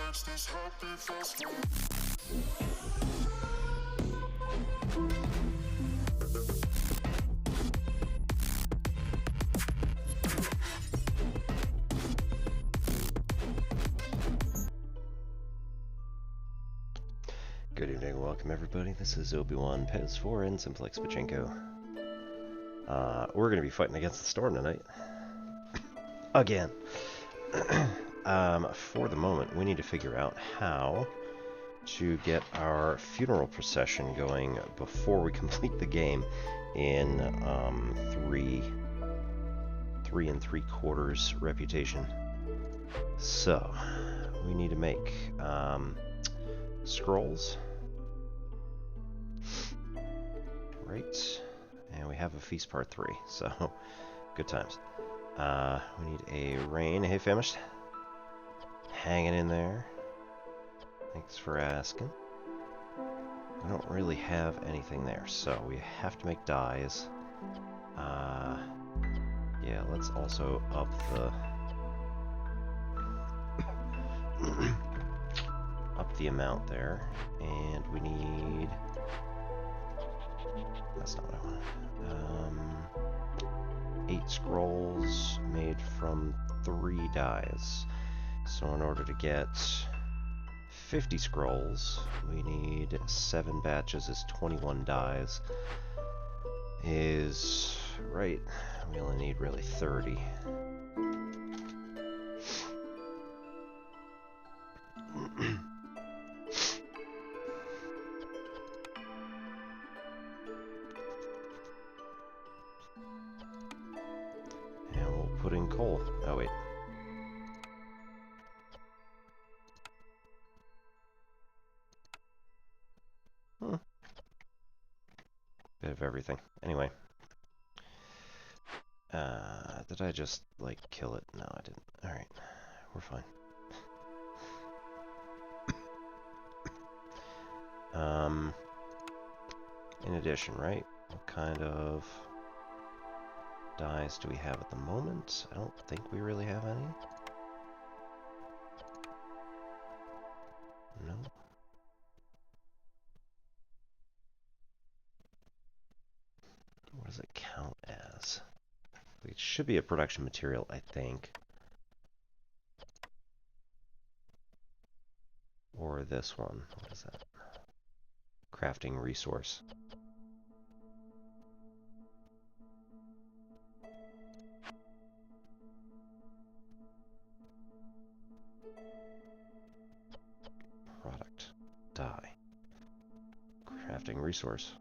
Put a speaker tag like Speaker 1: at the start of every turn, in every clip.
Speaker 1: Good evening, welcome everybody. This is Obi-Wan Pez4 and Simplex Pachinko. We're going to be fighting against the storm tonight. Again. For the moment, we need to figure out how to get our funeral procession going before we complete the game in 3 3¾ reputation. So, we need to make scrolls. Right, and we have a feast part 3, so good times. We need a rain. Hey, famished. Hanging in there. Thanks for asking. We don't really have anything there, so we have to make dyes. Yeah, let's also up the amount there, and we need. That's not what I wanted. 8 scrolls made from 3 dyes. So in order to get 50 scrolls, we need 7 batches is 21 dyes. Is right. We only need really 30. Put in coal. Oh, wait. Bit of everything. Anyway. Did I just, like, kill it? No, I didn't. Alright. We're fine. In addition, right? What kind of dyes do we have at the moment? I don't think we really have any. No. What does it count as? It should be a production material, I think. Or this one. What is that? Crafting resource. Product. Dye. Crafting resource.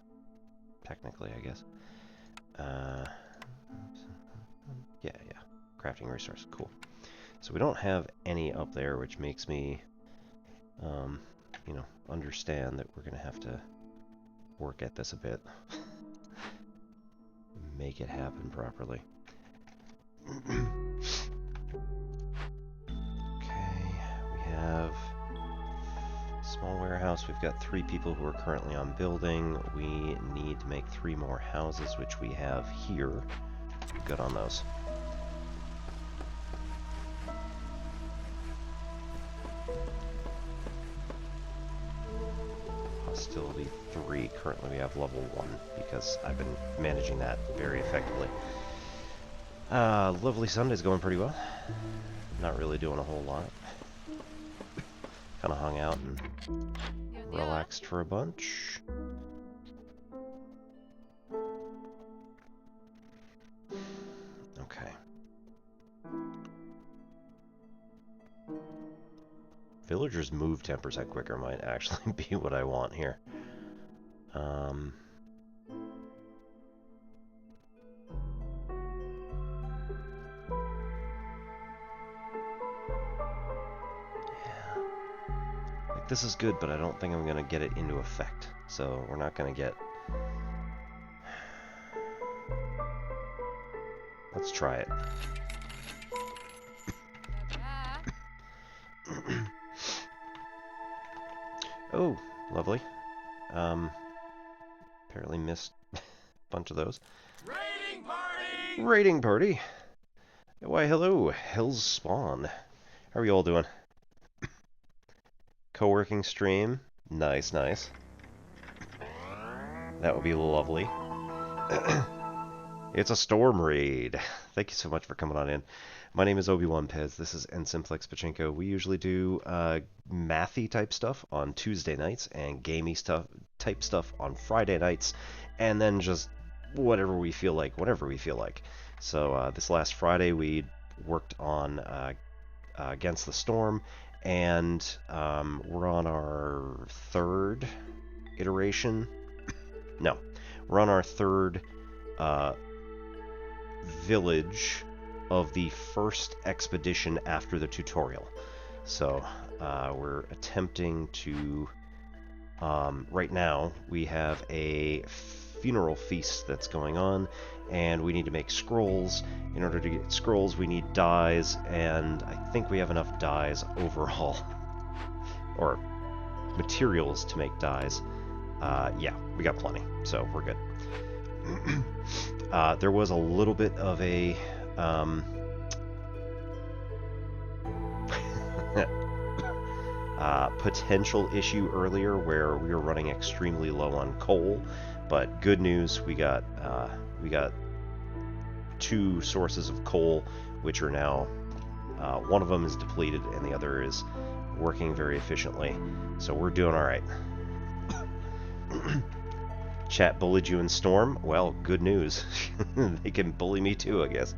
Speaker 1: Technically, I guess. Yeah. Crafting resource. Cool. So we don't have any up there, which makes me, you know, understand that we're going to have to work at this a bit. Make it happen properly. Okay, we have small warehouse. We've got 3 people who are currently on building. We need to make 3 more houses, which we have here. Good on those. Hostility 3. Currently we have level 1 because I've been managing that very effectively. Lovely Sunday's going pretty well. Not really doing a whole lot. Kind of hung out and relaxed for a bunch. Okay. Villagers move 10% quicker might actually be what I want here. This is good, but I don't think I'm going to get it into effect. So we're not going to get... Let's try it. Oh, lovely. Apparently missed a bunch of those.
Speaker 2: Raiding party!
Speaker 1: Raiding party! Why, hello, Hell's Spawn. How are you all doing? Co-working stream. Nice, nice. That would be lovely. It's a storm raid. Thank you so much for coming on in. My name is Obi-Wan Pez. This is N-Simplex Pachinko. We usually do mathy type stuff on Tuesday nights and gamey type stuff on Friday nights, and then just whatever we feel like, whenever we feel like. So this last Friday we worked on Against the Storm, and we're on our third iteration. No, we're on our third village of the first expedition after the tutorial. So we're attempting to, right now we have a funeral feast that's going on, and we need to make scrolls. In order to get scrolls we need dyes, and I think we have enough dyes overall, or materials to make dyes. Yeah, we got plenty, so we're good. There was a little bit of a potential issue earlier where we were running extremely low on coal, but good news, we got 2 sources of coal, which are now one of them is depleted and the other is working very efficiently, so we're doing all right. Chat bullied you in Storm? Well, good news. They can bully me too, I guess.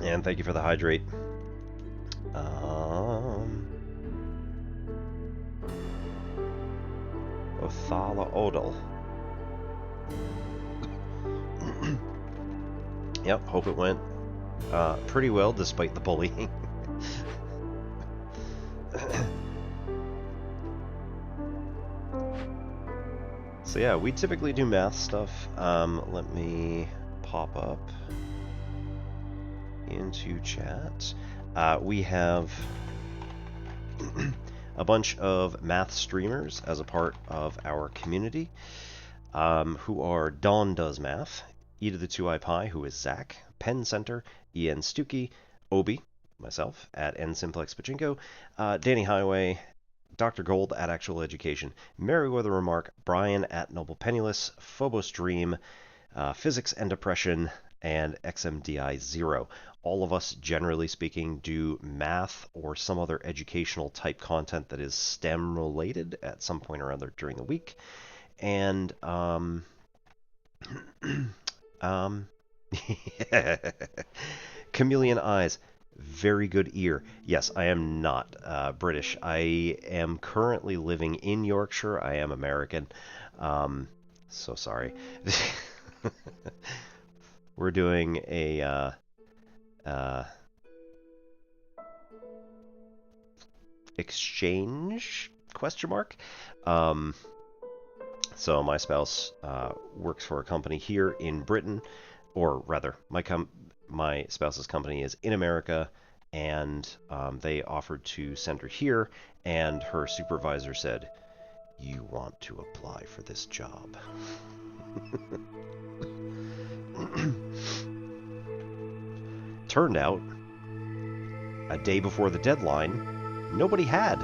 Speaker 1: And thank you for the hydrate. Othala Odal. Yep, hope it went pretty well despite the bullying. So yeah, we typically do math stuff. Let me pop up into chat. We have a bunch of math streamers as a part of our community, who are Dawn Does Math, E to the 2I Pi, who is Zach, Penn Center, Ian Stuckey, Obi, myself, at N-Simplex Pachinko, Danny Highway, Dr. Gold at Actual Education, Merryweather Remark, Brian at Noble Penniless, Phobos Dream, Physics and Depression, and XMDI Zero. All of us, generally speaking, do math or some other educational type content that is STEM related at some point or other during the week. And Chameleon Eyes, very good ear. Yes, I am not British. I am currently living in Yorkshire. I am American. So sorry. We're doing a exchange ? So my spouse works for a company here in Britain, or rather, my spouse's company is in America, and they offered to send her here, and her supervisor said, "You want to apply for this job." Turned out, a day before the deadline, nobody had.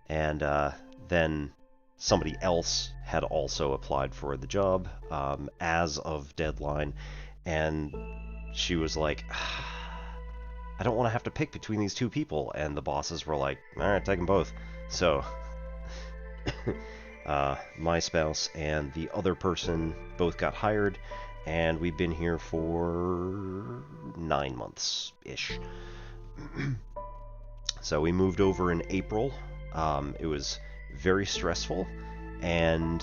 Speaker 1: And then somebody else had also applied for the job as of deadline, and she was like, "I don't want to have to pick between these 2 people," and the bosses were like, "All right, take them both." So my spouse and the other person both got hired, and we've been here for 9 months-ish. So we moved over in April. It was very stressful, and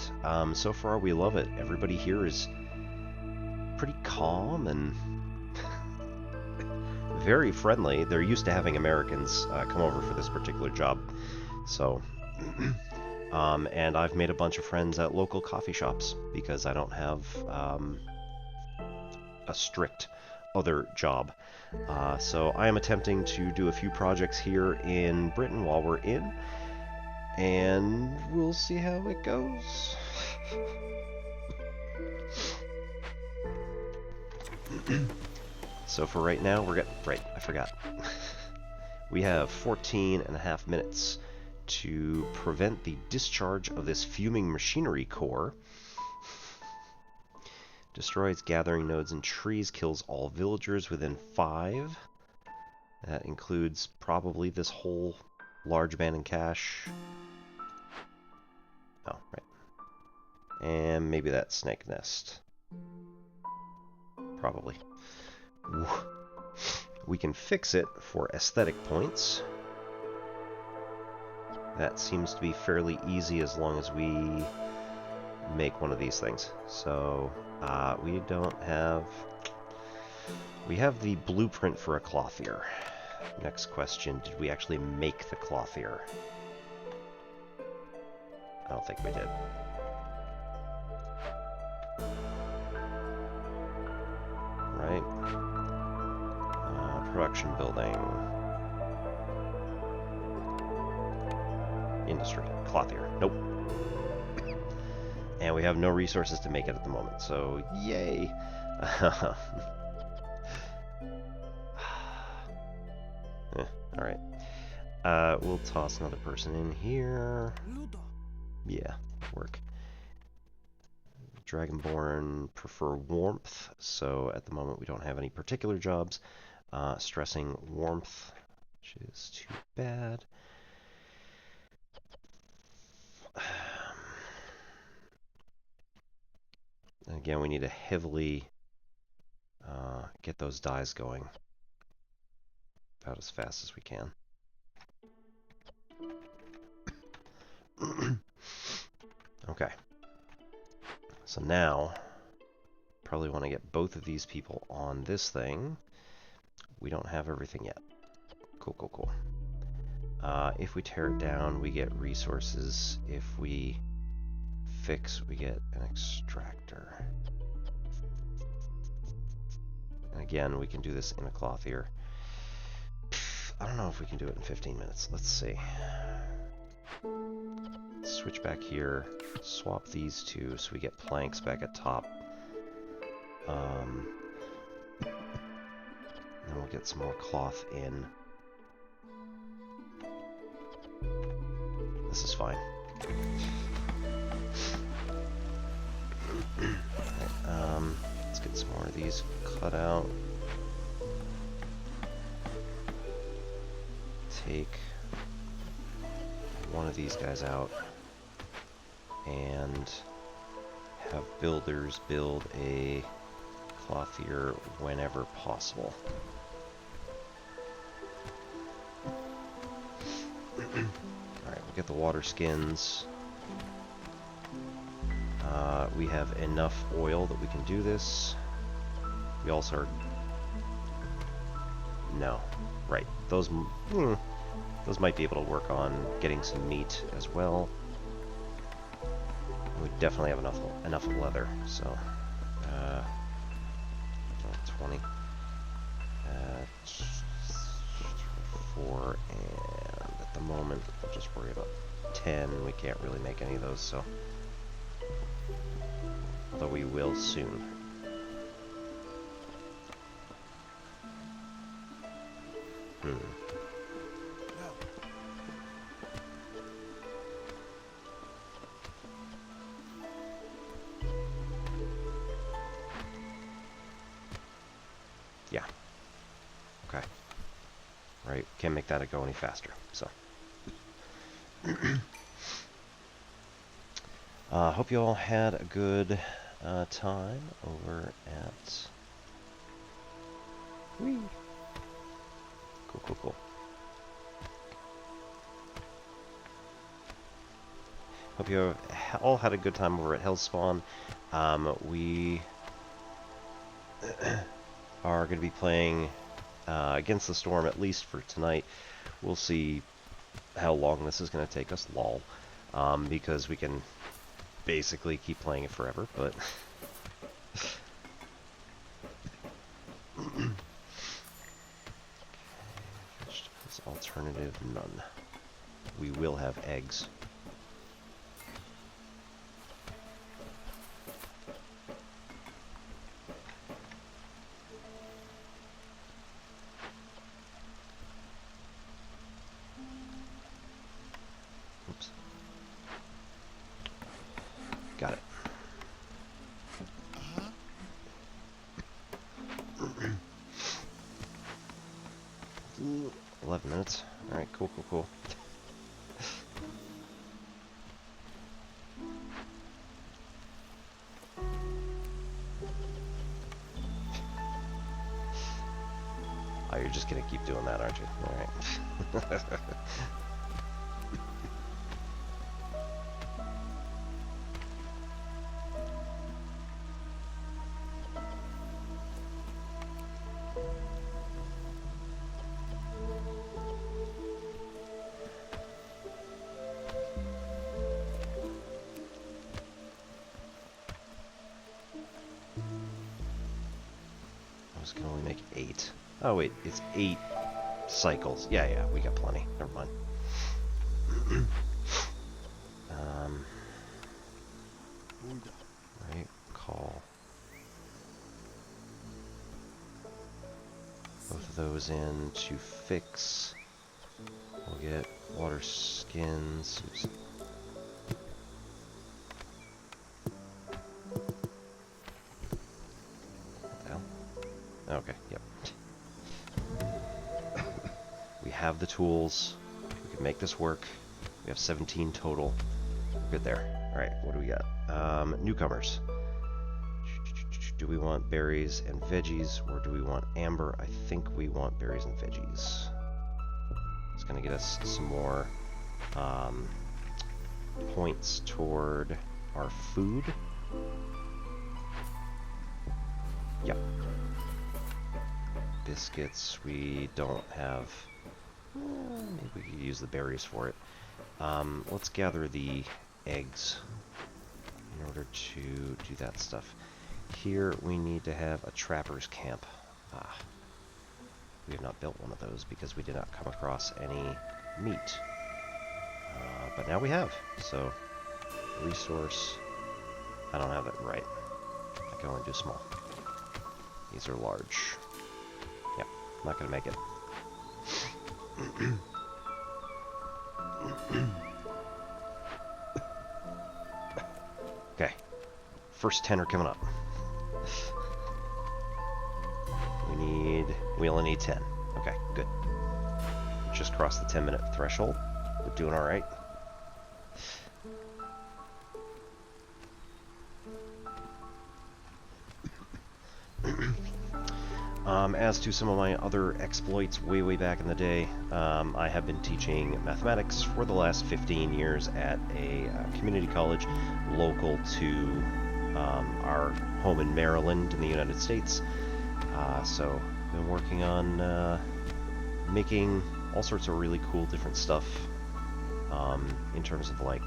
Speaker 1: so far we love it. Everybody here is pretty calm and very friendly. They're used to having Americans come over for this particular job. So, and I've made a bunch of friends at local coffee shops because I don't have a strict other job. So I am attempting to do a few projects here in Britain while we're in, and we'll see how it goes. So for right now, we're getting... Right, I forgot. We have 14 and a half minutes to prevent the discharge of this fuming machinery core. Destroys gathering nodes and trees, kills all villagers within 5. That includes probably this whole large abandoned cache. Oh, right. And maybe that snake nest. Probably. We can fix it for aesthetic points. That seems to be fairly easy as long as we make one of these things. So, we don't have... We have the blueprint for a clothier. Next question, did we actually make the clothier? I don't think we did. Right? Production building. Industry. Clothier. Nope. And we have no resources to make it at the moment, so yay! Alright. We'll toss another person in here. Yeah, work. Dragonborn prefer warmth, so at the moment we don't have any particular jobs. Stressing warmth, which is too bad. And again, we need to heavily get those dyes going about as fast as we can. Okay. So now, probably want to get both of these people on this thing. We don't have everything yet. Cool, cool, cool. If we tear it down, we get resources. If we fix, we get an extractor. And again, we can do this in a clothier. I don't know if we can do it in 15 minutes. Let's see. Switch back here. Swap these two so we get planks back at top. Then we'll get some more cloth in. This is fine. Right, let's get some more of these cut out. Take one of these guys out and have builders build a clothier whenever possible. Alright, we'll get the water skins. We have enough oil that we can do this. We also are... No. Right. Those might be able to work on getting some meat as well. We definitely have enough leather, so... 20. 4, and at the moment, we'll just worry about 10. We can't really make any of those, so... Although we will soon. Yeah. Okay. Right, can't make that go any faster, so. Hope you all had a good time over at... Whee! Cool, cool, cool. Hope you all had a good time over at Hellspawn. We are going to be playing Against the Storm, at least for tonight. We'll see how long this is going to take us, lol. Because we can basically keep playing it forever, but... Vegetables alternative, none. We will have eggs. 11 minutes. Alright, cool, cool, cool. Oh, you're just gonna keep doing that, aren't you? Alright. Can only make 8. Oh wait, it's 8 cycles. Yeah, we got plenty. Never mind. Right, call. Both of those in to fix. We'll get water skins. Oops. Okay, yep. We have the tools. We can make this work. We have 17 total. We're good there. Alright, what do we got? Newcomers. Do we want berries and veggies, or do we want amber? I think we want berries and veggies. It's going to get us some more points toward our food. Yep. Biscuits, we don't have. Maybe we could use the berries for it. Let's gather the eggs in order to do that stuff. Here we need to have a trapper's camp. We have not built one of those because we did not come across any meat. But now we have. So, resource. I don't have it right. I can only do small. These are large. Yep, not gonna make it. Okay, first 10 are coming up. We only need 10. Okay, good. Just crossed the 10-minute threshold. We're doing all right. As to some of my other exploits way back in the day, I have been teaching mathematics for the last 15 years at a community college local to our home in Maryland in the United States. So I've been working on making all sorts of really cool different stuff in terms of like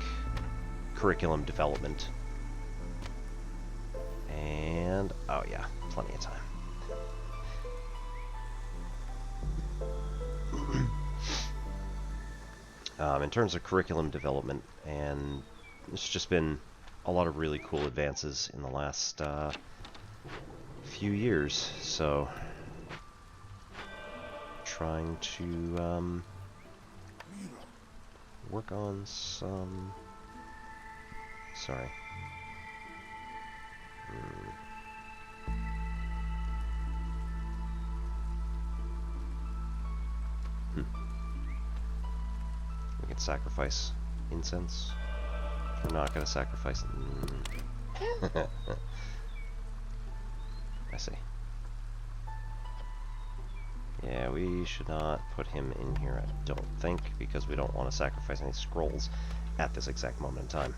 Speaker 1: curriculum development. And oh yeah, plenty of time. In terms of curriculum development, and it's just been a lot of really cool advances in the last few years, so trying to work on some... Sorry. We can sacrifice incense. We're not going to sacrifice... I see. Yeah, we should not put him in here, I don't think, because we don't want to sacrifice any scrolls at this exact moment in time.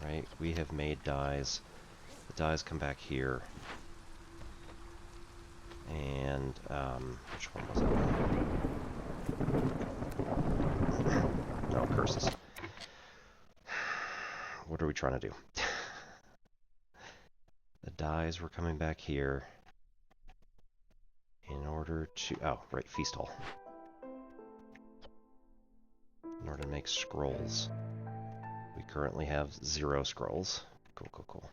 Speaker 1: Right, we have made dyes. The dyes come back here. And, which one was it? No, curses. What are we trying to do? The dyes were coming back here in order to... Oh, right, feast hall. In order to make scrolls. We currently have 0 scrolls. Cool, cool, cool.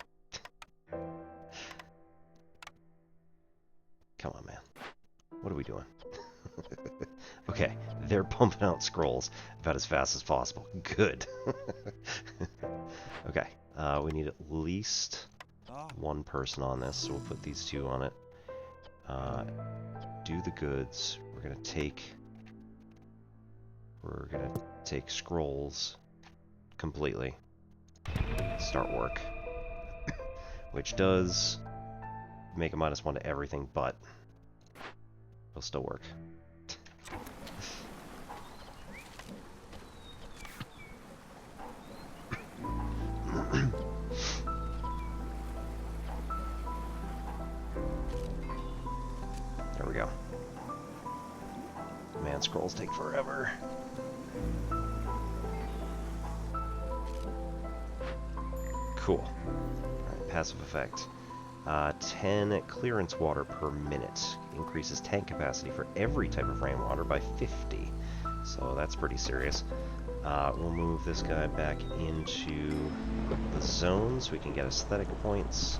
Speaker 1: Come on, man. What are we doing? Okay, they're pumping out scrolls about as fast as possible. Good. Okay, we need at least one person on this, so we'll put these 2 on it. Do the goods. We're gonna take scrolls completely. Start work. Which does make a -1 to everything, but it'll still work. There we go. Man, scrolls take forever. Cool. Alright, passive effect. 10 clearance water per minute. Increases tank capacity for every type of rainwater by 50. So that's pretty serious. We'll move this guy back into the zone so we can get aesthetic points.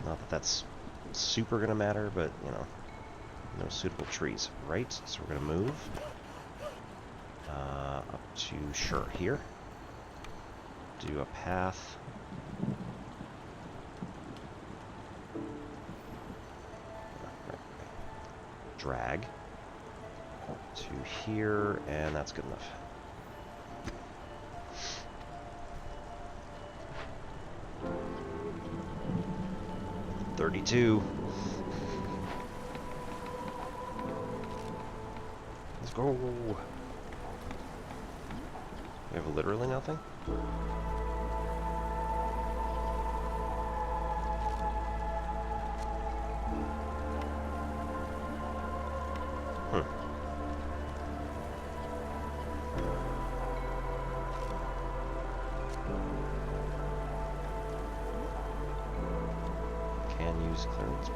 Speaker 1: Not that that's super gonna matter, but, you know, no suitable trees. Right, so we're gonna move up to, sure, here. Do a path. Drag to here, and that's good enough. $32. Let's go. We have literally nothing? Can use clearance. For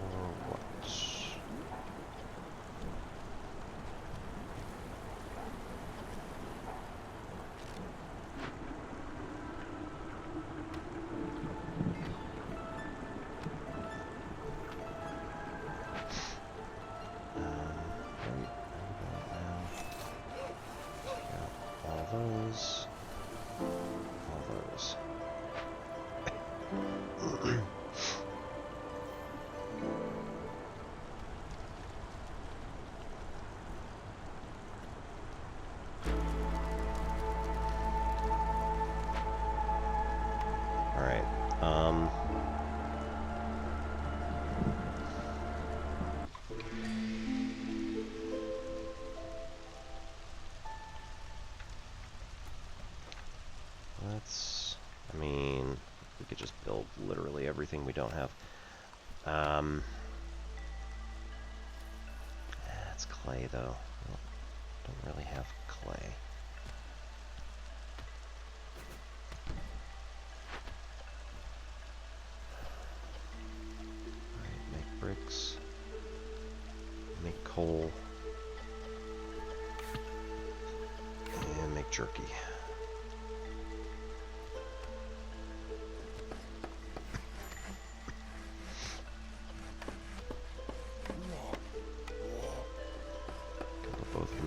Speaker 1: what? I mean, we could just build literally everything we don't have. It's clay, though. Well, don't really have clay. Alright, make bricks. Make coal. And make jerky.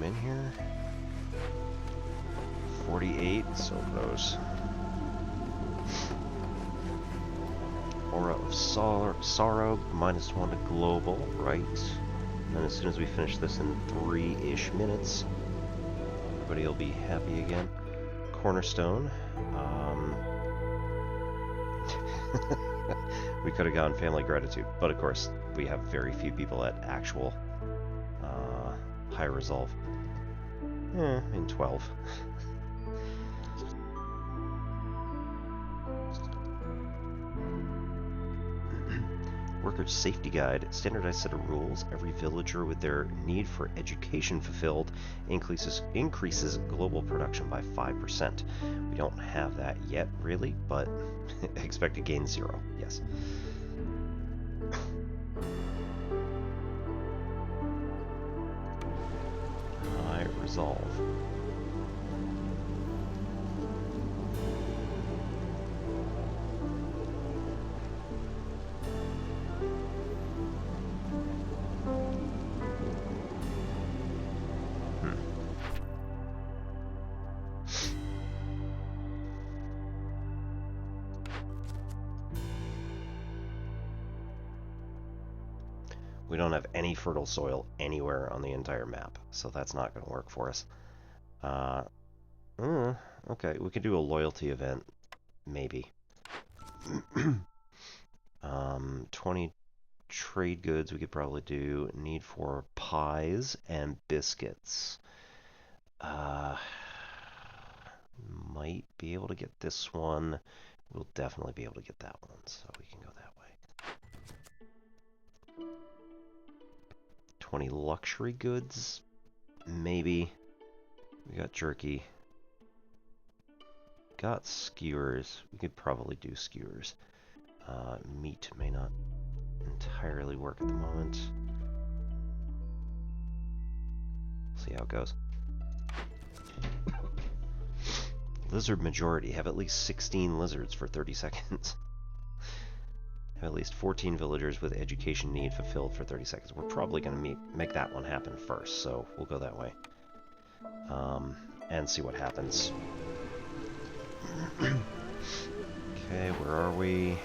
Speaker 1: In here 48, so gross. Aura of sorrow, -1 to global, right? And as soon as we finish this in 3-ish minutes, everybody will be happy again. Cornerstone. We could have gone family gratitude, but of course we have very few people at actual high resolve. In 12. Workers' Safety Guide. Standardized set of rules. Every villager with their need for education fulfilled increases global production by 5%. We don't have that yet, really, but expected gain 0. Yes. Resolve. We don't have any fertile soil anywhere on the entire map, so that's not going to work for us. Okay, we could do a loyalty event, maybe. 20 trade goods we could probably do. Need for pies and biscuits. Might be able to get this one. We'll definitely be able to get that one, so we can go that way. 20 luxury goods, maybe. We got jerky. Got skewers. We could probably do skewers. Meat may not entirely work at the moment. See how it goes. Lizard majority. Have at least 16 lizards for 30 seconds. Have at least 14 villagers with education need fulfilled for 30 seconds. We're probably going to make that one happen first, so we'll go that way. And see what happens. Okay, where are we?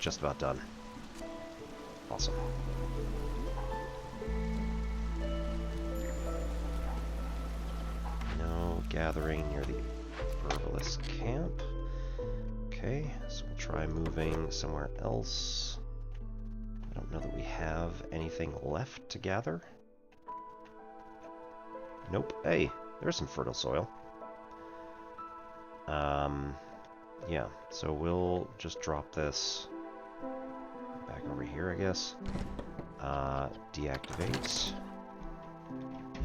Speaker 1: Just about done. Awesome. No gathering near the herbalist camp. Okay, so we'll try moving somewhere else. I don't know that we have anything left to gather. Nope. Hey, there's some fertile soil. Yeah, so we'll just drop this back over here, I guess. Deactivate.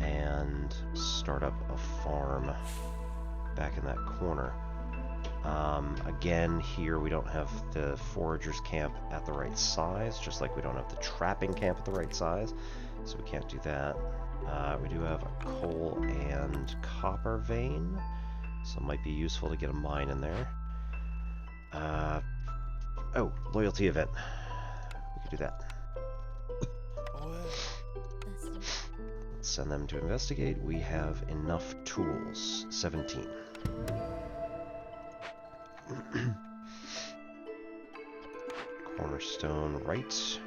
Speaker 1: And start up a farm back in that corner. Again, here we don't have the foragers camp at the right size, just like we don't have the trapping camp at the right size, so we can't do that. We do have a coal and copper vein, so it might be useful to get a mine in there. Oh, loyalty event. We could do that. Let's send them to investigate. We have enough tools. 17. Cornerstone right.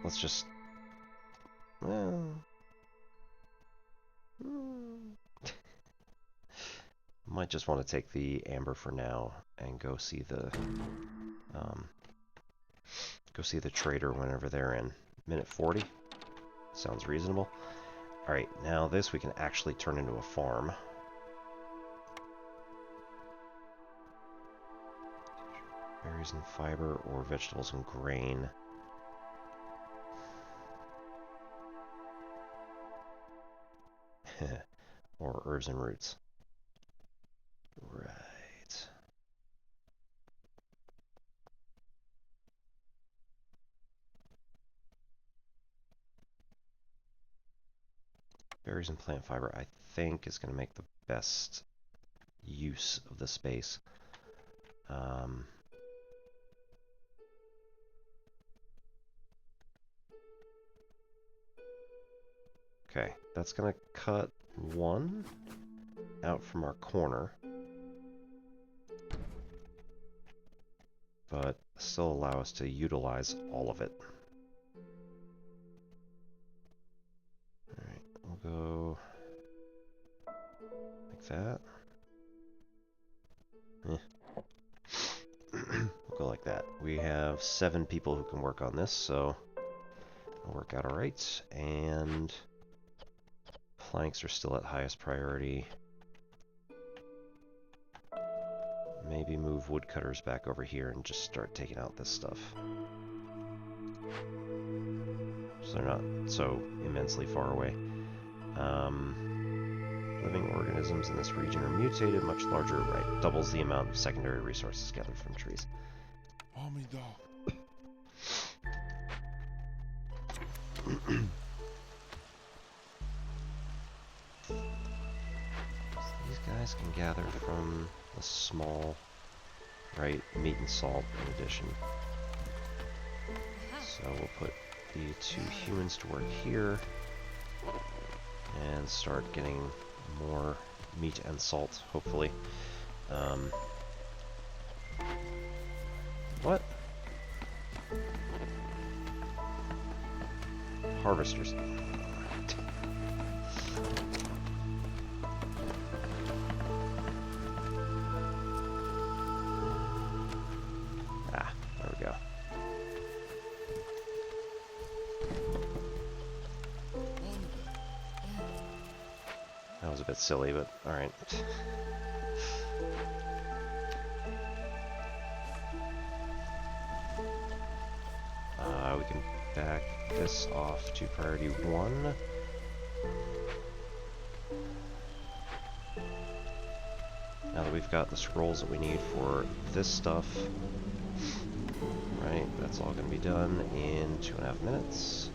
Speaker 1: Let's just... might just want to take the amber for now and go see the trader whenever they're in. Minute 40. Sounds reasonable. Alright, now this we can actually turn into a farm. Berries and fiber, or vegetables and grain. Or herbs and roots. Right. Berries and plant fiber, I think, is going to make the best use of the space. Okay, that's going to cut one out from our corner, but still allow us to utilize all of it. Alright, we'll go like that. We'll go like that. We have 7 people who can work on this, so it'll work out alright. And planks are still at highest priority. Maybe move woodcutters back over here and just start taking out this stuff, so they're not so immensely far away. Living organisms in this region are mutated, much larger, right? Doubles the amount of secondary resources gathered from trees. These guys can gather from a small, right, meat and salt in addition. So we'll put the 2 humans to work here and start getting more meat and salt, hopefully. What? Harvesters. Ah, there we go. That was a bit silly, but alright. We can back this off to priority 1. Now that we've got the scrolls that we need for this stuff, right, that's all going to be done in 2.5 minutes.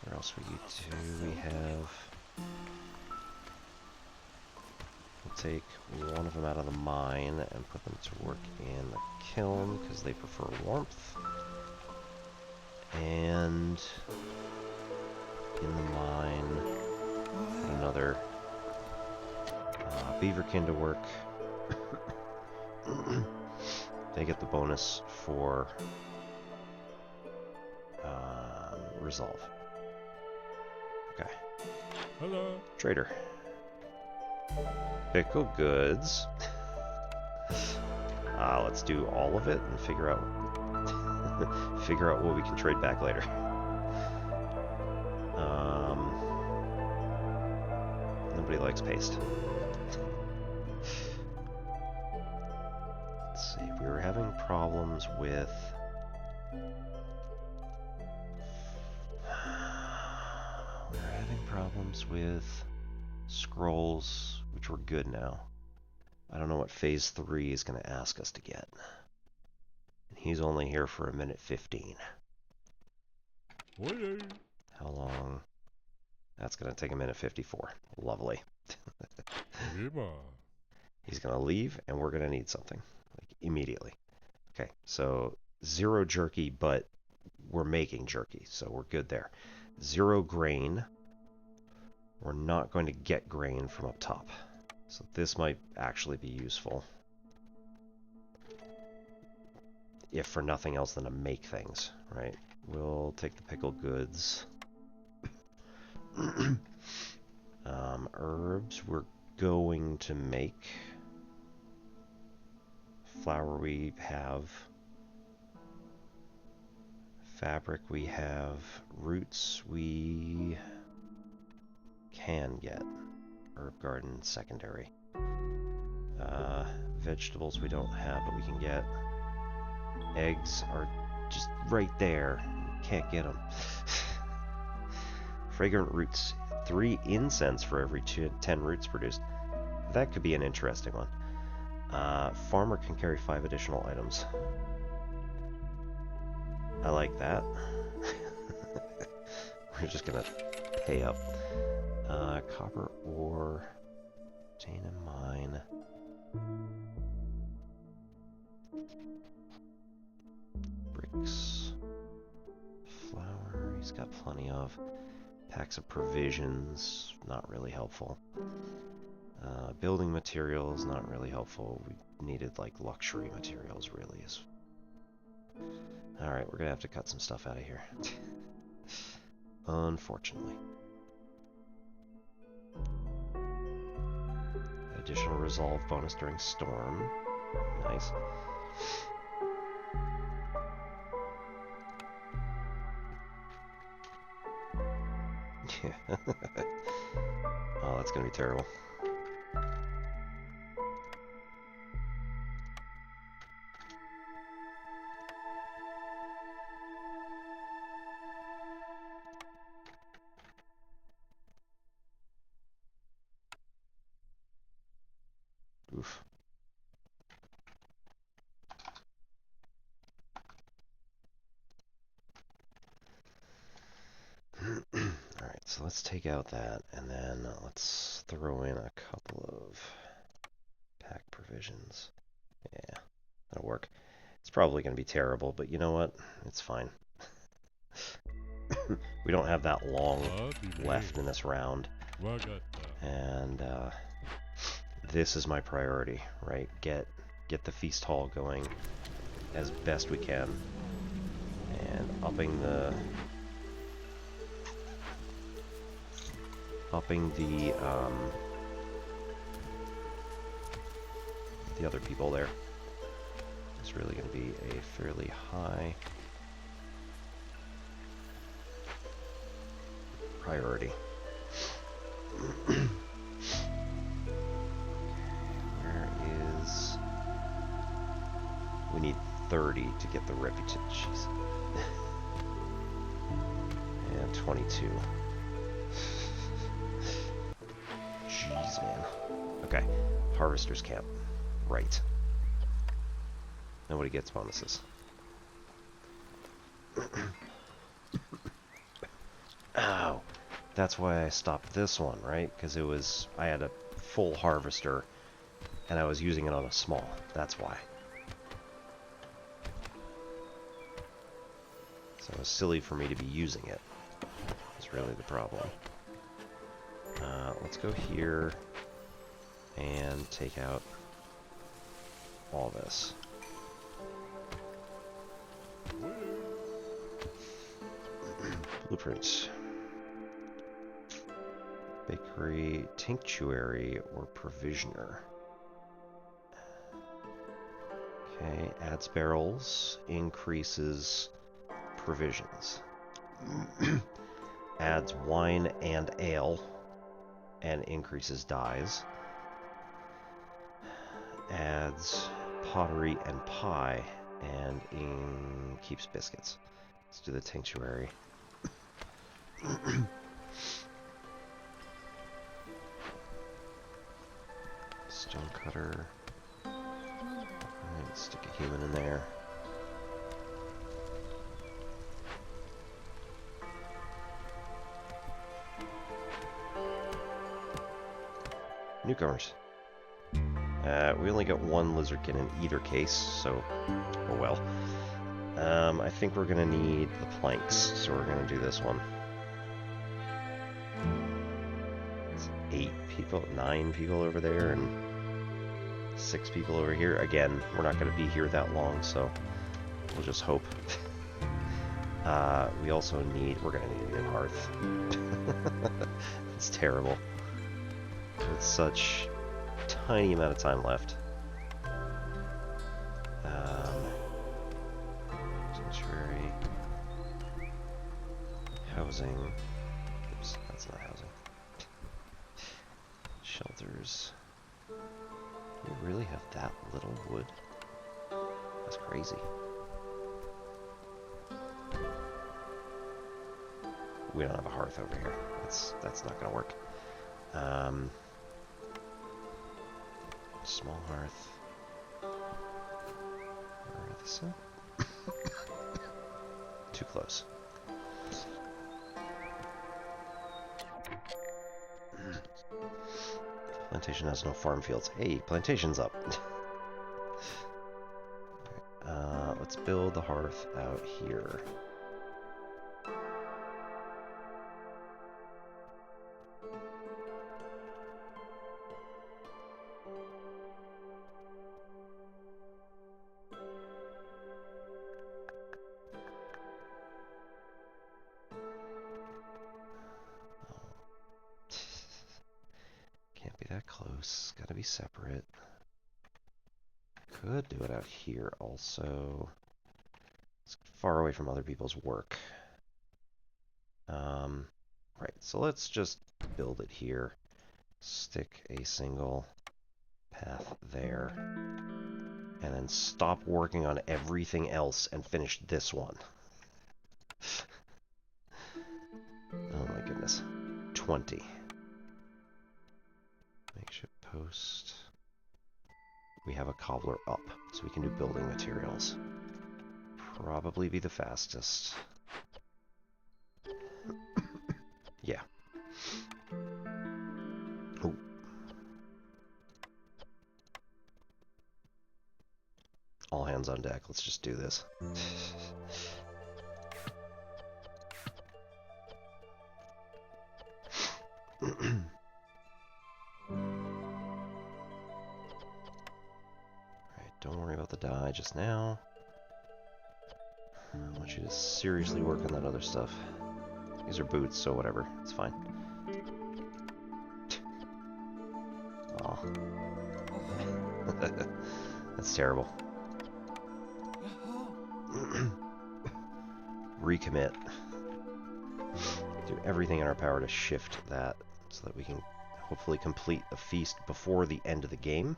Speaker 1: Where else we need to? We have... We'll take one of them out of the mine and put them to work in the kiln because they prefer warmth. And in the mine, put another beaverkin to work. They get the bonus for resolve. Okay.
Speaker 2: Hello.
Speaker 1: Trader. Pickle goods. Let's do all of it and figure out figure out what we can trade back later. Nobody likes paste. Let's see. We were having problems with. We were having problems with scrolls, which were good now. I don't know what phase 3 is going to ask us to get. And he's only here for 1:15. How long? That's going to take 1:54. Lovely. He's going to leave, and we're going to need something. Like, immediately. Okay, so 0 jerky, but we're making jerky, so we're good there. 0 grain. We're not going to get grain from up top. So this might actually be useful. If for nothing else than to make things, right? We'll take the pickled goods. Herbs, we're going to make. Flour we have. Fabric we have. Roots we can get. Herb garden secondary. Vegetables we don't have, but we can get. Eggs are just right there. Can't get them. Fragrant roots. 3 incense for every 10 roots produced. That could be an interesting one. Farmer can carry 5 additional items. I like that. We're just gonna pay up. Copper ore. Obtain and mine. Bricks. Flour, he's got plenty of. Packs of provisions, not really helpful. Building materials, not really helpful. We needed like luxury materials, really. Alright, we're gonna have to cut some stuff out of here. Unfortunately. Additional resolve bonus during storm. Nice. Oh, that's gonna be terrible. Oof. Alright, so let's take out that, and then let's throw in a couple of pack provisions. Yeah, that'll work. It's probably going to be terrible, but you know what? It's fine. We don't have that long left in this round. And this is my priority, right? Get the feast hall going as best we can. And upping the other people there. It's really going to be a fairly high priority. Where is... We need 30 to get the reputation. And 22. Jeez, man. Okay. Harvester's camp. Right. Nobody gets bonuses. Ow. That's why I stopped this one, right? Because I had a full harvester, and I was using it on a small. That's why. So it was silly for me to be using it. That's really the problem. Let's go here and take out all this. Blueprints. Bakery, tinctuary, or provisioner. Okay, adds barrels, increases provisions. Adds wine and ale, and increases dyes. Adds pottery and pie, and keeps biscuits. Let's do the tinctuary. Stonecutter. Alright, stick a human in there. Newcomers. We only got one lizardkin in either case, so oh well. I think we're gonna need the planks, so we're gonna do this one. It's 8 people, 9 people over there, and 6 people over here. Again, we're not gonna be here that long, so we'll just hope. We also we're gonna need a new hearth. It's terrible. With such tiny amount of time left. Sanctuary. Housing. Oops, that's not housing. Shelters. Do we really have that little wood? That's crazy. We don't have a hearth over here. That's not gonna work. Small hearth. Where are this at? Too close. Plantation has no farm fields. Hey, plantation's up. Let's build the hearth out here. Close. Gotta be separate. Could do it out here also. It's far away from other people's work. Right, so let's just build it here. Stick a single path there. And then stop working on everything else and finish this one. Oh my goodness. 20. Makeshift post. We have a cobbler up, so we can do building materials. Probably be the fastest. Yeah. Ooh. All hands on deck. Let's just do this. don't worry about the dye just now. I want you to seriously work on that other stuff. These are boots, so whatever. It's fine. Oh. That's terrible. Recommit. Do everything in our power to shift that so that we can hopefully complete the feast before the end of the game.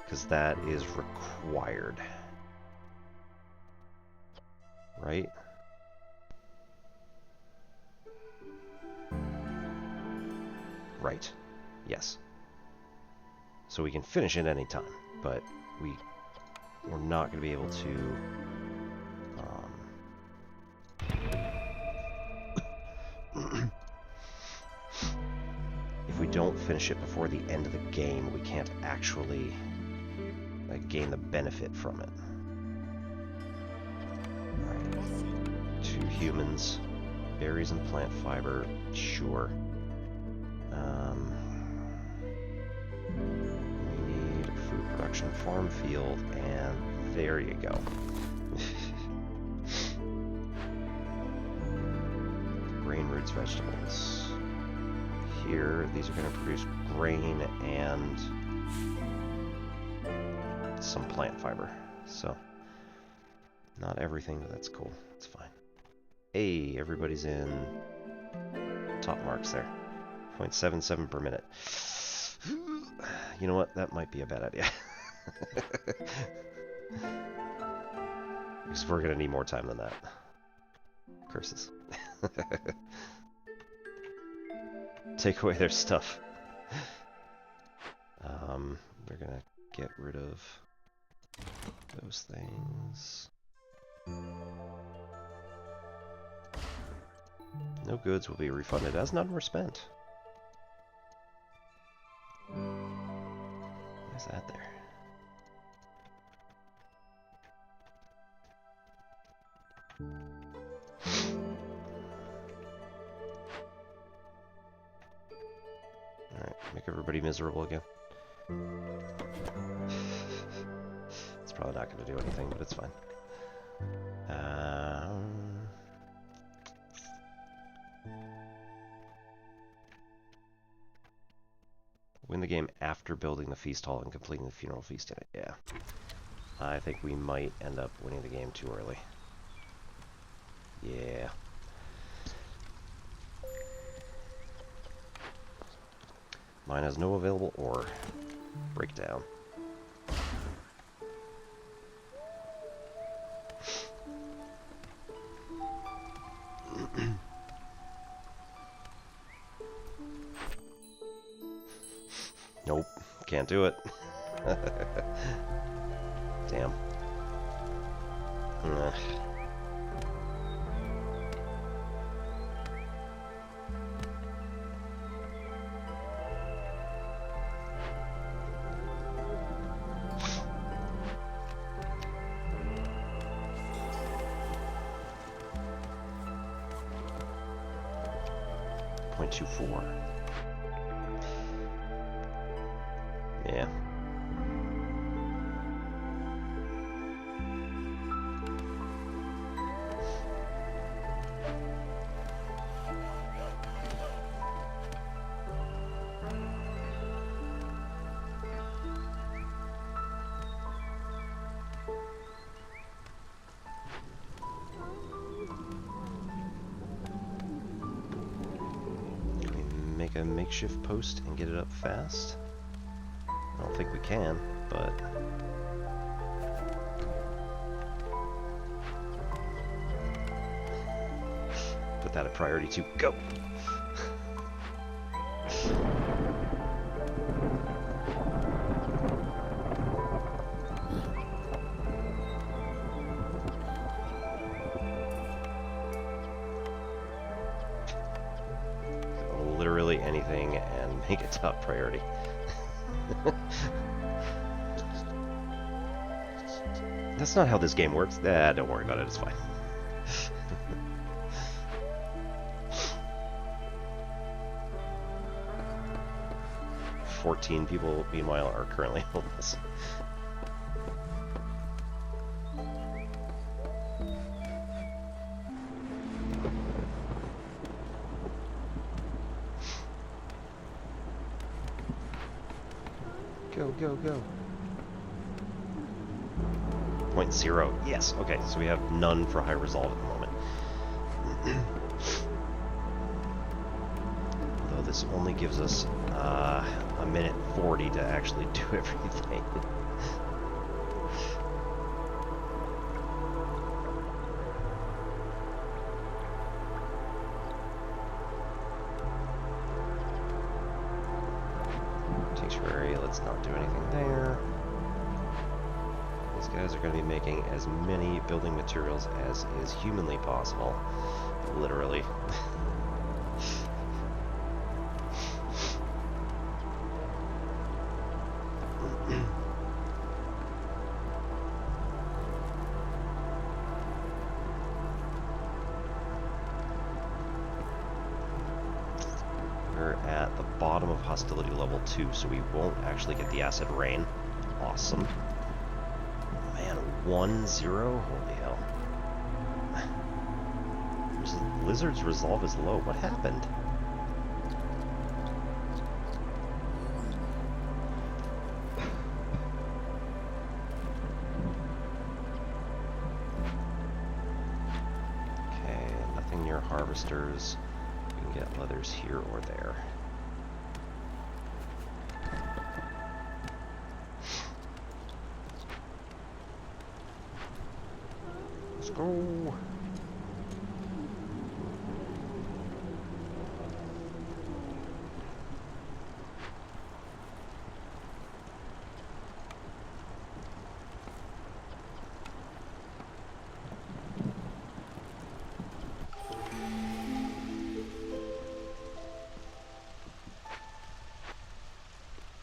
Speaker 1: Because that is required. Right? Right. Yes. So we can finish it any time, but we're not going to be able to if we don't finish it before the end of the game, we can't actually gain the benefit from it. Alright. 2 humans, berries and plant fiber, sure. We need food production farm field, and there you go. Grain, roots, vegetables. Here, these are going to produce grain and some plant fiber. So, not everything, but that's cool. It's fine. Hey, everybody's in top marks there. 0.77 per minute. You know what? That might be a bad idea. Because we're going to need more time than that. Curses. Take away their stuff. They're going to get rid of those things. No goods will be refunded as none were spent. Why's that there? Alright, make everybody miserable again. It's probably not going to do anything, but it's fine. Win the game after building the feast hall and completing the funeral feast in it. Yeah. I think we might end up winning the game too early. Yeah. Mine has no available ore. Breakdown. Nope, can't do it. Damn. Ugh. .24. Yeah. Make a makeshift post and get it up fast? I don't think we can, but... Put that at priority 2. Go! Literally anything and make it top priority. That's not how this game works. Don't worry about it, it's fine. 14 people, meanwhile, are currently homeless. Go, go, go. 0.0. Yes, okay, so we have none for high resolve at the moment. Though this only gives us a minute 40 to actually do everything. Sanctuary, let's not do anything there. These guys are going to be making as many building materials as is humanly possible. Literally. We're at the bottom of hostility level 2, so we won't actually get the acid rain. Awesome. Man, 1-0? Holy hell. Lizard's resolve is low. What happened? Okay, nothing near harvesters. We can get leathers here or there. Let's go.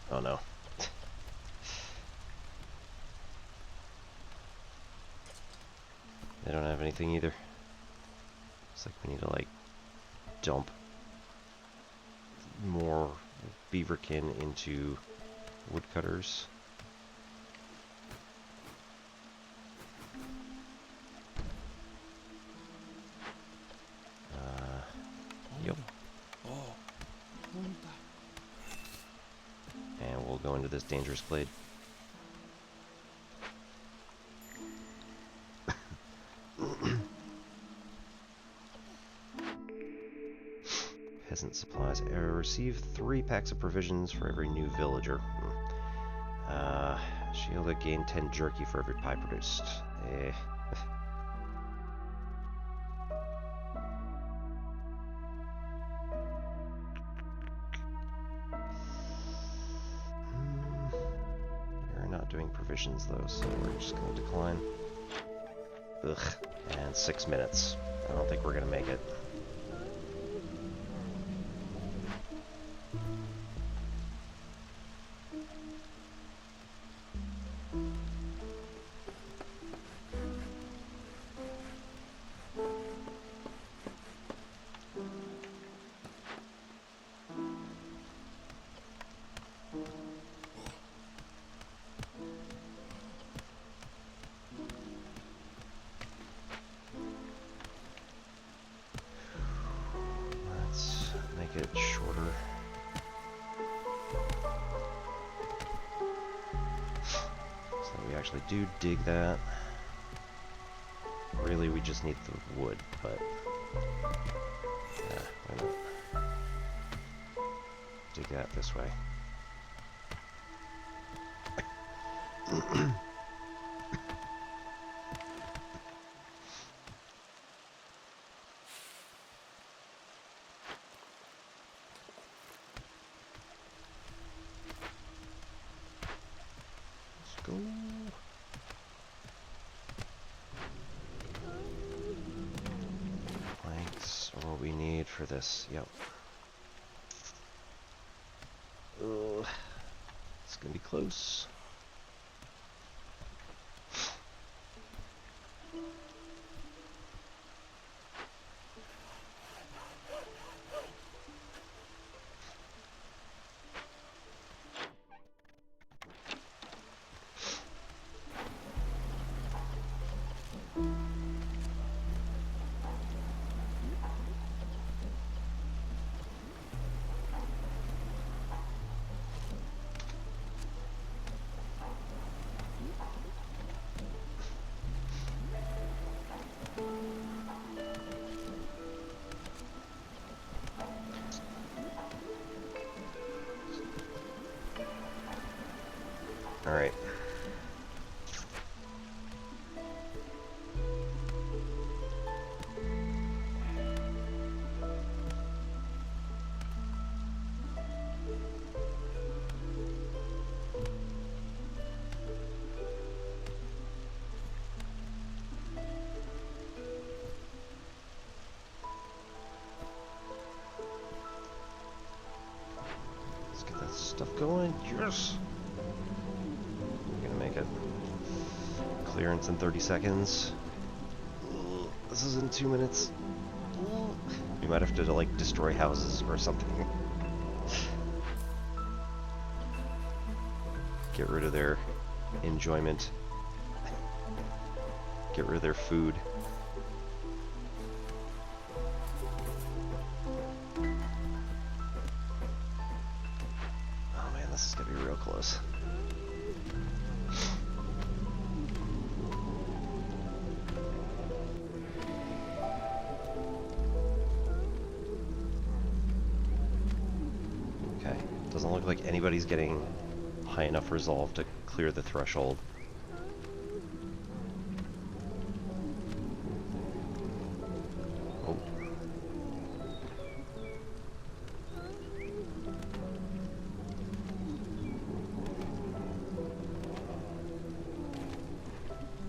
Speaker 1: Oh no. They don't have anything either. It's like we need to like dump more beaverkin into woodcutters. Yep. And we'll go into this dangerous glade. Peasant supplies. Receive 3 packs of provisions for every new villager. Shielda gain 10 jerky for every pie produced. You're not doing provisions though, so we're just going to decline. Ugh. And 6 minutes. I don't think we're going to make it. It shorter. So we actually do dig that. Really, we just need the wood, but yeah, why not? Dig that this way. Go. Planks are what we need for this. Yep. Ugh. It's gonna be close. Alright. Let's get that stuff going. Yes! We're gonna make it. Clearance in 30 seconds. This is in 2 minutes. We might have to, like, destroy houses or something. Get rid of their enjoyment. Get rid of their food. Oh man, this is gonna be real close. Okay, doesn't look like anybody's getting high enough resolve to clear the threshold. Oh.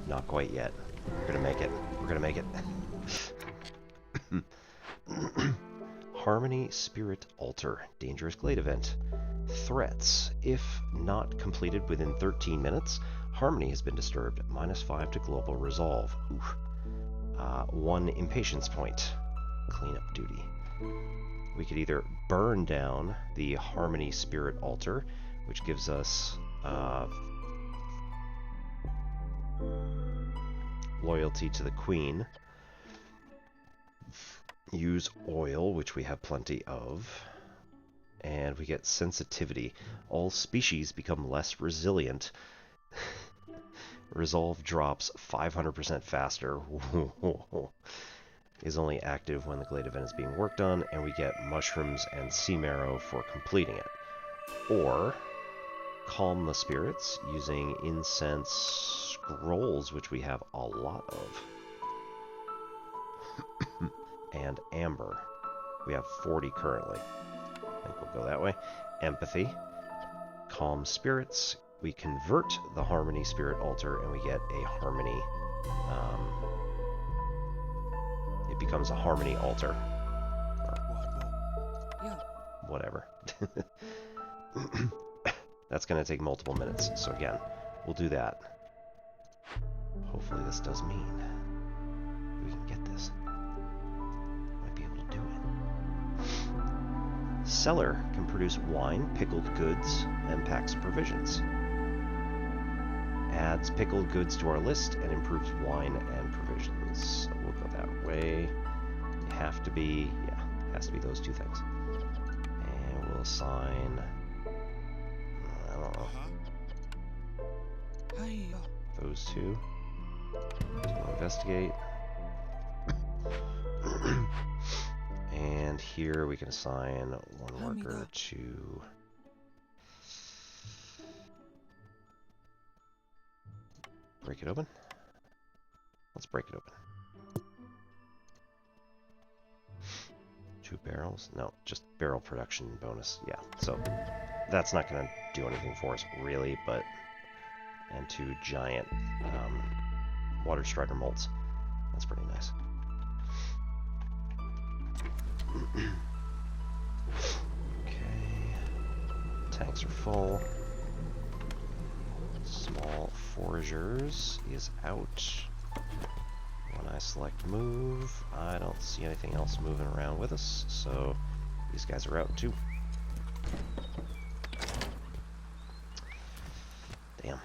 Speaker 1: Not quite yet. We're gonna make it. We're gonna make it. Harmony Spirit Altar. Dangerous Glade event. Threats. If not completed within 13 minutes, Harmony has been disturbed. -5 to global resolve. Oof. 1 impatience point. Cleanup duty. We could either burn down the Harmony Spirit Altar, which gives us loyalty to the Queen. Use oil, which we have plenty of. And we get sensitivity. All species become less resilient. Resolve drops 500% faster. Is only active when the Glade event is being worked on, and we get mushrooms and sea marrow for completing it. Or calm the spirits using incense scrolls, which we have a lot of. And amber. We have 40 currently. I think we'll go that way. Empathy. Calm spirits. We convert the Harmony Spirit Altar and we get a Harmony. It becomes a Harmony Altar. Whatever. That's going to take multiple minutes. So again, we'll do that. Hopefully this does mean we can get this. Might be able to do it. Cellar can produce wine, pickled goods, and packs of provisions. Adds pickled goods to our list and improves wine and provisions. So we'll go that way. You have to be, yeah, it has to be those two things. And we'll assign, I don't know, those two to investigate. And here we can assign one worker to break it open. Let's break it open. 2 barrels? No, just barrel production bonus. Yeah, so that's not going to do anything for us really, but... And 2 giant water strider molds. That's pretty nice. Okay. Tanks are full. Small foragers is out. When I select move, I don't see anything else moving around with us, so these guys are out too. Damn.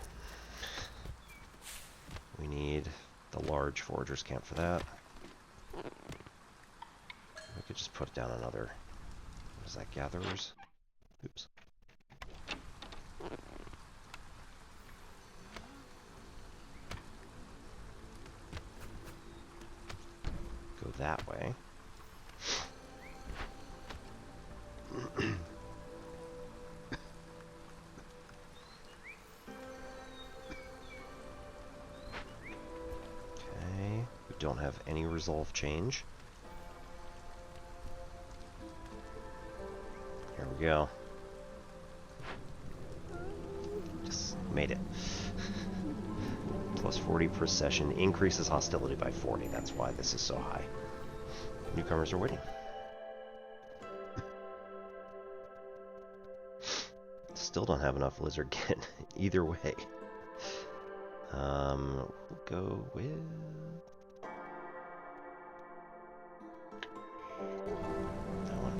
Speaker 1: We need the large foragers camp for that. We could just put down another, what is that, gatherers? Oops. Go that way. don't have any resolve change. Here we go. Just made it. Plus 40 per session increases hostility by 40. That's why this is so high. Newcomers are waiting. Still don't have enough lizard kit either way. We'll go with that one.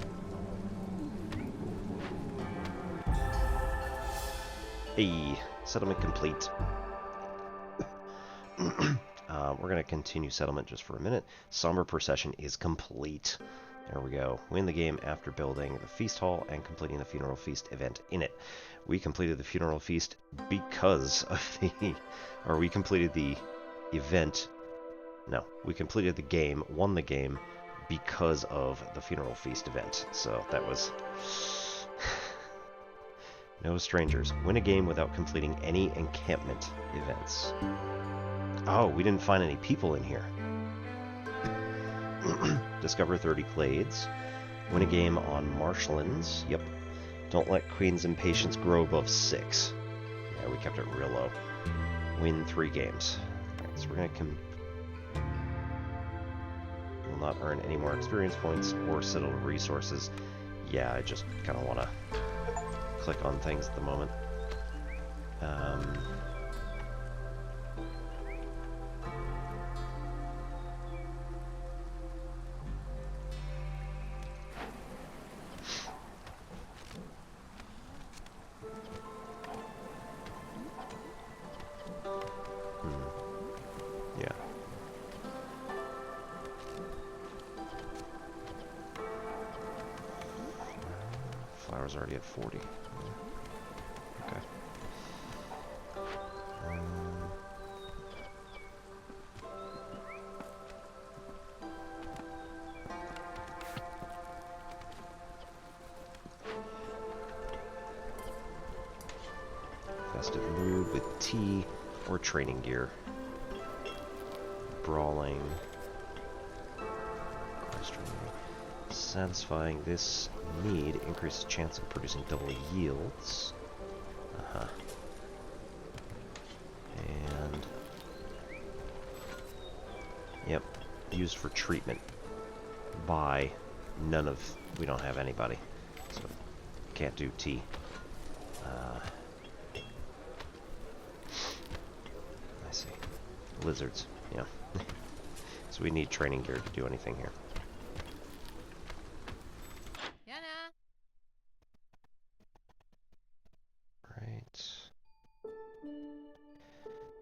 Speaker 1: Hey, settlement complete. We're going to continue settlement just for a minute. Somber Procession is complete. There we go. Win the game after building the feast hall and completing the funeral feast event in it. We completed the funeral feast because of the... Or we completed the event... No, we completed the game, won the game, because of the funeral feast event. So that was... No strangers. Win a game without completing any encampment events. Oh, we didn't find any people in here. Discover 30 glades. Win a game on Marshlands. Yep. Don't let Queen's impatience grow above 6. Yeah, we kept it real low. Win 3 games. Alright, so we're going to will not earn any more experience points or settle resources. Yeah, I just kind of want to click on things at the moment. Yeah. Flowers already at 40. Okay. Festive mood with tea or training gear. Brawling. Satisfying this need increases chance of producing double yields. And yep, used for treatment by none of, we don't have anybody, so can't do tea. I see. Lizards, yeah. So we need training gear to do anything here.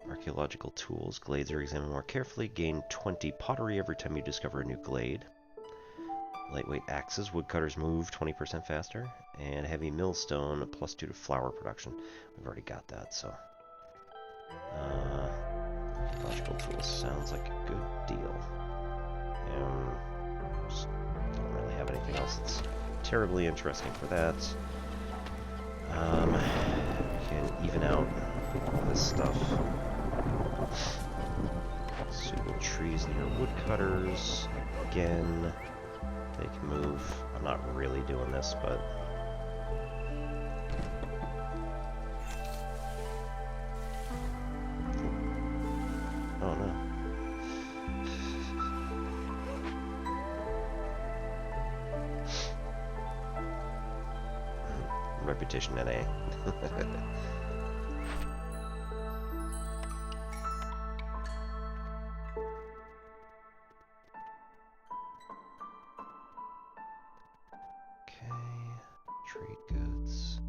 Speaker 1: Archaeological tools. Glades are examined more carefully. Gain 20 pottery every time you discover a new glade. Lightweight axes. Woodcutters move 20% faster. And heavy millstone, +2 to flower production. We've already got that, so... archaeological tools sounds like a good deal. Just don't really have anything else that's terribly interesting for that. Can even out this stuff. Suitable trees near woodcutters. Again, they can move. I'm not really doing this, but... Oh no. Reputation NA. Trade goods.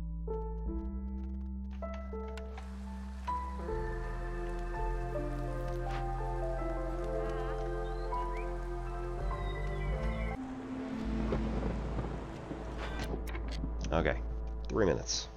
Speaker 1: Okay, 3 minutes.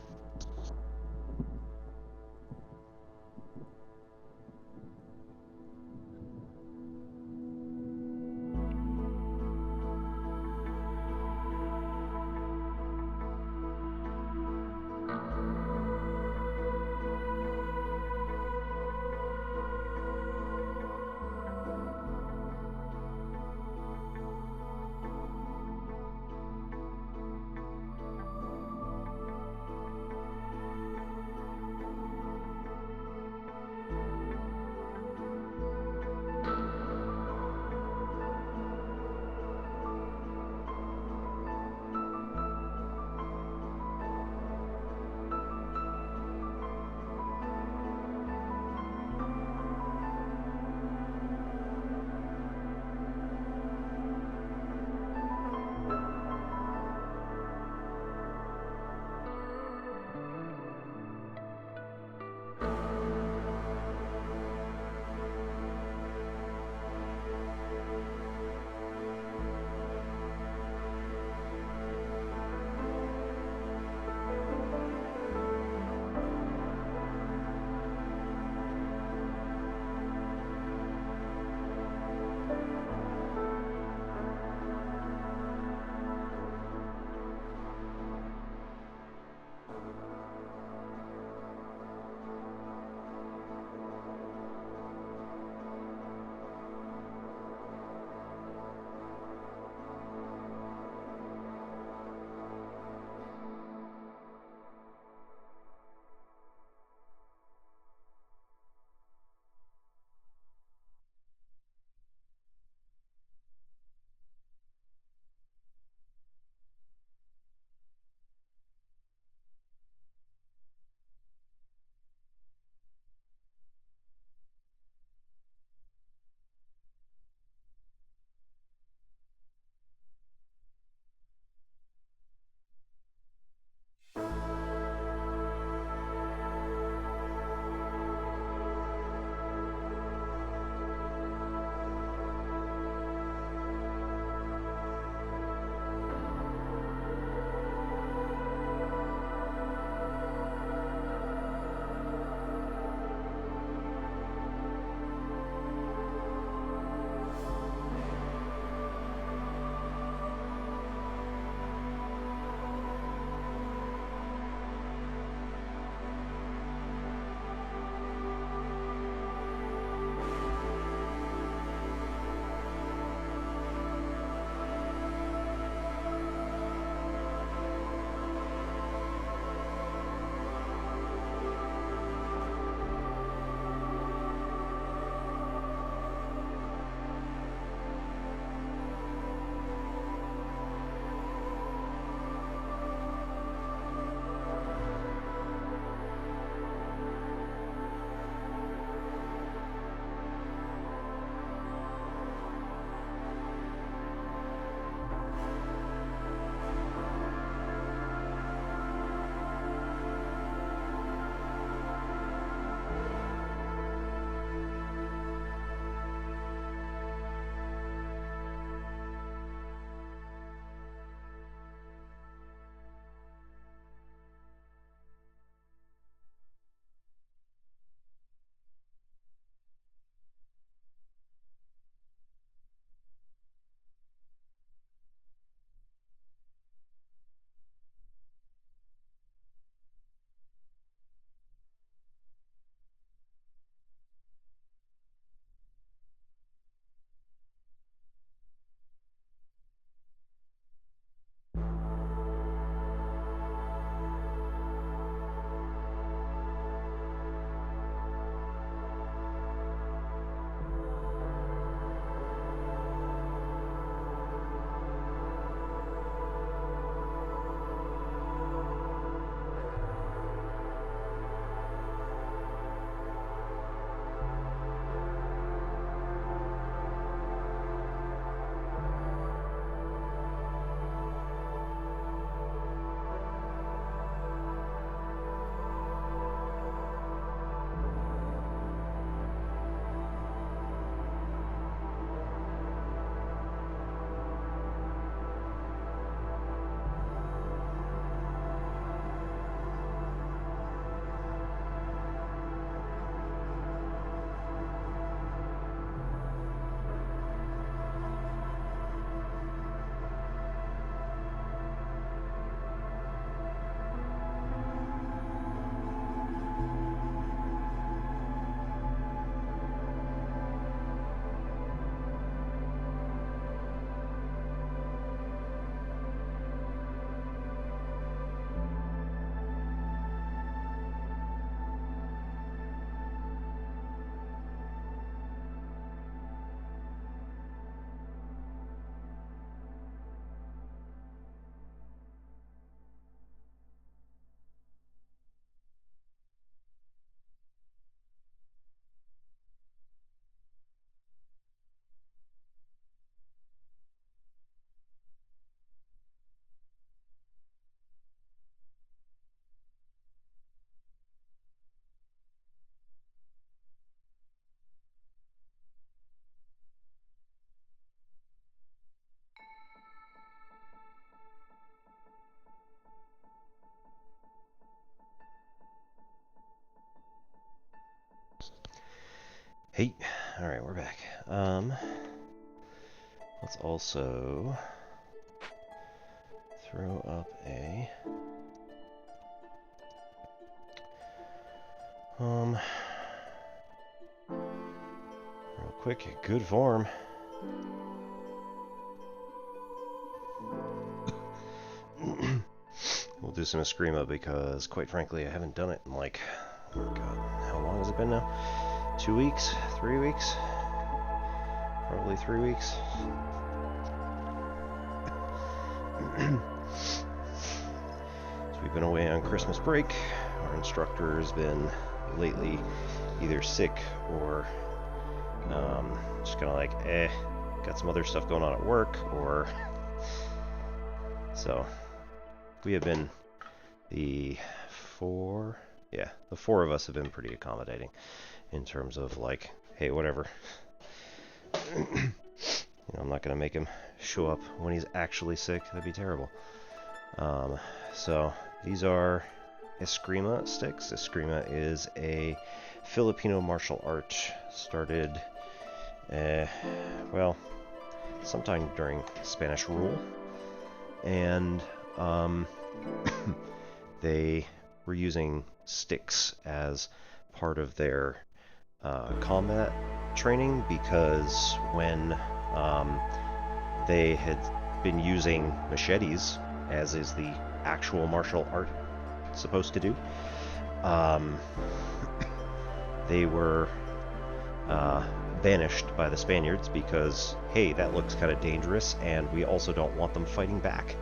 Speaker 1: Hey, alright, we're back. Let's also throw up a real quick, good form. We'll do some Eskrima because, quite frankly, I haven't done it in like, oh god, how long has it been now? 2 weeks? 3 weeks? Probably 3 weeks. So we've been away on Christmas break. Our instructor has been lately either sick or just kind of like, got some other stuff going on at work, or so we have been the four of us have been pretty accommodating in terms of like, hey, whatever. I'm not gonna make him show up when he's actually sick. That'd be terrible. So these are Eskrima sticks. Eskrima is a Filipino martial art started, well, sometime during Spanish rule, and they were using sticks as part of their combat training, because when they had been using machetes, as is the actual martial art supposed to do, they were banished by the Spaniards because, hey, that looks kind of dangerous, and we also don't want them fighting back.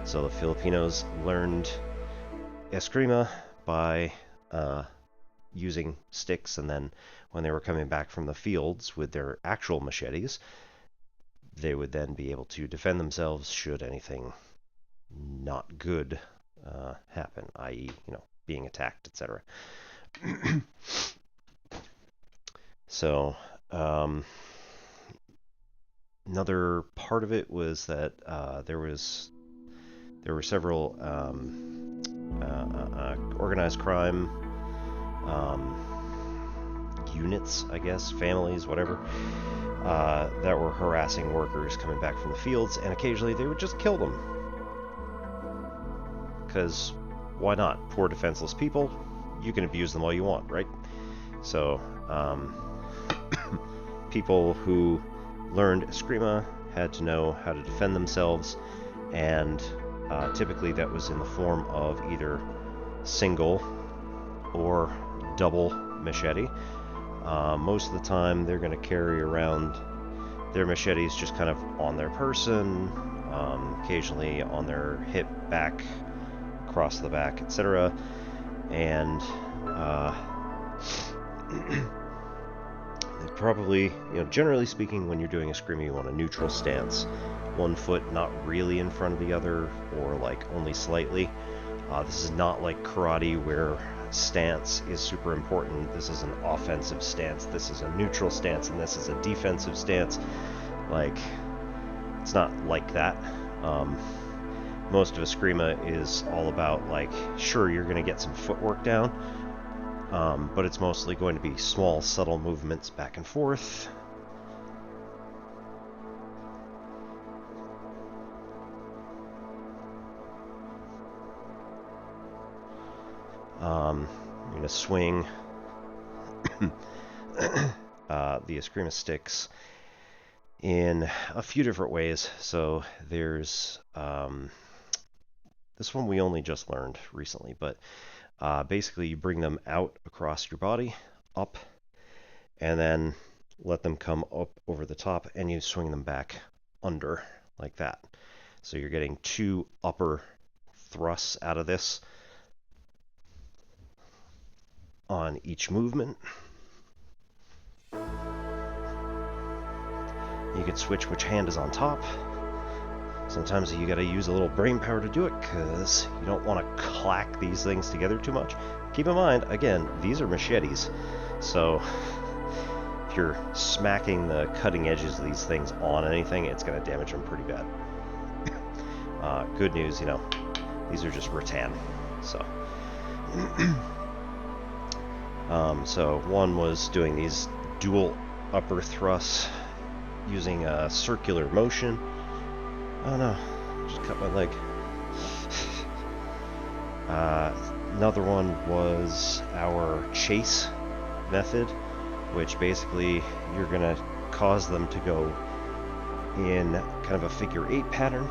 Speaker 1: So the Filipinos learned Eskrima by using sticks, and then when they were coming back from the fields with their actual machetes, they would then be able to defend themselves should anything not good happen, i.e., being attacked, etc. So, another part of it was that there were several organized crime units, I guess, families, whatever, that were harassing workers coming back from the fields, and occasionally they would just kill them. Because why not? Poor defenseless people, you can abuse them all you want, right? So, people who learned Eskrima had to know how to defend themselves, and typically that was in the form of either single or double machete. Most of the time they're going to carry around their machetes just kind of on their person, occasionally on their hip, back, across the back, etc. And probably, generally speaking, when you're doing Eskrima, you want a neutral stance. One foot not really in front of the other, or like only slightly. This is not like karate where stance is super important. This is an offensive stance. This is a neutral stance, and this is a defensive stance. Like, it's not like that. Most of Eskrima is all about, like, sure, you're going to get some footwork down, but it's mostly going to be small, subtle movements back and forth. You're going to swing the Eskrima sticks in a few different ways. So there's this one we only just learned recently, but basically you bring them out across your body, up, and then let them come up over the top, and you swing them back under, like that. So you're getting 2 upper thrusts out of this on each movement. You can switch which hand is on top. Sometimes you gotta use a little brain power to do it, because you don't want to clack these things together too much. Keep in mind, again, these are machetes, so if you're smacking the cutting edges of these things on anything, it's gonna damage them pretty bad. Good news, these are just rattan, so so one was doing these dual upper thrusts using a circular motion. Oh no, just cut my leg. Another one was our chase method, which basically you're going to cause them to go in kind of a figure 8 pattern,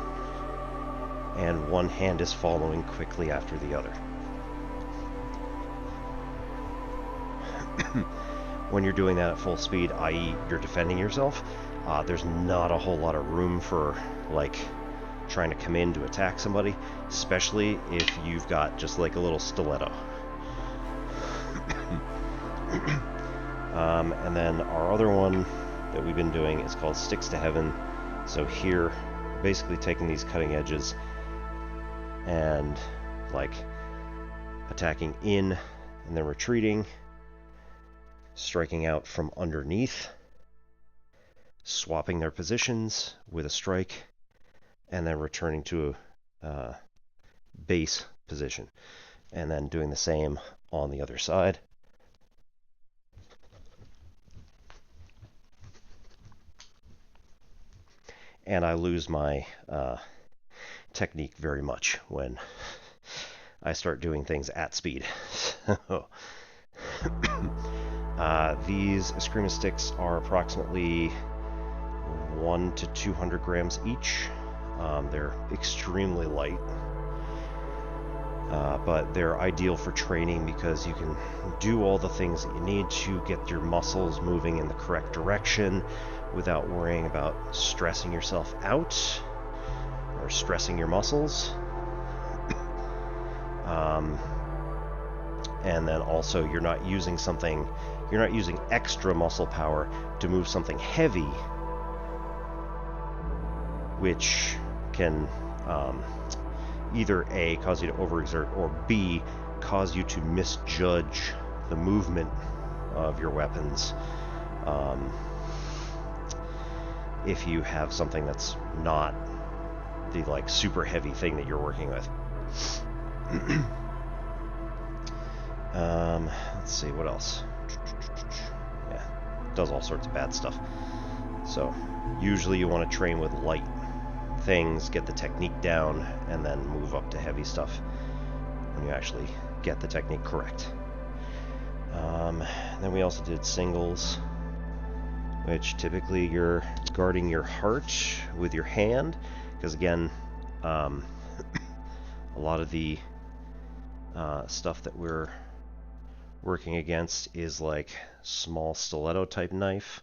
Speaker 1: and one hand is following quickly after the other. When you're doing that at full speed, i.e. you're defending yourself, there's not a whole lot of room for like trying to come in to attack somebody, especially if you've got just like a little stiletto. And then our other one that we've been doing is called Sticks to Heaven. So here, basically taking these cutting edges and like attacking in and then retreating, striking out from underneath, swapping their positions with a strike, and then returning to a base position, and then doing the same on the other side. And I lose my technique very much when I start doing things at speed. These Eskrima sticks are approximately 1 to 200 grams each. They're extremely light, but they're ideal for training because you can do all the things that you need to get your muscles moving in the correct direction without worrying about stressing yourself out or stressing your muscles. And then also you're not using extra muscle power to move something heavy, which can either A, cause you to overexert, or B, cause you to misjudge the movement of your weapons if you have something that's not the like super heavy thing that you're working with. Let's see, what else? Yeah, does all sorts of bad stuff. So usually you want to train with light things, get the technique down, and then move up to heavy stuff when you actually get the technique correct. Then we also did singles, which typically you're guarding your heart with your hand, because again, a lot of the stuff that we're working against is like small stiletto type knife,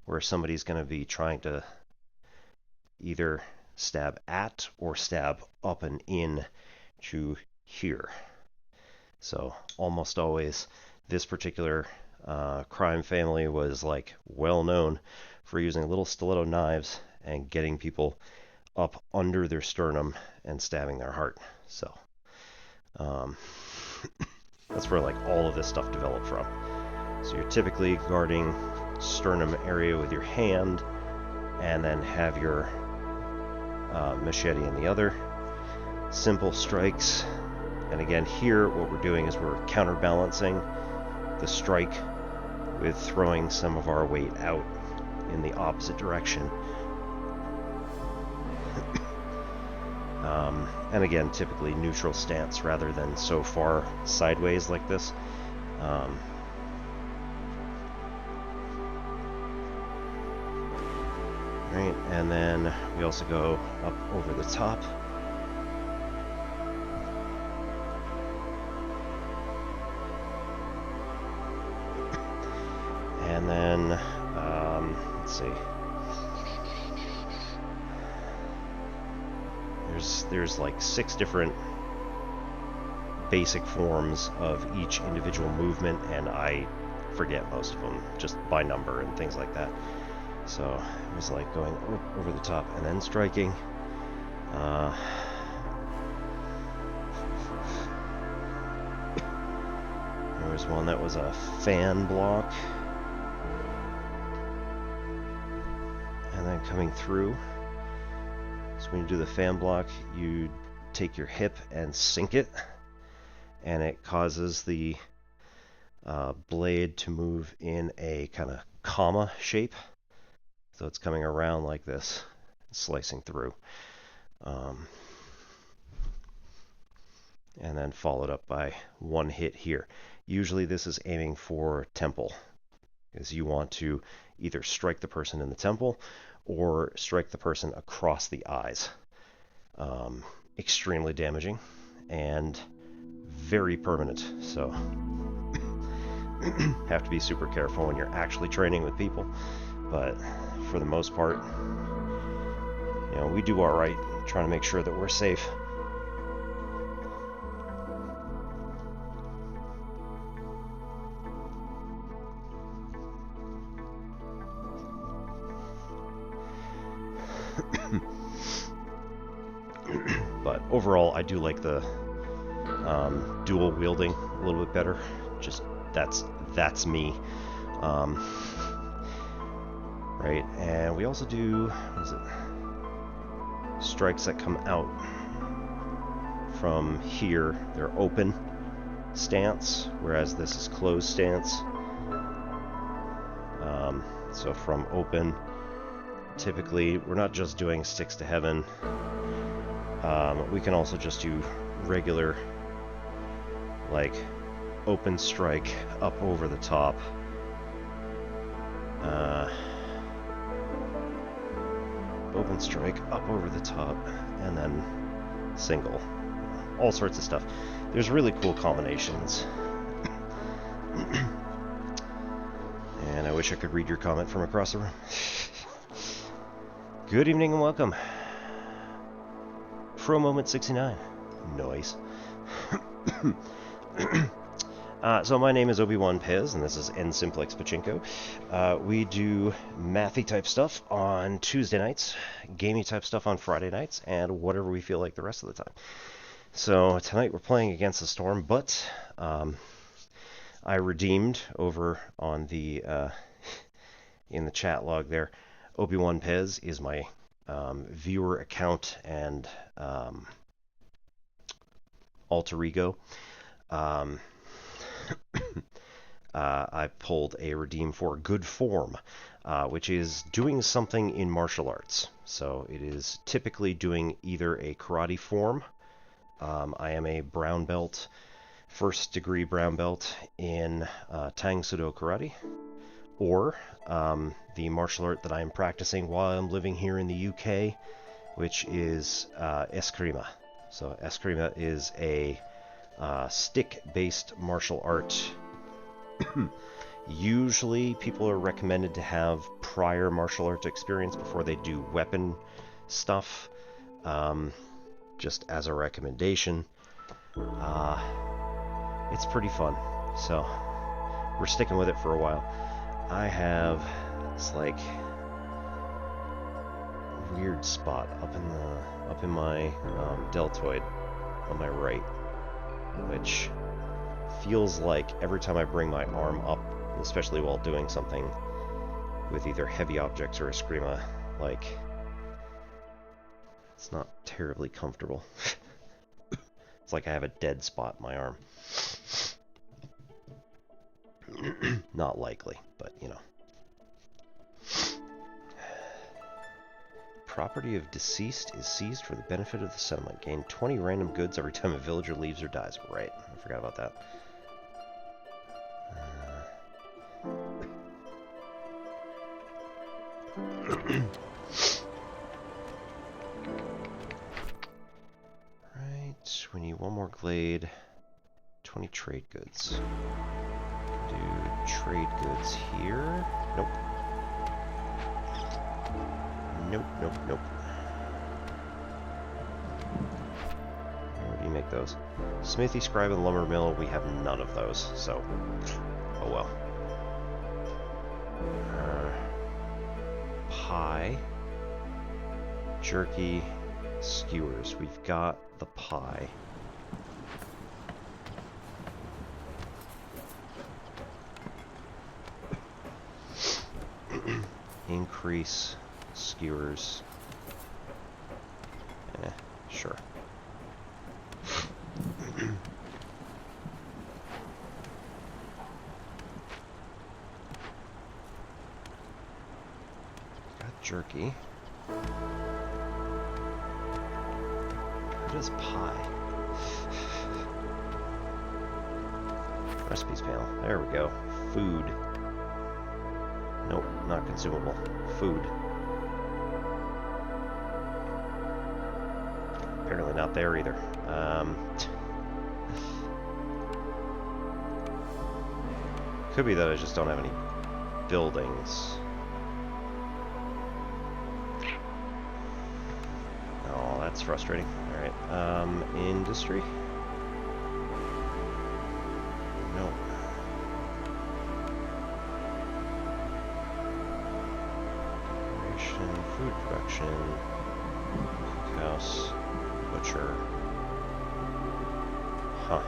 Speaker 1: where somebody's going to be trying to either stab at or stab up and in to here. So almost always this particular crime family was like well known for using little stiletto knives and getting people up under their sternum and stabbing their heart. So that's where like all of this stuff developed from. So you're typically guarding sternum area with your hand, and then have your machete in the other. Simple strikes, and again here what we're doing is we're counterbalancing the strike with throwing some of our weight out in the opposite direction. And again, typically neutral stance rather than so far sideways like this. Right, and then we also go up over the top. And then, let's see. There's like 6 different basic forms of each individual movement, and I forget most of them just by number and things like that. So it was like going over the top and then striking. There was one that was a fan block, and then coming through. So when you do the fan block, you take your hip and sink it, and it causes the blade to move in a kind of comma shape. So it's coming around like this, slicing through. And then followed up by one hit here. Usually this is aiming for temple, because you want to either strike the person in the temple or strike the person across the eyes. Extremely damaging and very permanent, so have to be super careful when you're actually training with people. But for the most part, you know, we do all right trying to make sure that we're safe. But overall, I do like the dual wielding a little bit better. Just that's me. Right, and we also do, what is it? Strikes that come out from here. They're open stance, whereas this is closed stance. So from open, typically we're not just doing sticks to heaven. We can also just do regular, like, open strike up over the top. Open strike up over the top, and then single. All sorts of stuff. There's really cool combinations. And I wish I could read your comment from across the room. Good evening and welcome. Pro Moment 69. Noise. So my name is Obi-Wan Pez, and this is N Simplex Pachinko. We do mathy type stuff on Tuesday nights, gamey type stuff on Friday nights, and whatever we feel like the rest of the time. So tonight we're playing against the Storm, but I redeemed over on the in the chat log there. Obi-Wan Pez is my viewer account and alter ego. I pulled a redeem for good form, which is doing something in martial arts. So it is typically doing either a karate form. I am a brown belt, first degree brown belt in Tang Sudo Karate, or the martial art that I am practicing while I'm living here in the UK, which is Eskrima. So Eskrima is a stick-based martial art. Usually people are recommended to have prior martial arts experience before they do weapon stuff, just as a recommendation. It's pretty fun, so we're sticking with it for a while. I have this like weird spot up in my deltoid on my right, which feels like every time I bring my arm up, especially while doing something with either heavy objects or Eskrima, like, it's not terribly comfortable. It's like I have a dead spot in my arm. Not likely, but you know. Property of deceased is seized for the benefit of the settlement. Gain 20 random goods every time a villager leaves or dies. Right, I forgot about that. Right, we need one more glade. 20 trade goods. Do trade goods here. Nope. Nope, nope, nope. Where do you make those? Smithy, scribe, and lumber mill, we have none of those, so oh well. Pie, jerky, skewers. We've got the pie. Increase skewers. Sure. jerky. What is pie? Recipes panel. There we go. Food. Nope, not consumable. Food. Apparently not there either. Could be that I just don't have any buildings. Oh, that's frustrating. Alright, industry? No. Decoration, food production, cookhouse, butcher. Huh.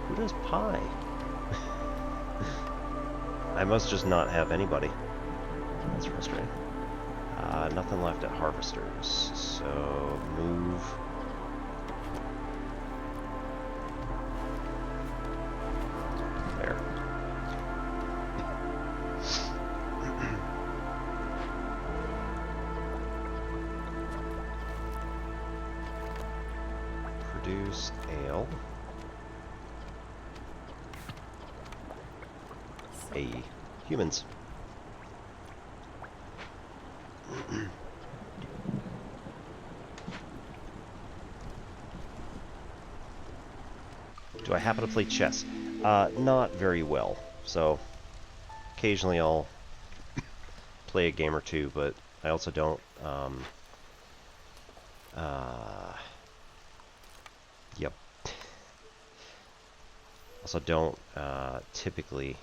Speaker 1: Who does pie? I must just not have anybody. That's frustrating. Nothing left at harvesters, so move. There. Produce ale. Hey, humans. Do I happen to play chess? Not very well. So, occasionally I'll play a game or two, but I also don't, yep. Also don't, typically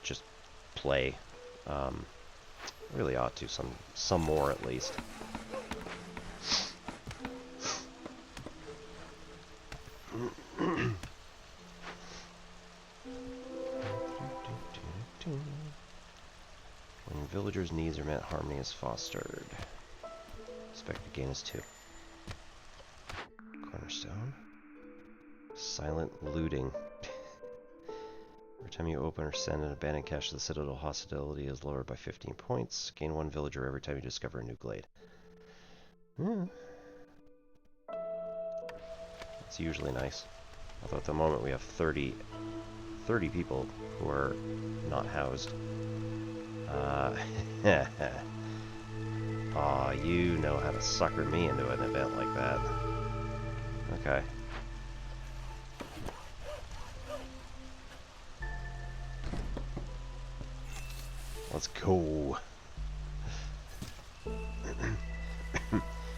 Speaker 1: just play. Really ought to, some more at least. When villagers' needs are met, harmony is fostered. Expected gain is 2. Cornerstone. Silent looting. Every time you open or send an abandoned cache to the Citadel, hostility is lowered by 15 points. Gain 1 villager every time you discover a new glade. It's usually nice. Although at the moment we have 30 people who are not housed. Aw, you know how to sucker me into an event like that. Okay. Let's go.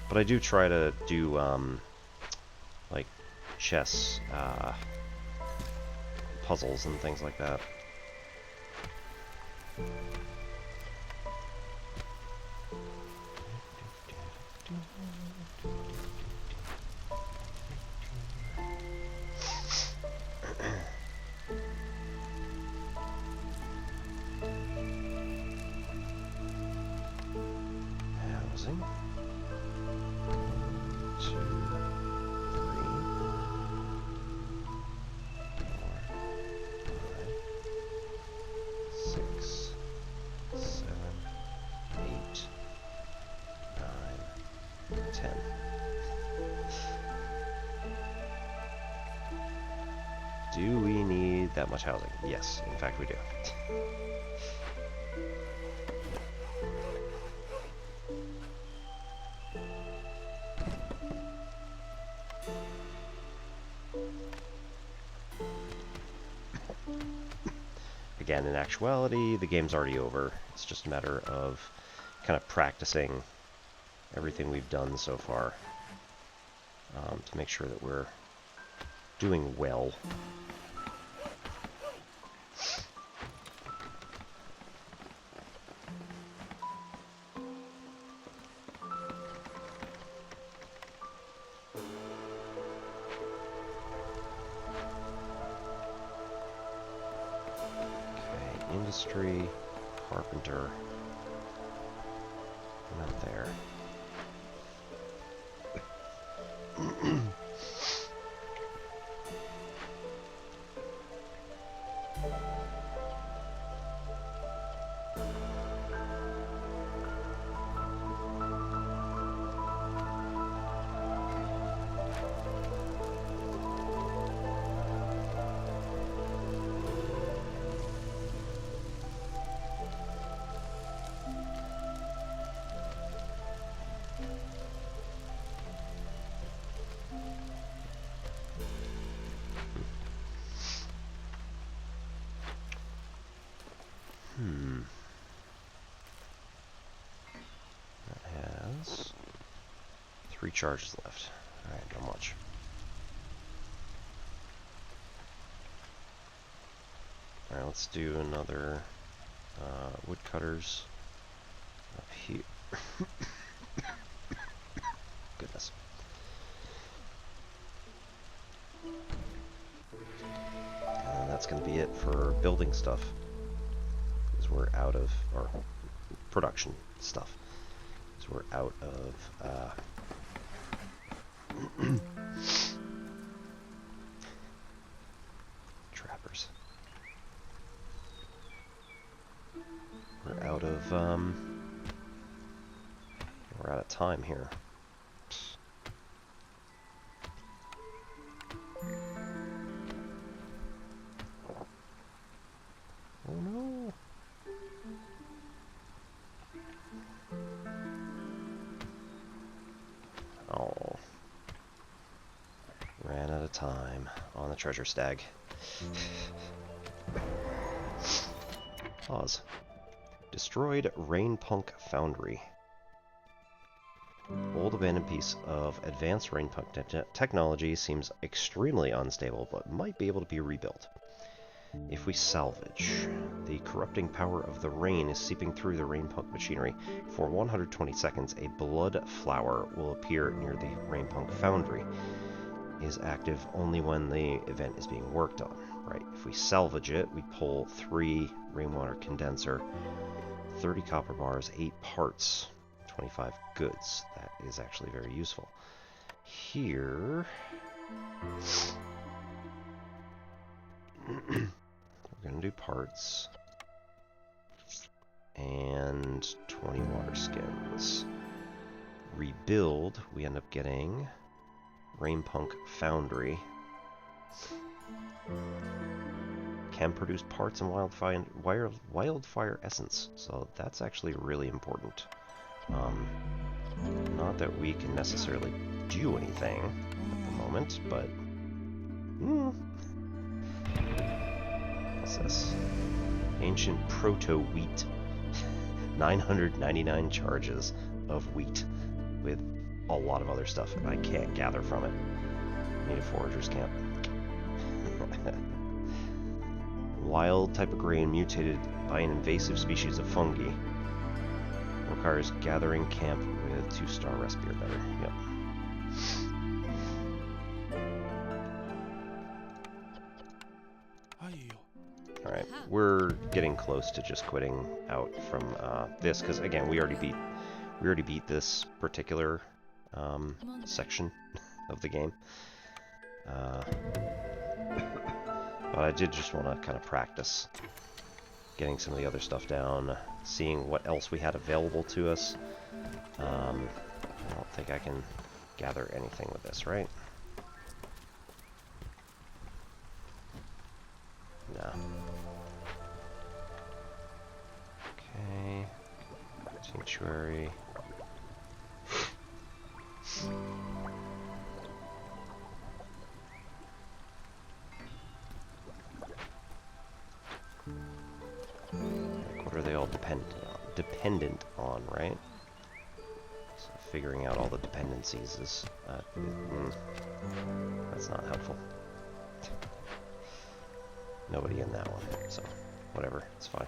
Speaker 1: But I do try to do, like, chess, puzzles and things like that. Housing. 1, 2, 3, 4, 5, 6, 7, 8, 9, 10. Do we need that much housing? Yes, in fact we do. Again, in actuality, the game's already over. It's just a matter of kind of practicing everything we've done so far to make sure that we're doing well. Industry, carpenter, not there. 3 charges left. Alright, not much. Alright, let's do another woodcutters up here. Goodness. And that's going to be it for building stuff. Because we're out of, or production stuff. Because we're out of, trappers. We're out of, we're out of time here. Oh no! Oh. Ran out of time on the treasure stag. Pause. Destroyed Rainpunk Foundry. Old abandoned piece of advanced Rainpunk technology seems extremely unstable, but might be able to be rebuilt. If we salvage, the corrupting power of the rain is seeping through the Rainpunk machinery. For 120 seconds, a blood flower will appear near the Rainpunk Foundry. It is active only when the event is being worked on. Right, if we salvage it, we pull 3 rainwater condenser, 30 copper bars, 8 parts, 25 goods. That is actually very useful. Here... we're going to do parts. And 20 water skins. Rebuild, we end up getting Rainpunk Foundry. Can produce parts and wildfire essence, so that's actually really important. Not that we can necessarily do anything at the moment, but what's this? Ancient proto-wheat. 999 charges of wheat with a lot of other stuff, and I can't gather from it. Need a forager's camp. Wild type of grain mutated by an invasive species of fungi. Requires gathering camp with 2-star recipe or better. Yep. Alright, we're getting close to just quitting out from this, because again, we already beat this particular section of the game. But I did just want to kind of practice getting some of the other stuff down, seeing what else we had available to us. I don't think I can gather anything with this, right? No. Okay. Sanctuary. Like, what are they all dependent on, right? So figuring out all the dependencies is that's not helpful. Nobody in that one, so whatever, it's fine.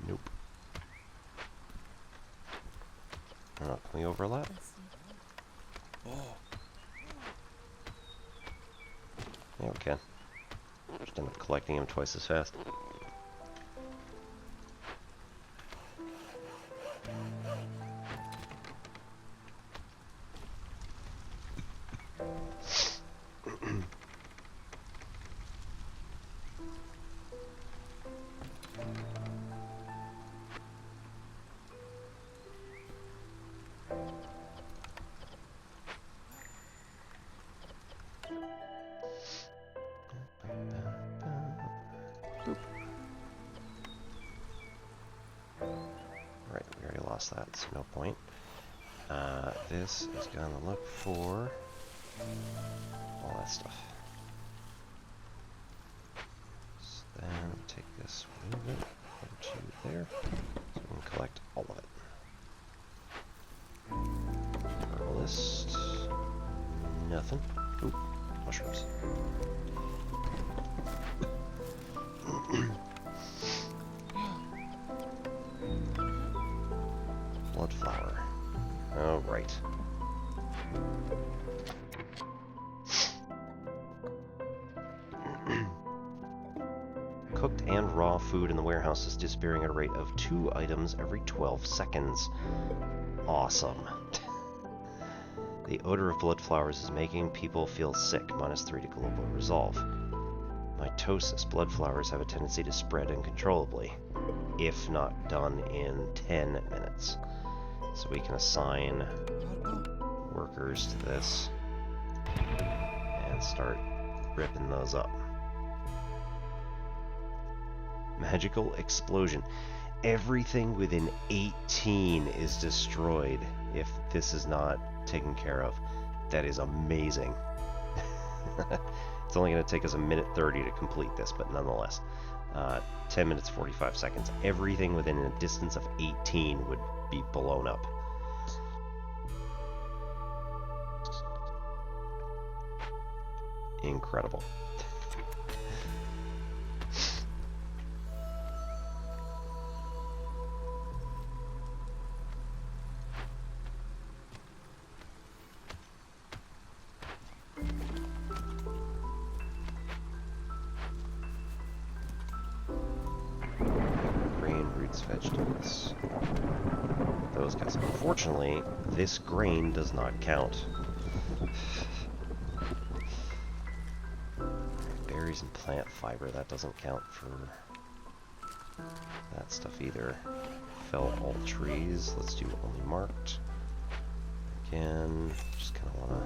Speaker 1: Nope. Can we overlap? Yeah, we can. Just end up collecting them twice as fast. Right, we already lost that, so no point. This is gonna look for all that stuff. this movement over to there, so we can collect all of it. Herbalist. Nothing. Ooh, mushrooms. Bloodflower. Oh, right. Cooked and raw food in the warehouse is disappearing at a rate of 2 items every 12 seconds. Awesome. The odor of blood flowers is making people feel sick, -3 to global resolve. Mitosis. Blood flowers have a tendency to spread uncontrollably, if not done in 10 minutes. So we can assign workers to this and start ripping those up. Magical explosion. Everything within 18 is destroyed if this is not taken care of. That is amazing. It's only going to take us 1:30 to complete this, but nonetheless. 10 minutes 45 seconds. Everything within a distance of 18 would be blown up. Incredible. Vegetables. Those guys. Unfortunately, this grain does not count. Berries and plant fiber, that doesn't count for that stuff either. Fell all trees. Let's do only marked. Again, just kind of want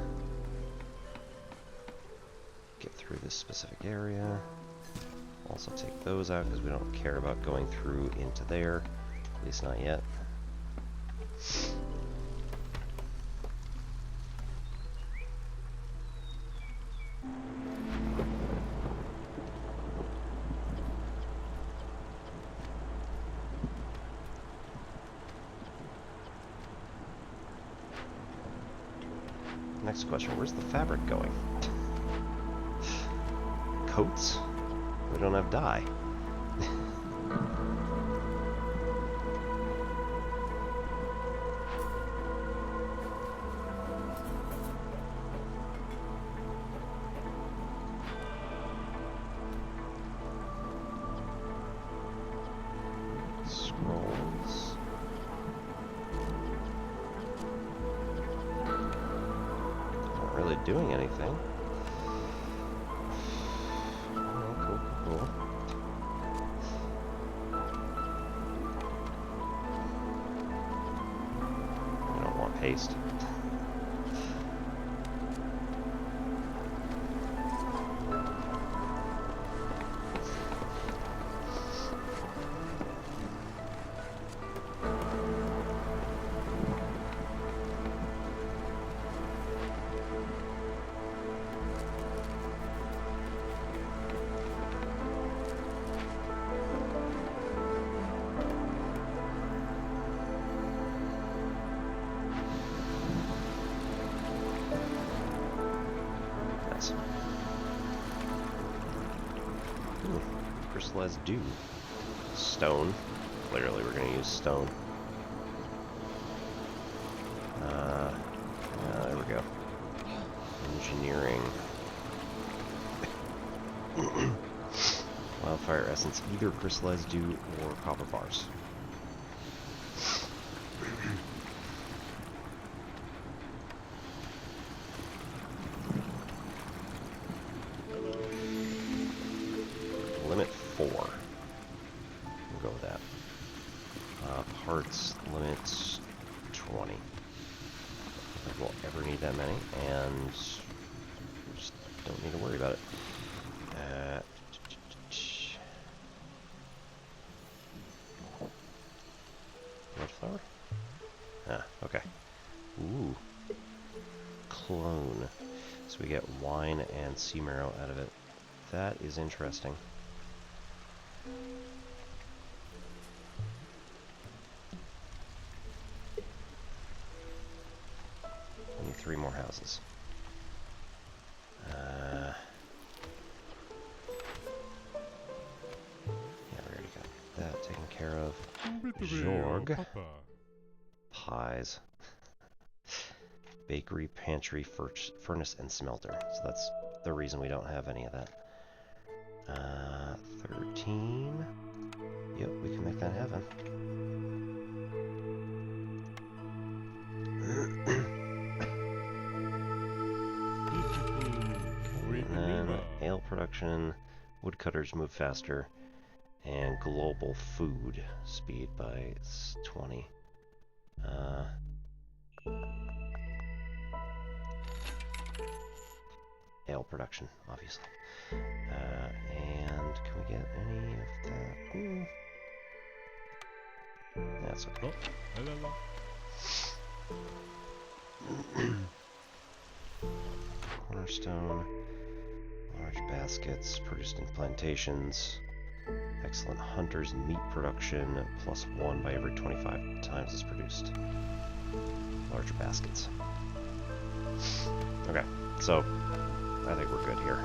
Speaker 1: to get through this specific area. Also take those out because we don't care about going through into there, at least not yet. Next question, where's the fabric going? Coats? We don't have dye. Scrolls. Not really doing anything. Cool. I don't want paste. Crystallized dew. Stone. Clearly we're going to use stone. There we go. Engineering. Wildfire essence. Either crystallized dew or copper bars. Limit 4. We'll go with that. Parts limit 20. I don't think we'll ever need that many, and just don't need to worry about it. Red flower? Ah, okay. Ooh. Clone. So we get wine and sea marrow out of it. That is interesting. and 3 more houses. Yeah, we already got that taken care of. Jorg. Pies. Bakery, pantry, furnace, and smelter. So that's the reason we don't have any of that. 13. Yep, we can make that happen. And then ale production, woodcutters move faster, and global food speed by 20. Ale production, obviously. And can we get any of that? Ooh. That's okay. Cornerstone, large baskets produced in plantations. Excellent hunters meat production, +1 by every 25 times it's produced. Larger baskets. Okay, so I think we're good here.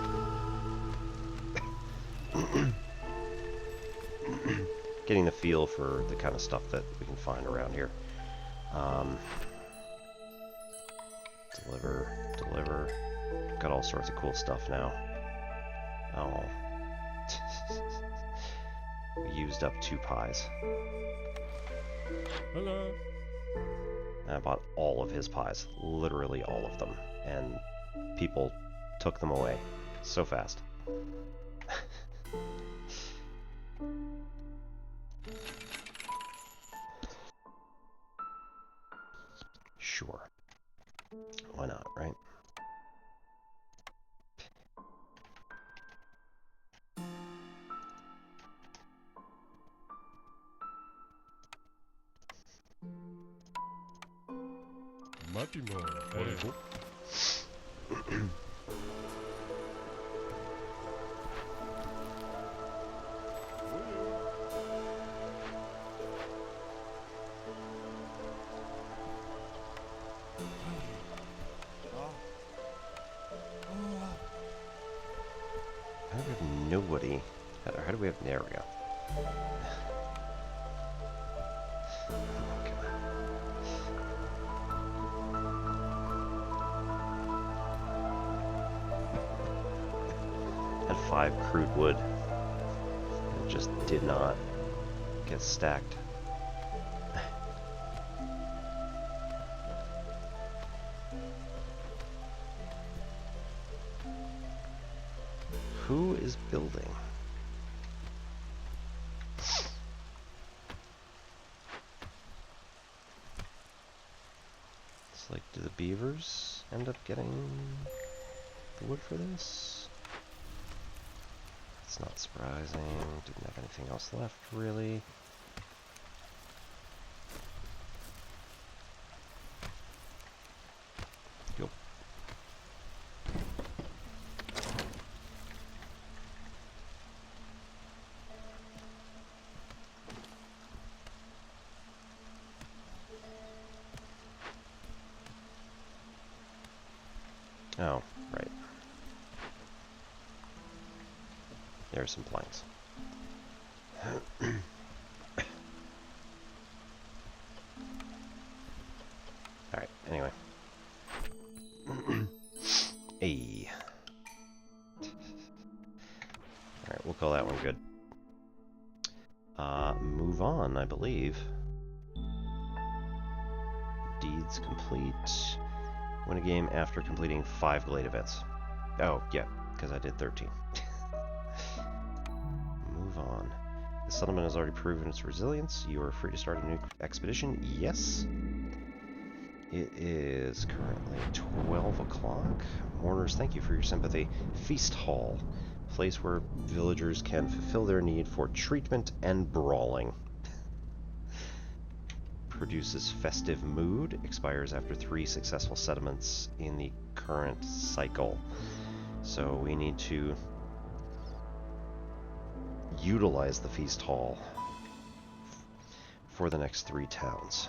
Speaker 1: Getting the feel for the kind of stuff that we can find around here. Deliver. Got all sorts of cool stuff now. Oh. We used up 2 pies.
Speaker 3: Hello.
Speaker 1: And I bought all of his pies. Literally all of them. And people took them away so fast. Sure. Why not, right?
Speaker 3: Matimo.
Speaker 1: How do we have nobody? How do we have... There we go. Had 5 crude wood. It just did not get stacked. Who is building? It's like, do the beavers end up getting the wood for this? It's not surprising. Didn't have anything else left, really. Go. Oh, right. There's some planks. Alright, anyway. Hey. Alright, we'll call that one good. Move on, I believe. Deeds complete. Win a game after completing 5 Glade events. Oh, yeah, because I did 13. Move on. The settlement has already proven its resilience. You are free to start a new expedition. Yes. It is currently 12 o'clock. Mourners, thank you for your sympathy. Feast Hall. Place where villagers can fulfill their need for treatment and brawling. Produces festive mood. Expires after 3 successful settlements in the current cycle. So we need to utilize the Feast Hall for the next 3 towns.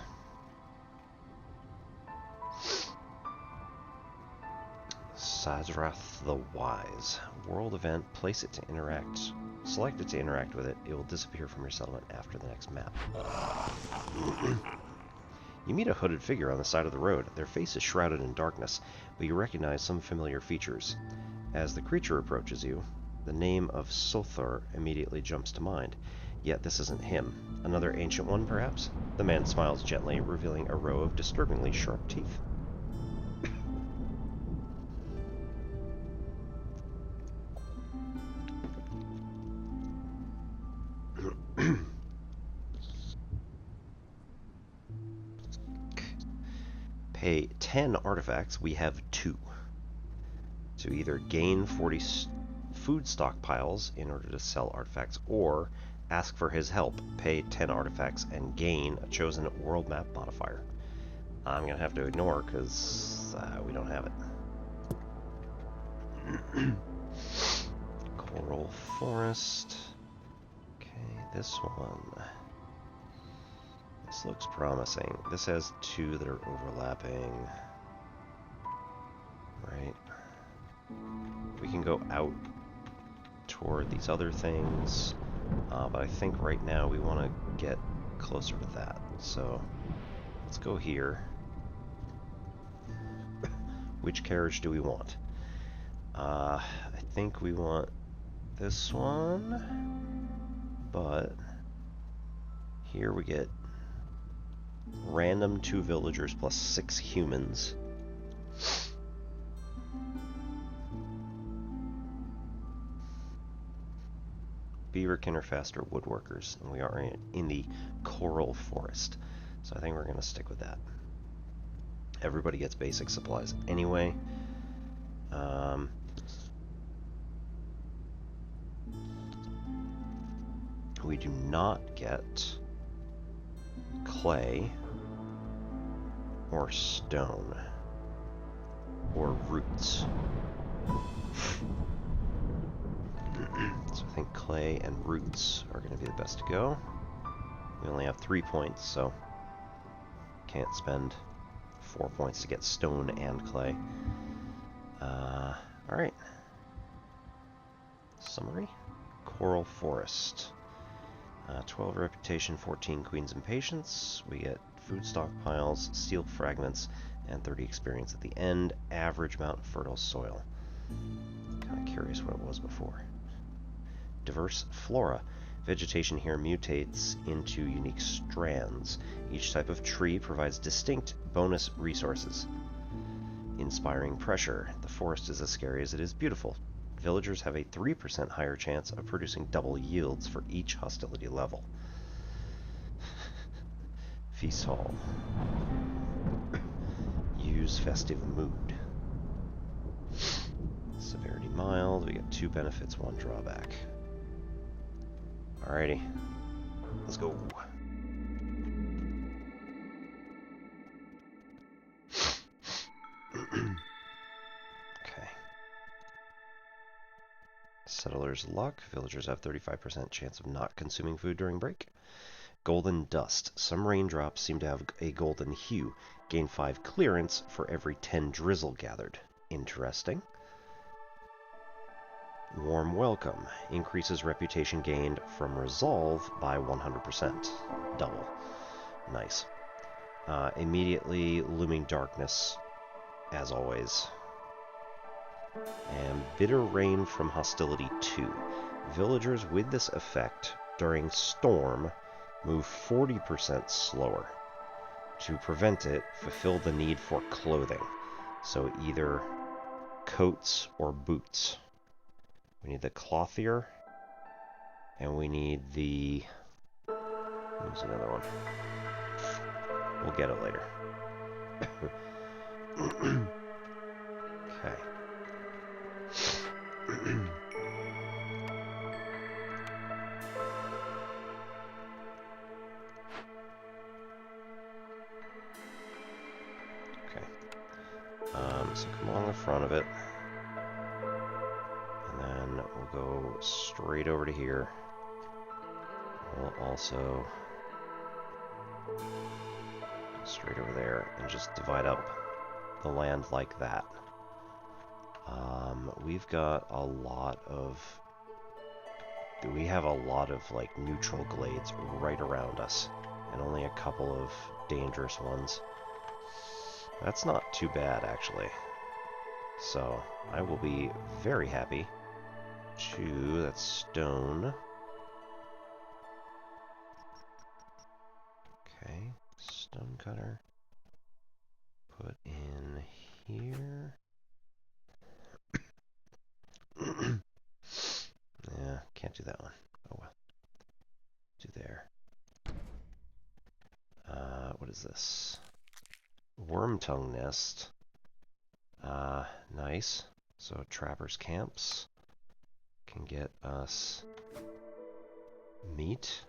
Speaker 1: Sadrath the Wise. World event. Place it to interact. Select it to interact with it. It will disappear from your settlement after the next map. You meet a hooded figure on the side of the road. Their face is shrouded in darkness, but you recognize some familiar features. As the creature approaches you, the name of Sothor immediately jumps to mind. Yet this isn't him. Another ancient one, perhaps? The man smiles gently, revealing a row of disturbingly sharp teeth. Pay 10 artifacts. We have 2. To either gain 40 food stockpiles in order to sell artifacts, or ask for his help, pay 10 artifacts, and gain a chosen world map modifier. I'm going to have to ignore because we don't have it. Coral Forest. Okay, this one. This looks promising. This has 2 that are overlapping. Right. We can go out toward these other things, but I think right now we want to get closer to that. So let's go here. Which carriage do we want? I think we want this one, but here we get random 2 villagers plus 6 humans. Beaverkin are faster woodworkers, and we are in the Coral Forest. So I think we're going to stick with that. Everybody gets basic supplies anyway. We do not get clay or stone or roots. So I think clay and roots are going to be the best to go. We only have 3 points, so can't spend 4 points to get stone and clay. Alright. Summary. Coral Forest. 12 reputation, 14 queens and patience. We get food stockpiles, steel fragments, and 30 experience at the end. Average amount of fertile soil. Kind of curious what it was before. Diverse flora. Vegetation here mutates into unique strands. Each type of tree provides distinct bonus resources. Inspiring pressure. The forest is as scary as it is beautiful. Villagers have a 3% higher chance of producing double yields for each hostility level. Feast Hall. Use festive mood. Severity mild. We get 2 benefits, 1 drawback. Alrighty. Let's go. Okay. Settlers' luck. Villagers have 35% chance of not consuming food during break. Golden dust. Some raindrops seem to have a golden hue. Gain 5 clearance for every 10 drizzle gathered. Interesting. Warm welcome. Increases reputation gained from resolve by 100%. Double. Nice. Immediately looming darkness, as always. And bitter rain from hostility 2. Villagers with this effect during storm move 40% slower. To prevent it, fulfill the need for clothing. So either coats or boots. We need the clothier, and we need the... There's another one. We'll get it later. Okay. Okay. So come along the front of it. And then we'll go straight over to here. We'll also go straight over there and just divide up the land like that. We've got a lot of... We have a lot of, like, neutral glades right around us, and only a couple of dangerous ones. That's not too bad, actually. So, I will be very happy to... That's stone. Okay, stone cutter. Put in here. Yeah, can't do that one. Oh well. Do there. What is this? Worm tongue nest. Nice. So trappers camps can get us meat.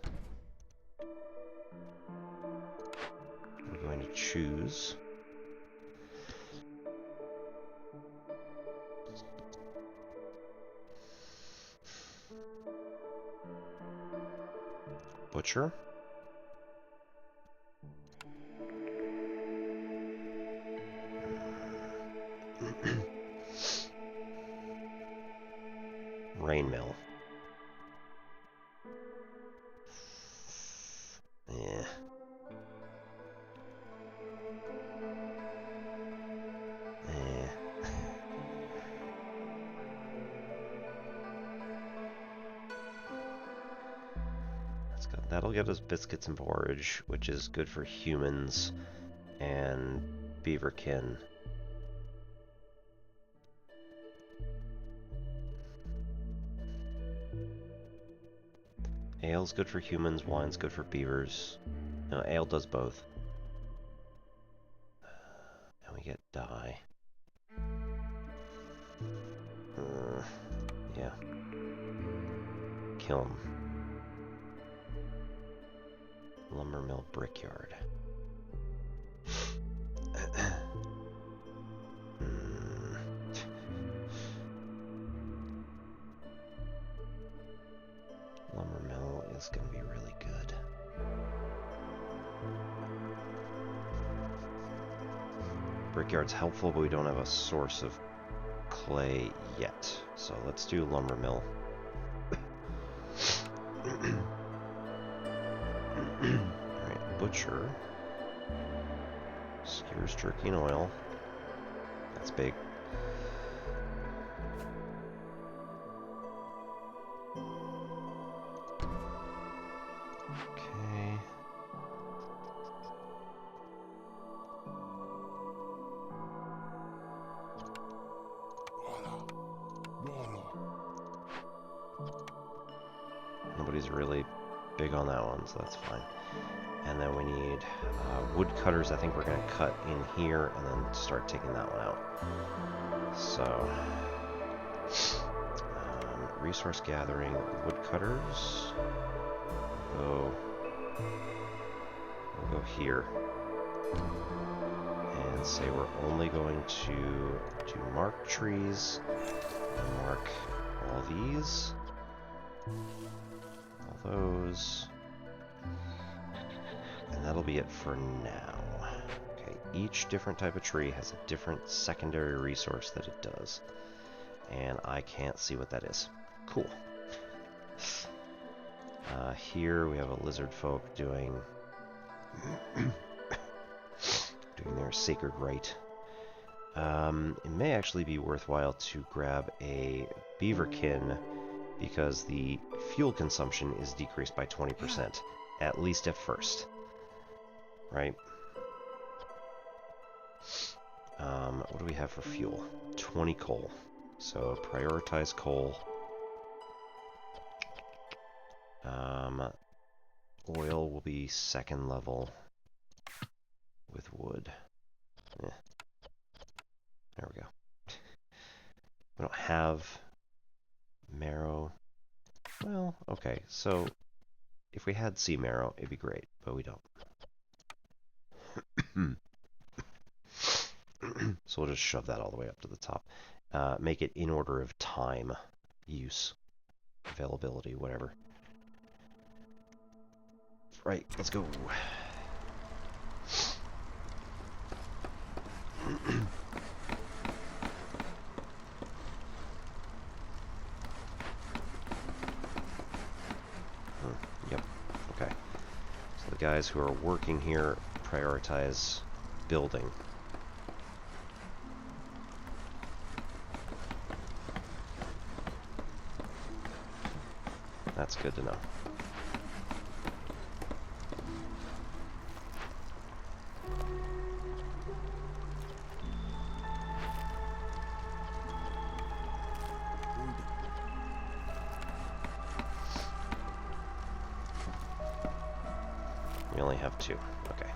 Speaker 1: We're going to choose butcher. Rain mill. Yeah. That'll get us biscuits and porridge, which is good for humans and beaverkin. Ale's good for humans, wine's good for beavers. No, ale does both. And we get dye. Yeah. Kiln. Lumber mill brickyard. Lumber mill is going to be really good. Brickyard's helpful, but we don't have a source of clay yet. So let's do lumber mill. Alright, butcher. Skewers jerky and oil. That's big. Okay. Nobody's really big on that one, so that's fine. And then we need wood cutters. I think we're going to cut in here and then start taking that one out. So, resource gathering, wood cutters. We'll go here and say we're only going to do mark trees and mark all these, all those. And that'll be it for now. Okay, each different type of tree has a different secondary resource that it does. And I can't see what that is. Cool. Here we have a lizard folk doing their sacred rite. It may actually be worthwhile to grab a beaverkin because the fuel consumption is decreased by 20%, at least at first. Right? What do we have for fuel? 20 coal. So prioritize coal. Oil will be second level with wood. Yeah. There we go. We don't have marrow. Well, okay, so if we had sea marrow, it'd be great, but we don't. So we'll just shove that all the way up to the top. Make it in order of time, use, availability, whatever. Right, let's go. guys who are working here prioritize building. That's good to know. We only have 2. Okay.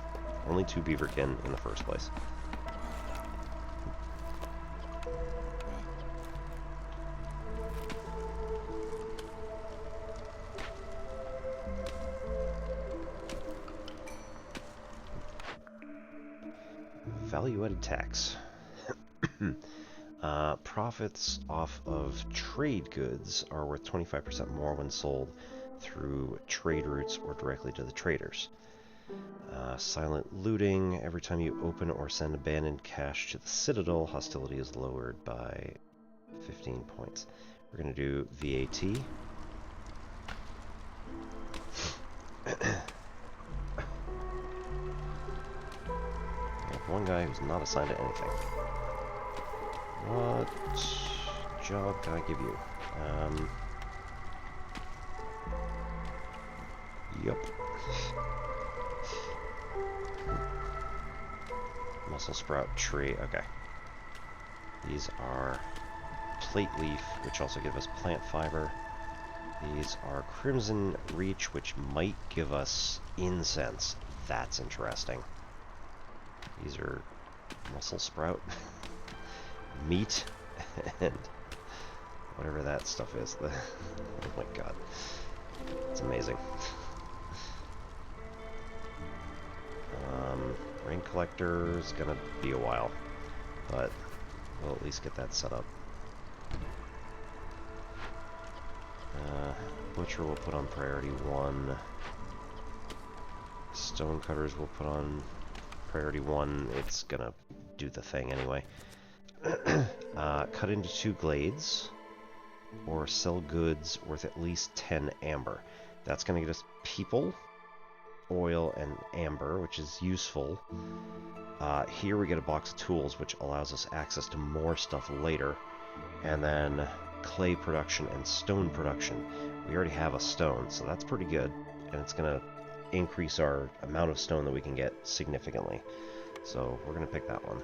Speaker 1: Only 2 beaverkin in the first place. Value-added tax. Profits off of trade goods are worth 25% more when sold through trade routes or directly to the traders. Silent looting. Every time you open or send abandoned cash to the Citadel, hostility is lowered by 15 points. We're going to do VAT. We have one guy who's not assigned to anything. What job can I give you? Yup. Muscle sprout tree. Okay. These are plate leaf, which also give us plant fiber. These are crimson reach, which might give us incense. That's interesting. These are muscle sprout meat and whatever that stuff is. Oh my god. It's amazing. Rain collector is gonna be a while, but we'll at least get that set up. Butcher will put on priority 1. Stone cutters will put on priority 1. It's gonna do the thing anyway. Cut into 2 glades, or sell goods worth at least 10 amber. That's gonna get us people, oil, and amber, which is useful. Here we get a box of tools, which allows us access to more stuff later. And then clay production and stone production. We already have a stone, so that's pretty good. And it's going to increase our amount of stone that we can get significantly. So we're going to pick that one.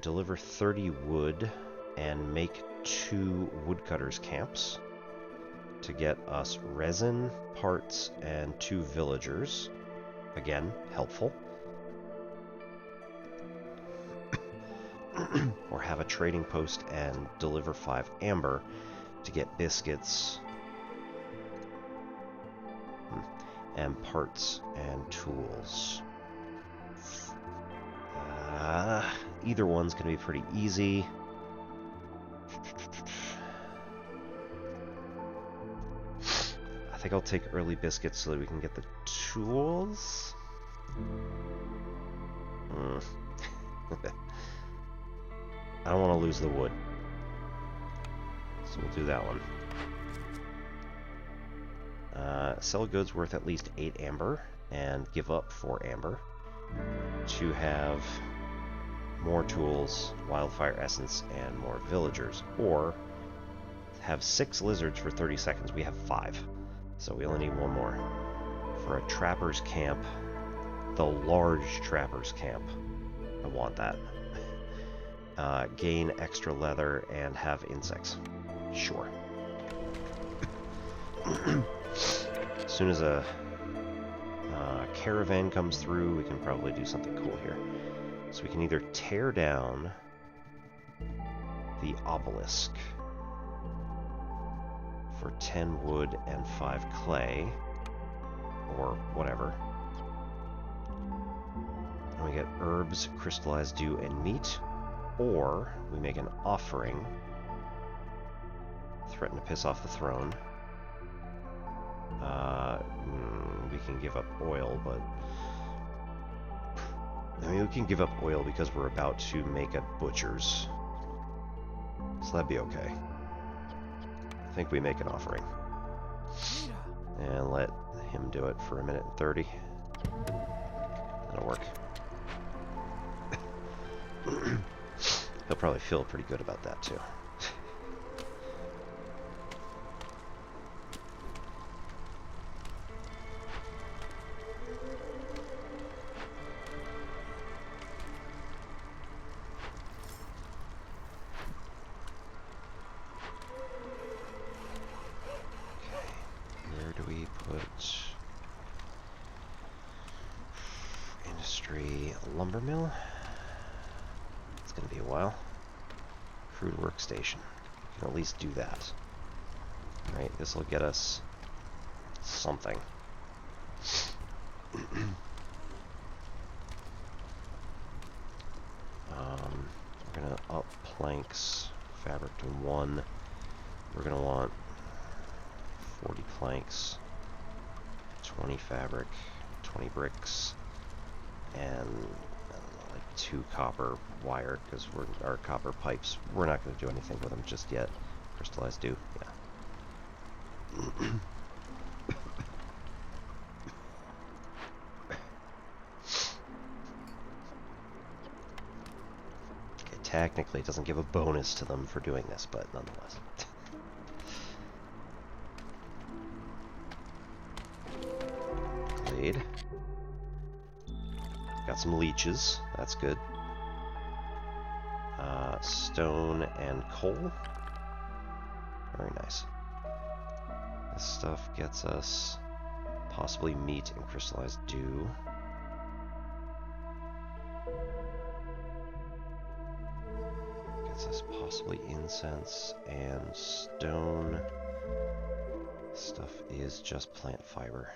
Speaker 1: Deliver 30 wood and make 2 woodcutters camps to get us resin, parts, and 2 villagers. Again, helpful. Or have a trading post and deliver 5 amber to get biscuits and parts and tools. Either one's going to be pretty easy. I think I'll take early biscuits so that we can get the tools. I don't want to lose the wood, so we'll do that one. Sell goods worth at least 8 amber and give up 4 amber to have more tools, wildfire essence, and more villagers. Or have 6 lizards for 30 seconds. We have 5, so we only need 1 more. For a trapper's camp, the large trapper's camp, I want that. Gain extra leather and have insects. Sure. As soon as a caravan comes through, we can probably do something cool here. So we can either tear down the obelisk for 10 wood and 5 clay, or whatever. And we get herbs, crystallized dew, and meat. Or we make an offering, threaten to piss off the throne. We can give up oil, but I mean, we can give up oil because we're about to make a butcher's, so that'd be okay. I think we make an offering and let him do it for 1:30. That'll work. He'll probably feel pretty good about that too. Lumber mill. It's going to be a while. Crude workstation. We can at least do that. Right, this will get us something. We're going to up planks, fabric to 1. We're going to want 40 planks, 20 fabric, 20 bricks, and I don't know, like 2 copper wire, because our copper pipes, we're not going to do anything with them just yet. Crystallized dew, yeah. Okay, technically it doesn't give a bonus to them for doing this, but nonetheless. Glade. Got some leeches, that's good. Stone and coal. Very nice. This stuff gets us possibly meat and crystallized dew. Gets us possibly incense and stone. Stuff is just plant fiber.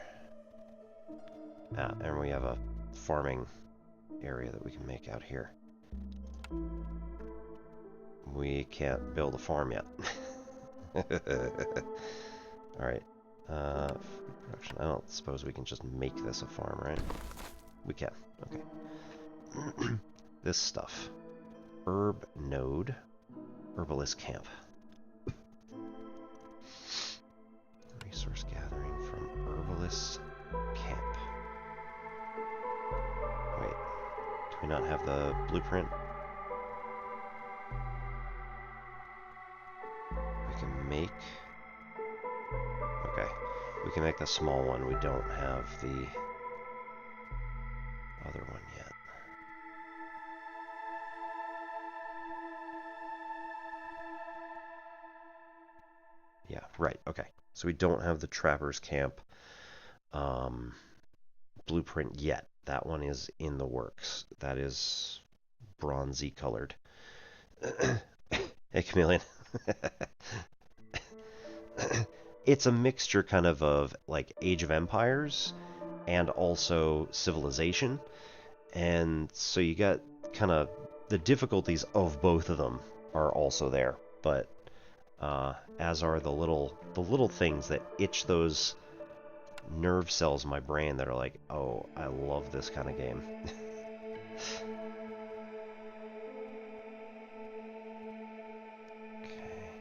Speaker 1: And we have a farming area that we can make out here. We can't build a farm yet. Alright. Food production. I don't suppose we can just make this a farm, right? We can. Okay. This stuff. Herb node. Herbalist camp. Resource gathering from herbalist camp. Wait. Do we not have the blueprint? We can make... Okay. We can make the small one. We don't have the other one yet. Yeah, right. Okay. So we don't have the Trapper's Camp blueprint yet. That one is in the works. That is bronzy colored. Hey, Chameleon. It's a mixture kind of like Age of Empires and also Civilization. And so you got kind of the difficulties of both of them are also there. But as are the little things that itch those nerve cells in my brain that are like, oh, I love this kind of game. Okay,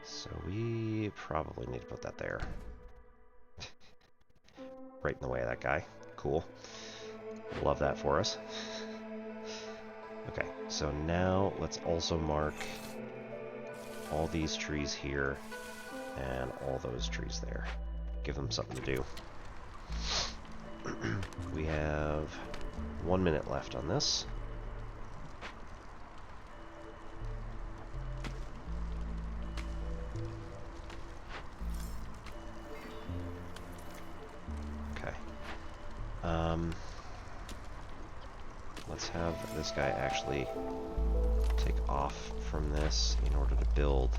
Speaker 1: so we probably need to put that there. Right in the way of that guy. Cool. Love that for us. Okay, so now let's also mark all these trees here and all those trees there. Give them something to do. We have 1 minute left on this. Okay. Let's have this guy actually take off from this in order to build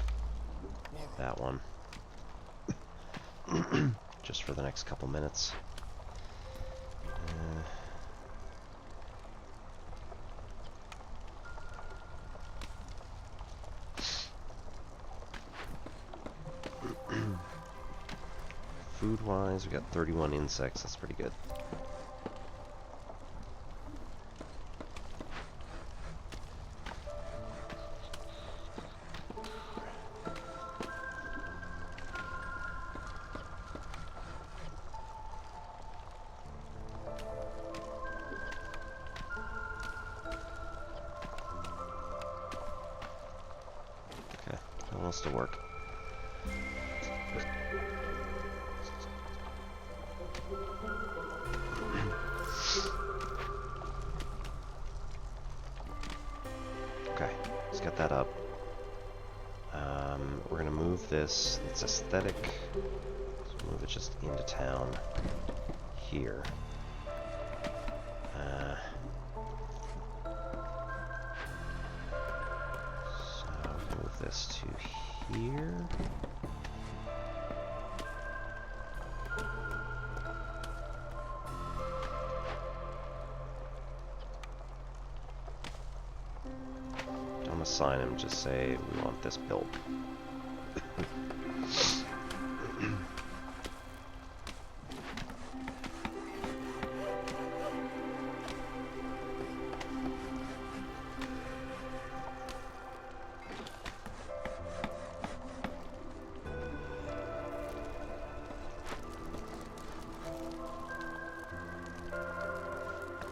Speaker 1: that one. Just for the next couple minutes. Food-wise, we got 31 insects. That's pretty good. else to work. Okay, let's get that up. We're gonna move this. It's aesthetic. Let's move it just into town here. So move this to here. Don't assign him, just say we want this built.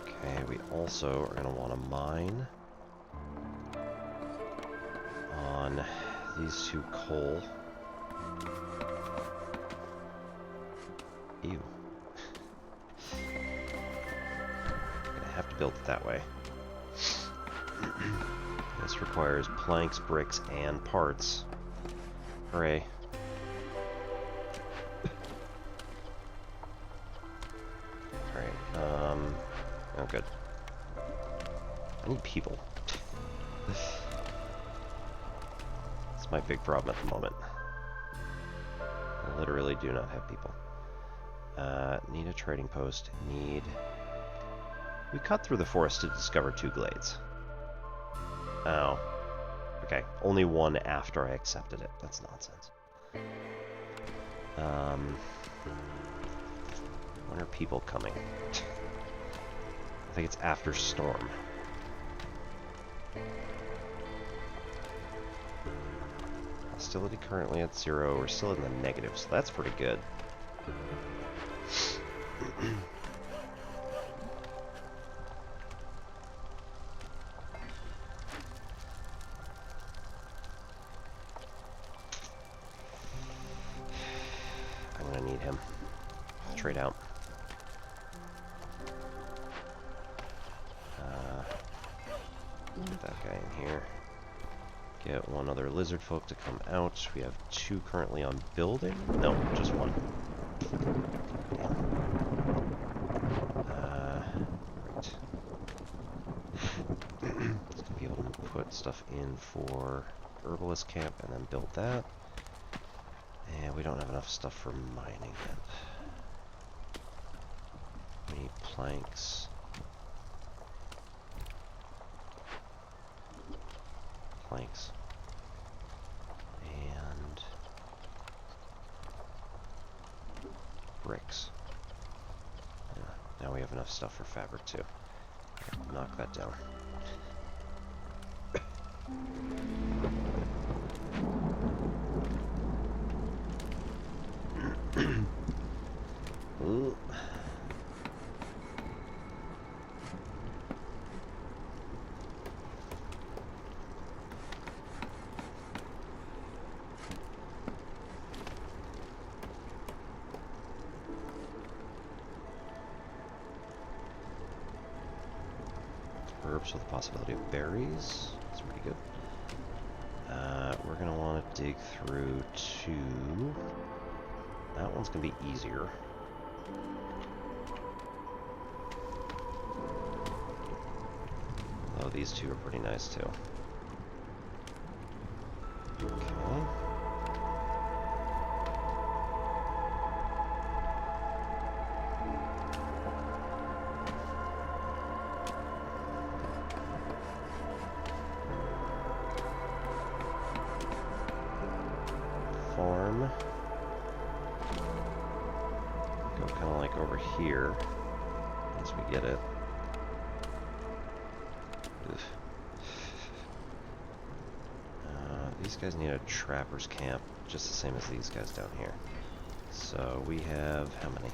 Speaker 1: Okay, we also are going to want to mine on these two coal. Ew. I'm gonna have to build it that way. This requires planks, bricks, and parts. Hooray. Alright, oh good. I need people. That's my big problem at the moment. I literally do not have people. Need a trading post. We cut through the forest to discover 2 glades. Oh. Okay, only one after I accepted it. That's nonsense. When are people coming? I think it's after storm. Hostility currently at 0. We're still in the negative, so that's pretty good. I'm gonna need him. Trade out. Get that guy in here. Get one other lizard folk to come out. We have 2 currently on building. No, just 1. Right. Just gonna be able to put stuff in for herbalist camp and then build that. And we don't have enough stuff for mining yet. We need planks. Planks. And bricks. Yeah, now we have enough stuff for fabric too. Knock that down. Ooh. Herbs with the possibility of berries. That's pretty good. We're going to want to dig through 2. That one's going to be easier. Although these 2 are pretty nice too. Okay. Farm. Go kind of like over here once we get it. These guys need a trapper's camp just the same as these guys down here. So we have how many?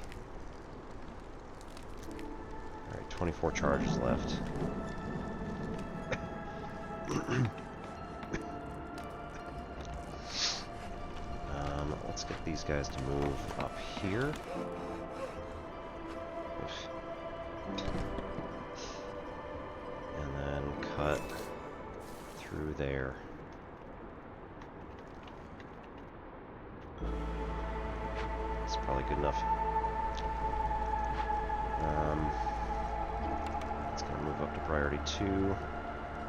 Speaker 1: Alright, 24 charges left. Let's get these guys to move up here. Oof. And then cut through there. That's probably good enough. It's going to move up to priority 2,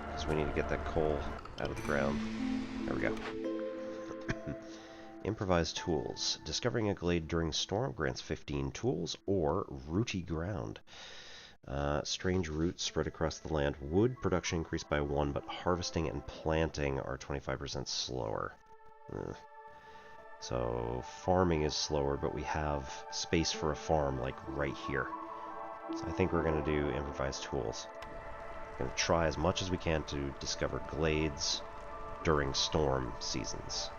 Speaker 1: because we need to get that coal out of the ground. There we go. Improvised tools. Discovering a glade during storm grants 15 tools, or rooty ground. Strange roots spread across the land. Wood production increased by 1, but harvesting and planting are 25% slower. So farming is slower, but we have space for a farm, like right here. So I think we're going to do improvised tools. We're going to try as much as we can to discover glades during storm seasons.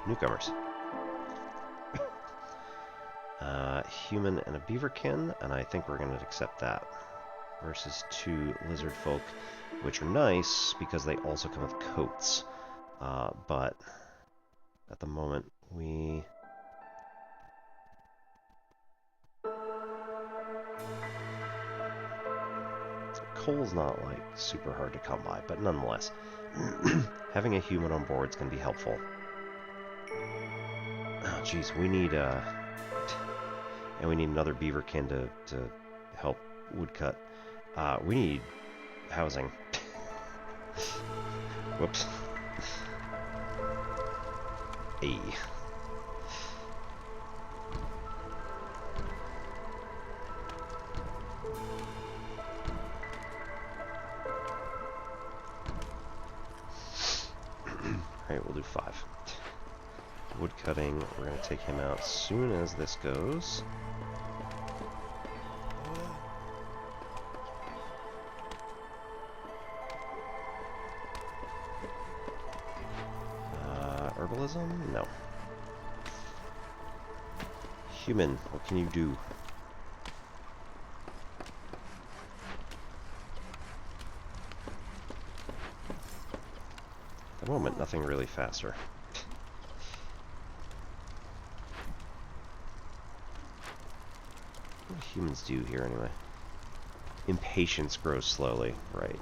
Speaker 1: Newcomers. Human and a beaverkin, and I think we're going to accept that. Versus 2 lizard folk, which are nice because they also come with coats. But at the moment, we... Coal's not, like, super hard to come by, but nonetheless, having a human on board is going to be helpful. Oh, jeez, we need, and we need another beaverkin to help woodcut. We need housing. Whoops. Hey. Alright, we'll do 5. Wood cutting, we're going to take him out as soon as this goes. Herbalism? No. Human, what can you do? At the moment, nothing really faster. What do humans do here anyway? Impatience grows slowly, right.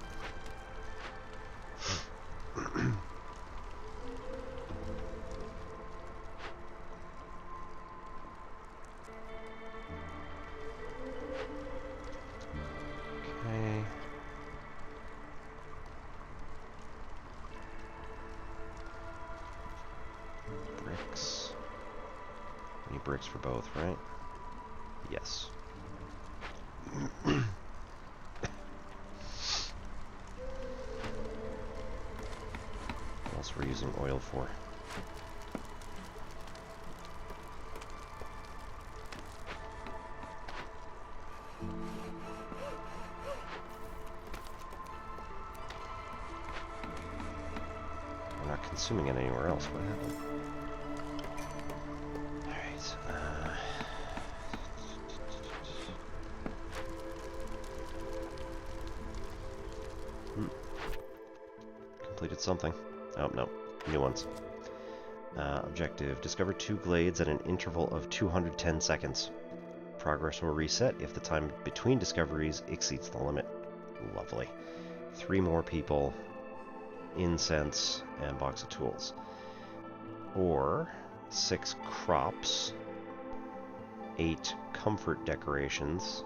Speaker 1: Bricks for both, right? Yes. What else we're using oil for? We're not consuming it anywhere else. What happened? Completed something. Oh, no. New ones. Objective. Discover 2 glades at an interval of 210 seconds. Progress will reset if the time between discoveries exceeds the limit. Lovely. 3 more people, incense, and box of tools. Or 6 crops, 8 comfort decorations,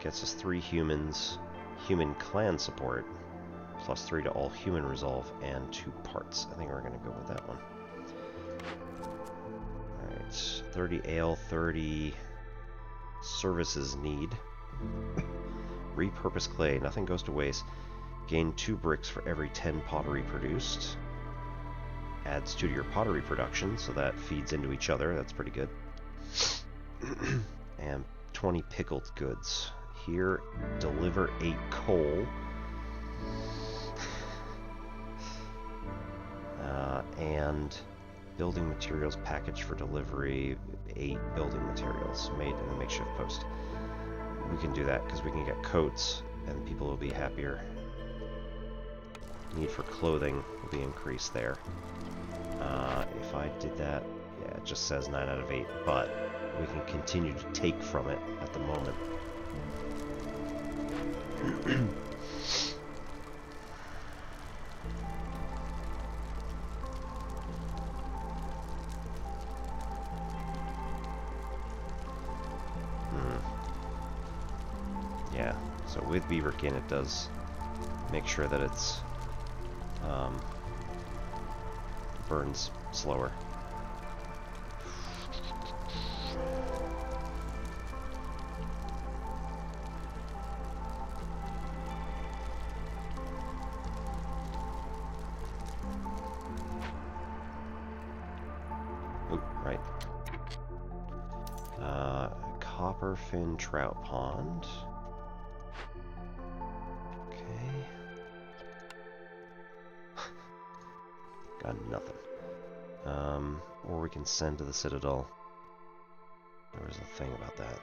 Speaker 1: gets us 3 humans, human clan support, plus 3 to all human resolve, and 2 parts. I think we're going to go with that one. Alright, 30 ale, 30 services need. Repurpose clay, nothing goes to waste. Gain 2 bricks for every 10 pottery produced. Adds 2 to your pottery production, so that feeds into each other. That's pretty good. And 20 pickled goods. Here, deliver 8 coal. And building materials package for delivery, 8 building materials made in a makeshift post. We can do that because we can get coats and people will be happier. Need for clothing will be increased there. If I did that, yeah, it just says 9 out of 8, but we can continue to take from it at the moment. Yeah, so with Beaverkin it does make sure that it's burns slower. Oop, right. Copperfin Trout Pond. Okay. Got nothing. Or we can send to the Citadel. There was a thing about that.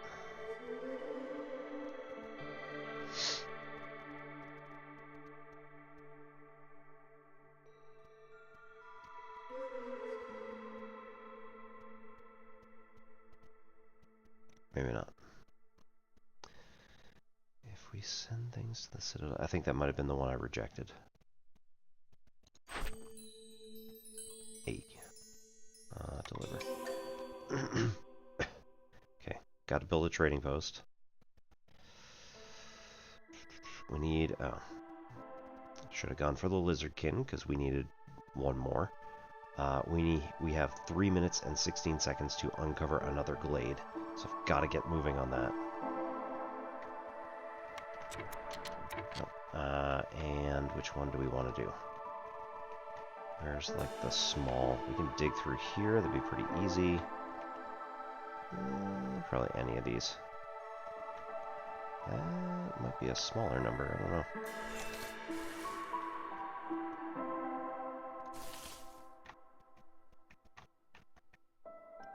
Speaker 1: Maybe not. If we send things to the Citadel, I think that might have been the one I rejected. Deliver. Okay, got to build a trading post. We need, should have gone for the Lizardkin because we needed one more. We have 3 minutes and 16 seconds to uncover another glade, so I've got to get moving on that. And which one do we want to do? There's like the small. We can dig through here. That'd be pretty easy. Probably any of these. That might be a smaller number. I don't know.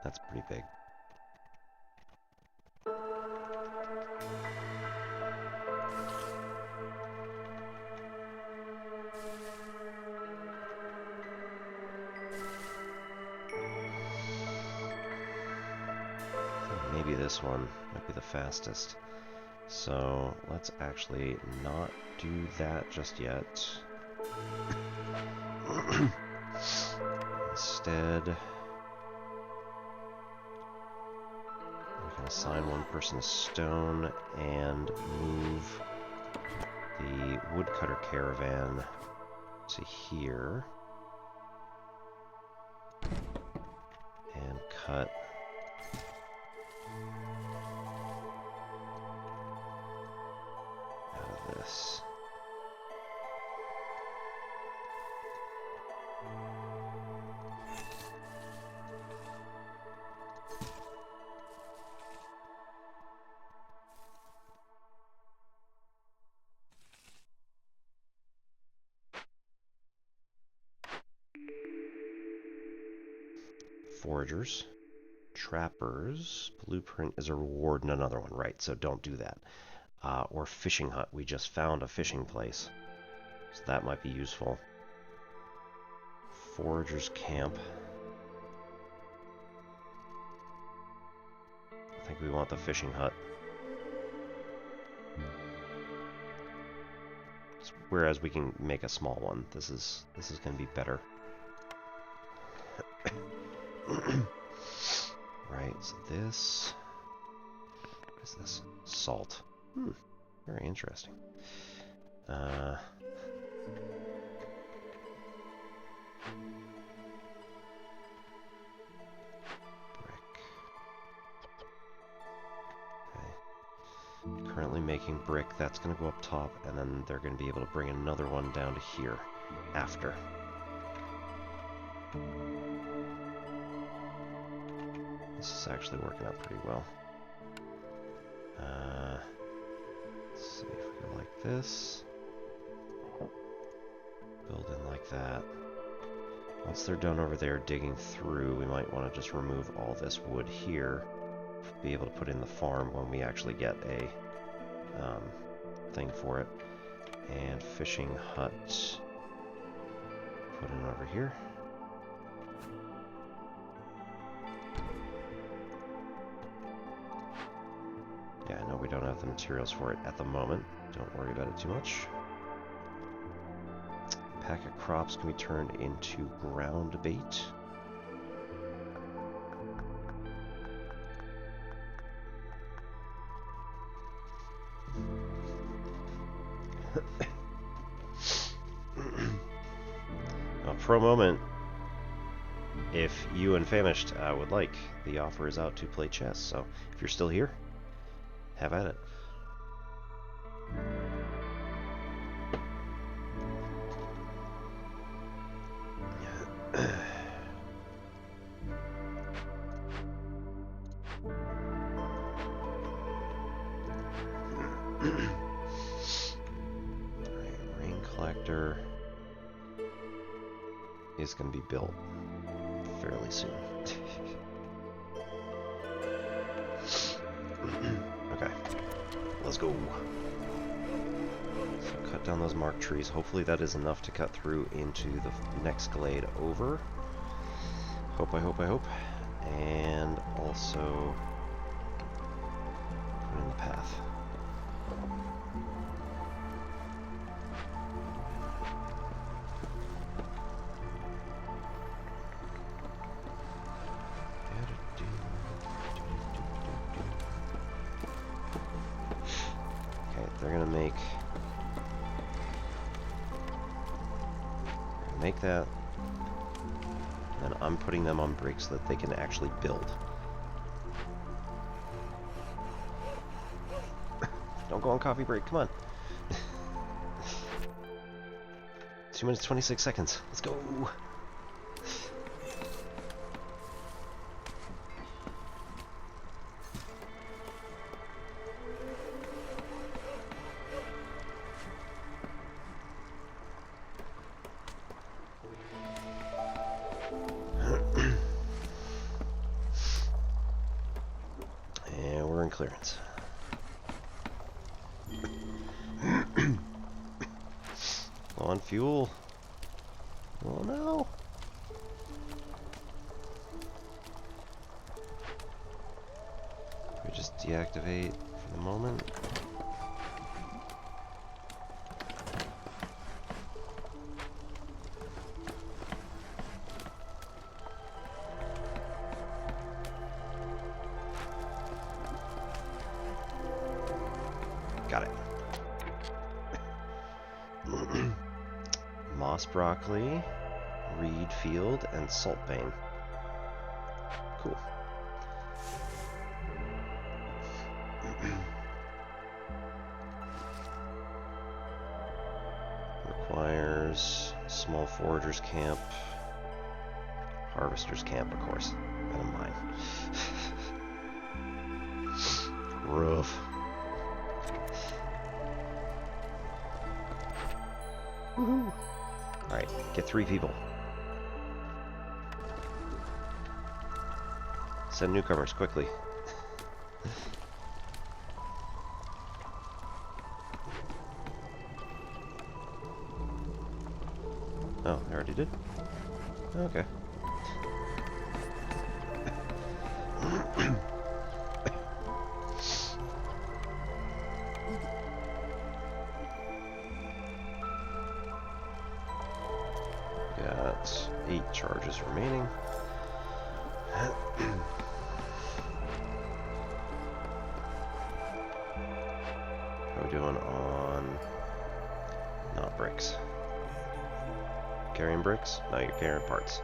Speaker 1: That's pretty big. Maybe this one might be the fastest. So let's actually not do that just yet. Instead, we can assign one person a stone and move the woodcutter caravan to here. And cut this. Foragers, trappers, blueprint is a reward and another one, right? So don't do that. Or fishing hut. We just found a fishing place, so that might be useful. Foragers camp. I think we want the fishing hut. Whereas we can make a small one. This is going to be better. Right, so this... What is this? Salt. Very interesting. Brick. Okay. Currently making brick. That's going to go up top, and then they're going to be able to bring another one down to here after. This is actually working out pretty well. Let's see if we go like this. Build in like that. Once they're done over there digging through, we might want to just remove all this wood here. Be able to put in the farm when we actually get a thing for it. And fishing hut. Put in over here. the materials for it at the moment. Don't worry about it too much. Pack of crops can be turned into ground bait. For a moment, if you and Famished would like, the offer is out to play chess. So if you're still here, have at it. Alright, rain collector is going to be built fairly soon. Okay, let's go. So cut down those marked trees. Hopefully that is enough to cut through into the next glade over. Hope, I hope, I hope. And also put in the path. They're gonna make that, and then I'm putting them on break so that they can actually build. Don't go on coffee break, come on. 2 minutes 26 seconds. Let's go. Clearance. Low on fuel. Oh no. We just deactivate for the moment. Got it. Moss broccoli, reed field, and saltbane. Cool. Requires small foragers camp, harvesters camp, of course. I don't mind. Rough. Woohoo! Alright, get 3 people. Send newcomers, quickly. Oh, I already did? Okay. Got 8 charges remaining. How are we doing on... not bricks? Carrying bricks? No, you're carrying parts.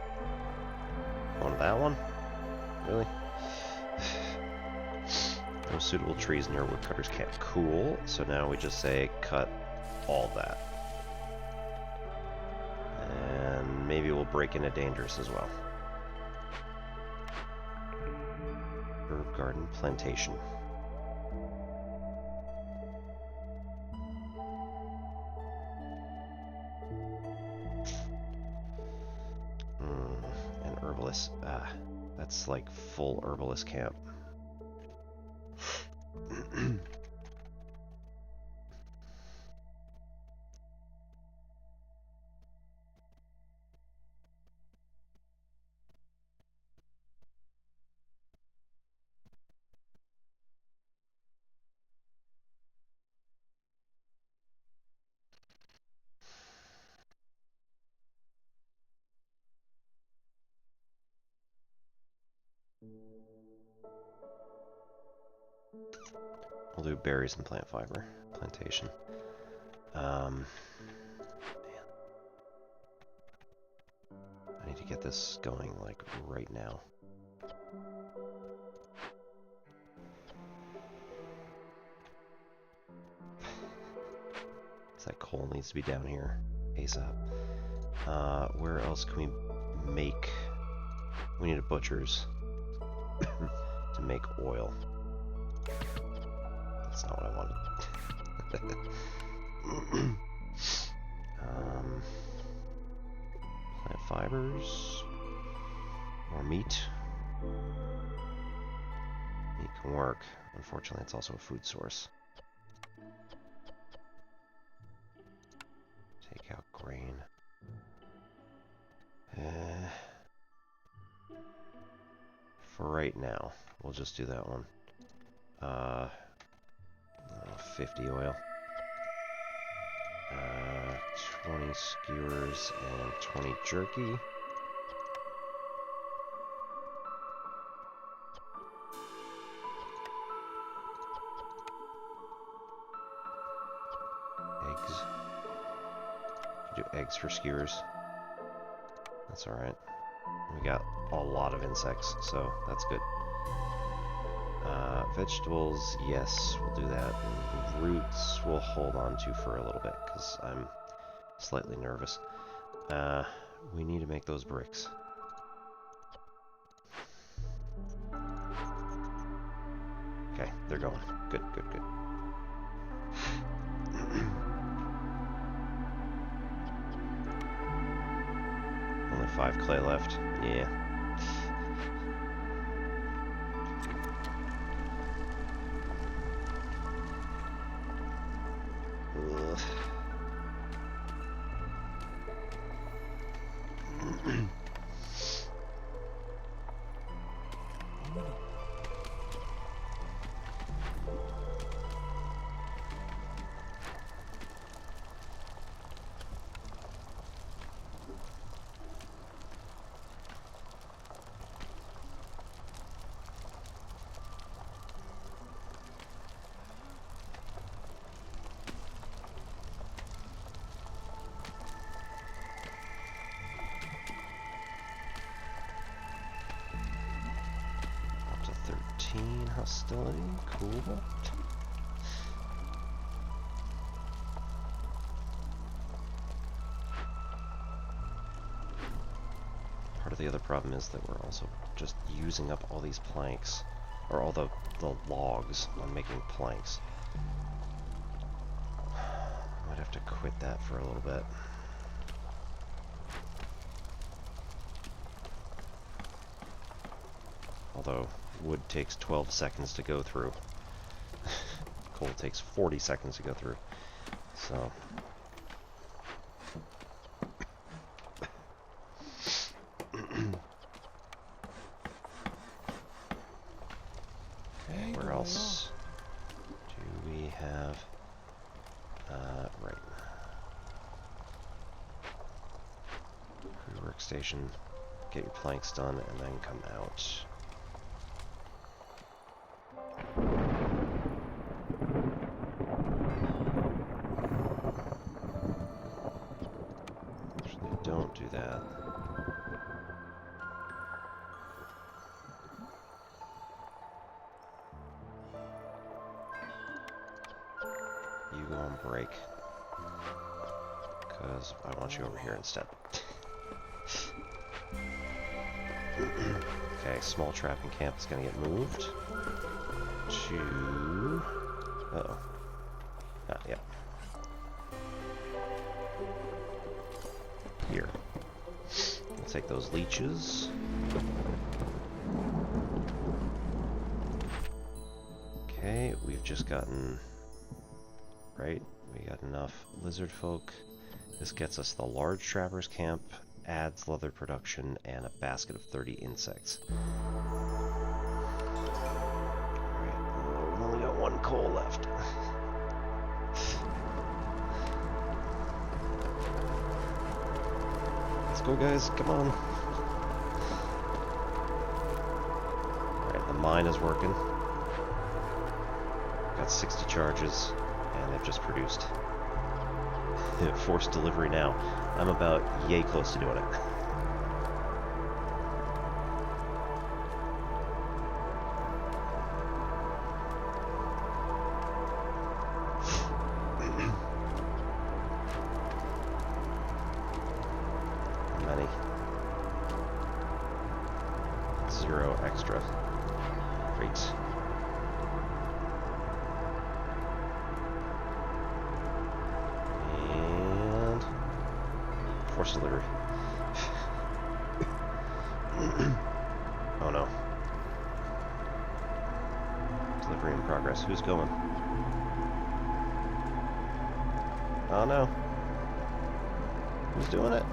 Speaker 1: On that one? Really? No suitable trees near woodcutters camp. Cool. So now we just say cut all that. And maybe we'll break into dangerous as well. Herb garden plantation. An herbalist. That's like full herbalist camp. We'll do berries and plant fiber plantation. Man. I need to get this going like right now. That coal needs to be down here ASAP. Where else can we make? We need a butcher's to make oil. That's not what I wanted. Plant fibers. More meat. Meat can work. Unfortunately, it's also a food source. Take out grain. For right now, we'll just do that one. 50 oil. 20 skewers and 20 jerky. Eggs. Do eggs for skewers. That's alright. We got a lot of insects, so that's good. Vegetables, yes, we'll do that. And roots we'll hold on to for a little bit, because I'm slightly nervous. We need to make those bricks. Okay, they're going. Good, good, good. Only 5 clay left. Yeah. Ugh. Hostility, cool. Part of the other problem is that we're also just using up all these planks, or all the logs on making planks. Might have to quit that for a little bit. Although wood takes 12 seconds to go through. Coal takes 40 seconds to go through. So where else do we have right. Crew workstation, get your planks done and then come out. Don't do that. You go on break. Because I want you over here instead. Okay, small trapping camp is going to get moved to... Uh-oh. Ah, yeah. Here. We'll take those leeches. Okay, we've just gotten... Right, we got enough lizard folk. This gets us the large trappers camp, adds leather production, and a basket of 30 insects. Alright, we've only got 1 coal left. Let's go, guys, come on. Alright, the mine is working. Got 60 charges, and they've just produced. Forced delivery now. I'm about yay close to doing it. Many. 0 extra. Great. And forced delivery. Oh no. Delivery in progress. Who's going? Oh no. Who's doing it?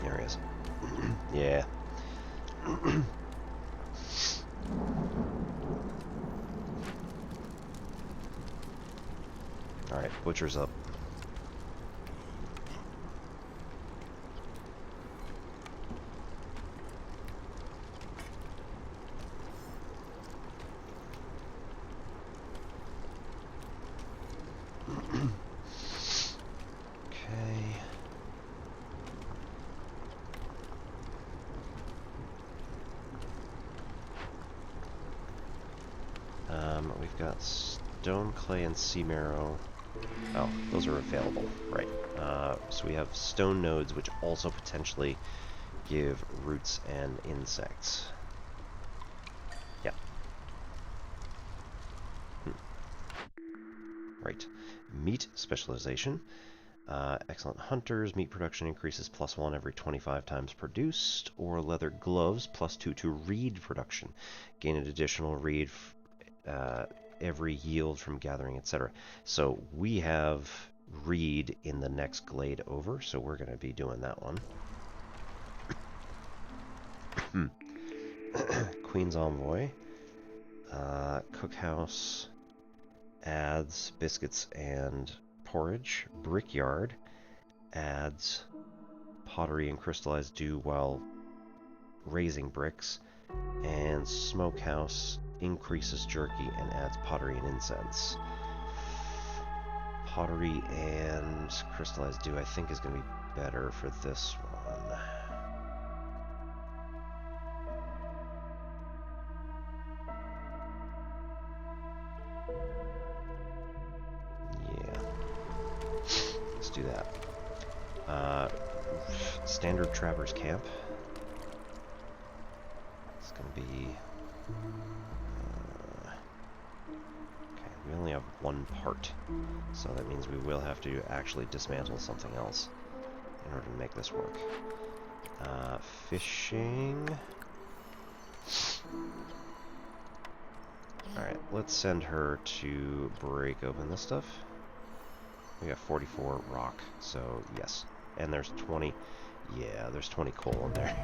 Speaker 1: There he is. Yeah. Alright, butcher's up. Okay. We've got stone, clay, and sea marrow. Oh, those are available, right. So we have stone nodes, which also potentially give roots and insects. Yeah. Right. Meat specialization. Excellent hunters. Meat production increases +1 every 25 times produced. Or leather gloves, +2 to reed production. Gain an additional reed every yield from gathering, etc. So we have reed in the next glade over, so we're going to be doing that one. Queen's Envoy. Cookhouse adds biscuits and porridge. Brickyard adds pottery and crystallized dew while raising bricks. And Smokehouse increases jerky and adds pottery and incense. Pottery and crystallized dew I think is going to be better for this one. Yeah. Let's do that. Standard Trappers Camp. It's going to be... okay, we only have one part, so that means we will have to actually dismantle something else in order to make this work. Fishing... Alright, let's send her to break open this stuff. We got 44 rock, so yes. And there's 20... yeah, there's 20 coal in there.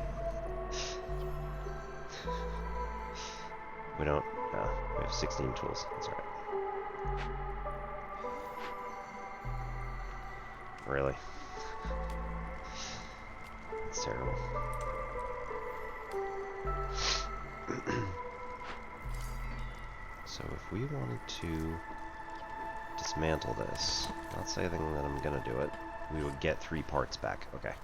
Speaker 1: We don't... no, we have 16 tools. That's alright. Really? It's terrible. So if we wanted to dismantle this, not saying that I'm gonna do it, we would get 3 parts back. Okay.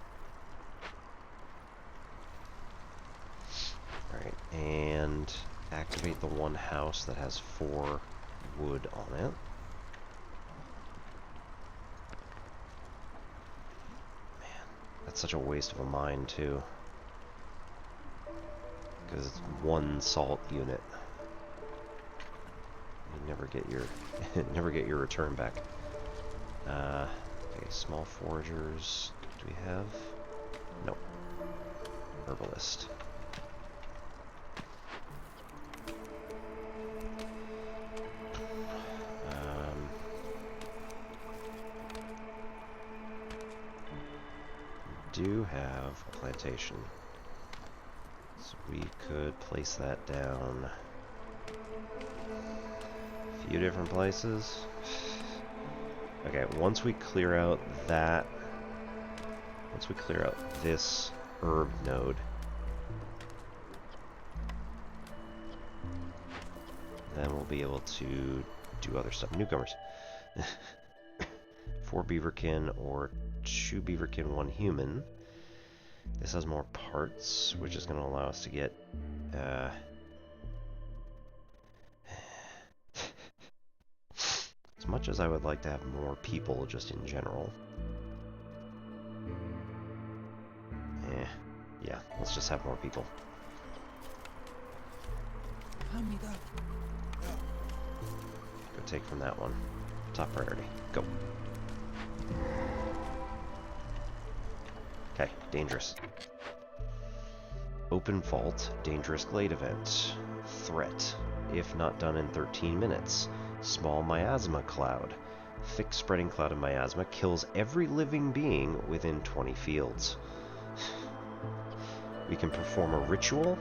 Speaker 1: Alright, and activate the one house that has 4 wood on it. Man, that's such a waste of a mine too. Because it's 1 salt unit. You never get your never get your return back. Okay, small foragers. Do we have? Nope. Herbalist. Do have a plantation, so we could place that down a few different places. Okay, once we clear out that... Once we clear out this herb node, then we'll be able to do other stuff. Newcomers. 4 beaverkin or 2 beaverkin, 1 human. This has more parts, which is going to allow us to get... as much as I would like to have more people just in general. Yeah, let's just have more people. Go take from that one. Top priority. Go. Okay, dangerous. Open vault, dangerous glade event. Threat. If not done in 13 minutes. Small miasma cloud. Thick spreading cloud of miasma kills every living being within 20 fields. We can perform a ritual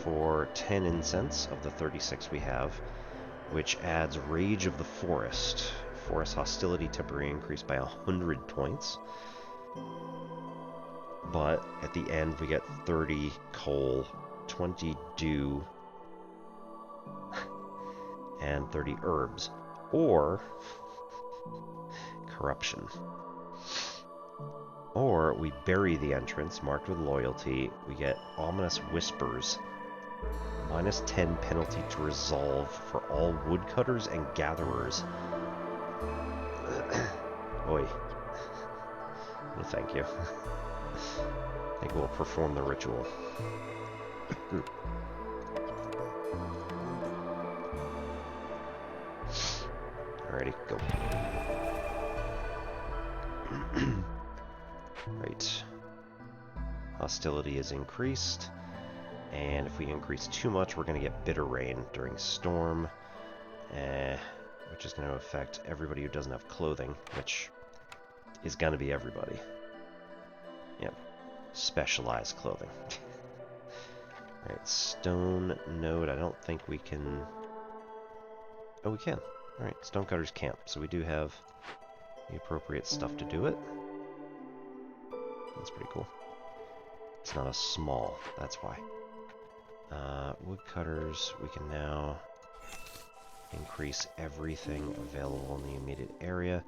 Speaker 1: for 10 incense of the 36 we have, which adds Rage of the Forest. Forest hostility temporarily increased by 100 points. But at the end we get 30 coal, 20 dew, and 30 herbs. Or corruption. Or we bury the entrance, marked with loyalty. We get Ominous Whispers. Minus 10 penalty to resolve for all woodcutters and gatherers. Oi. No, thank you. I think we'll perform the ritual. Alrighty, go. Right. Hostility is increased. And if we increase too much, we're going to get Bitter Rain during Storm. Which is going to affect everybody who doesn't have clothing, which is going to be everybody. Yep. Specialized clothing. Alright, Stone Node, I don't think we can... Oh, we can. Alright, Stonecutters Camp. So we do have the appropriate stuff to do it. That's pretty cool. It's not a small, that's why. Woodcutters, we can now increase everything available in the immediate area.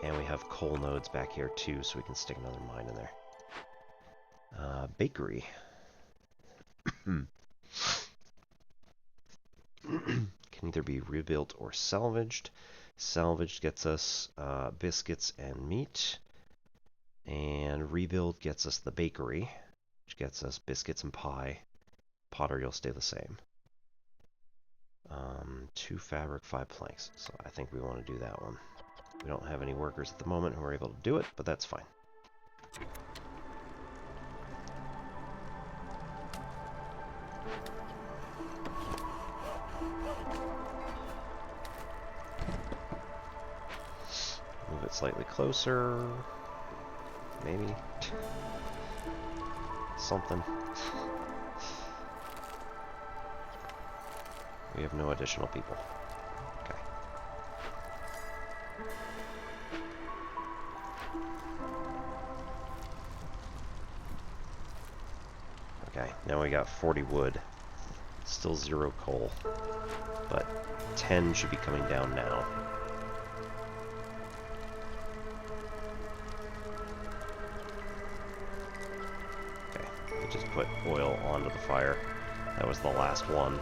Speaker 1: And we have coal nodes back here too, so we can stick another mine in there. Bakery. Can either be rebuilt or salvaged. Salvaged gets us biscuits and meat. And rebuild gets us the bakery, which gets us biscuits and pie. Pottery will stay the same. 2 fabric, 5 planks. So I think we want to do that one. We don't have any workers at the moment who are able to do it, but that's fine. Move it slightly closer. Maybe. Something. We have no additional people. Okay. Okay, now we got 40 wood. Still 0 coal. But 10 should be coming down now. Okay, we just put oil onto the fire. That was the last one.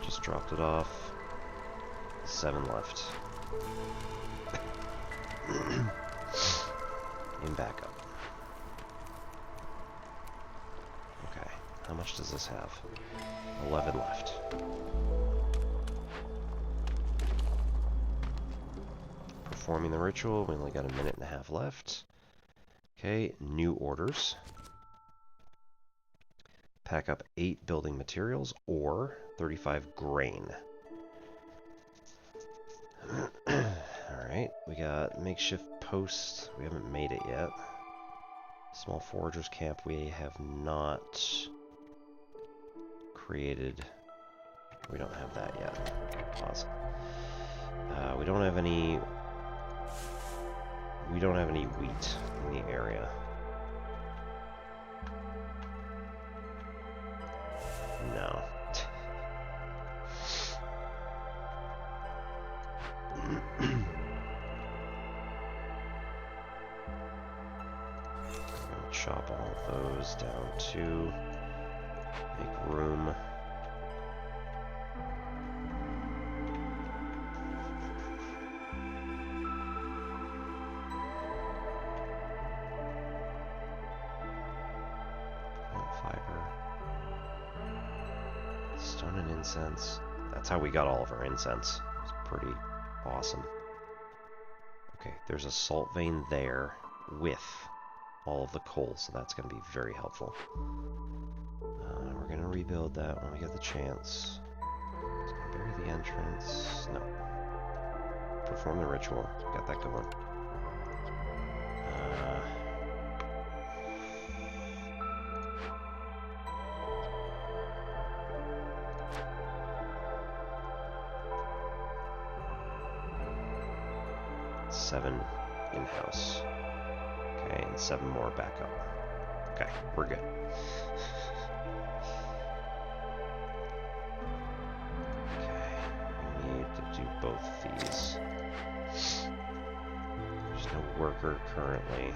Speaker 1: Just dropped it off. 7 left. In backup. Okay, how much does this have? 11 left. Performing the ritual, we only got a minute and a half left. Okay, new orders. Pack up 8 building materials or 35 grain. Alright. Alright, we got makeshift post. We haven't made it yet. Small foragers camp we have not created. We don't have that yet. Pause. We don't have any wheat in the area. No. Chop all those down to make room. Fiber. Stone and incense. That's how we got all of our incense. It's pretty awesome. Okay, there's a salt vein there with all of the coal, so that's going to be very helpful. We're going to rebuild that when we get the chance. It's going to bury the entrance. No. Perform the ritual. Got that going. Seven in-house. Okay, and 7 more back up. Okay, we're good. Okay, we need to do both of these. There's no worker currently.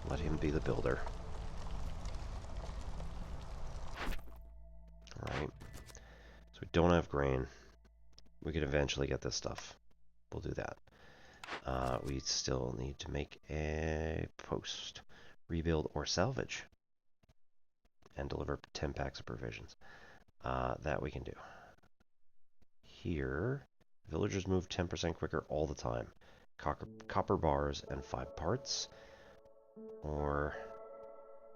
Speaker 1: Let him be the builder. Alright. So we don't have grain. We could eventually get this stuff. We'll do that. We still need to make a post. Rebuild or salvage. And deliver 10 packs of provisions. That we can do. Here, villagers move 10% quicker all the time. Copper bars and 5 parts. Or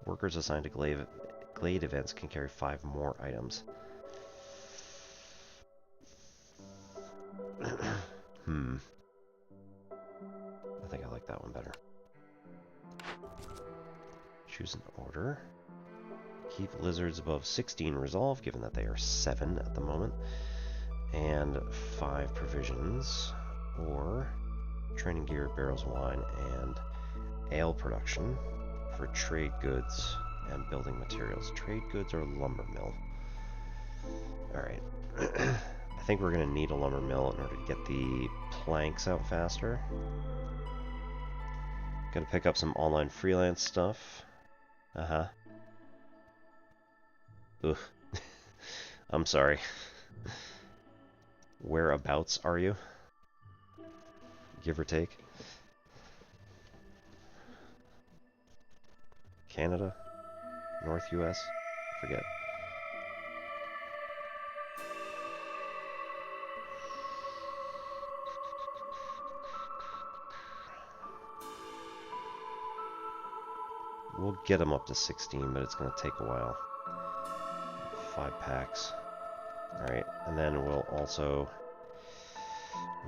Speaker 1: workers assigned to glade events can carry 5 more items. I think I like that one better. Choose an order. Keep lizards above 16 resolve, given that they are 7 at the moment. And 5 provisions. Or training gear, barrels of wine, and ale production for trade goods and building materials. Trade goods or lumber mill. Alright. I think we're going to need a lumber mill in order to get the planks out faster. Gotta pick up some online freelance stuff. Uh-huh. Ugh. I'm sorry. Whereabouts are you? Give or take. Canada? North US? Forget. We'll get them up to 16, but it's going to take a while. 5 packs. Alright, and then we'll also...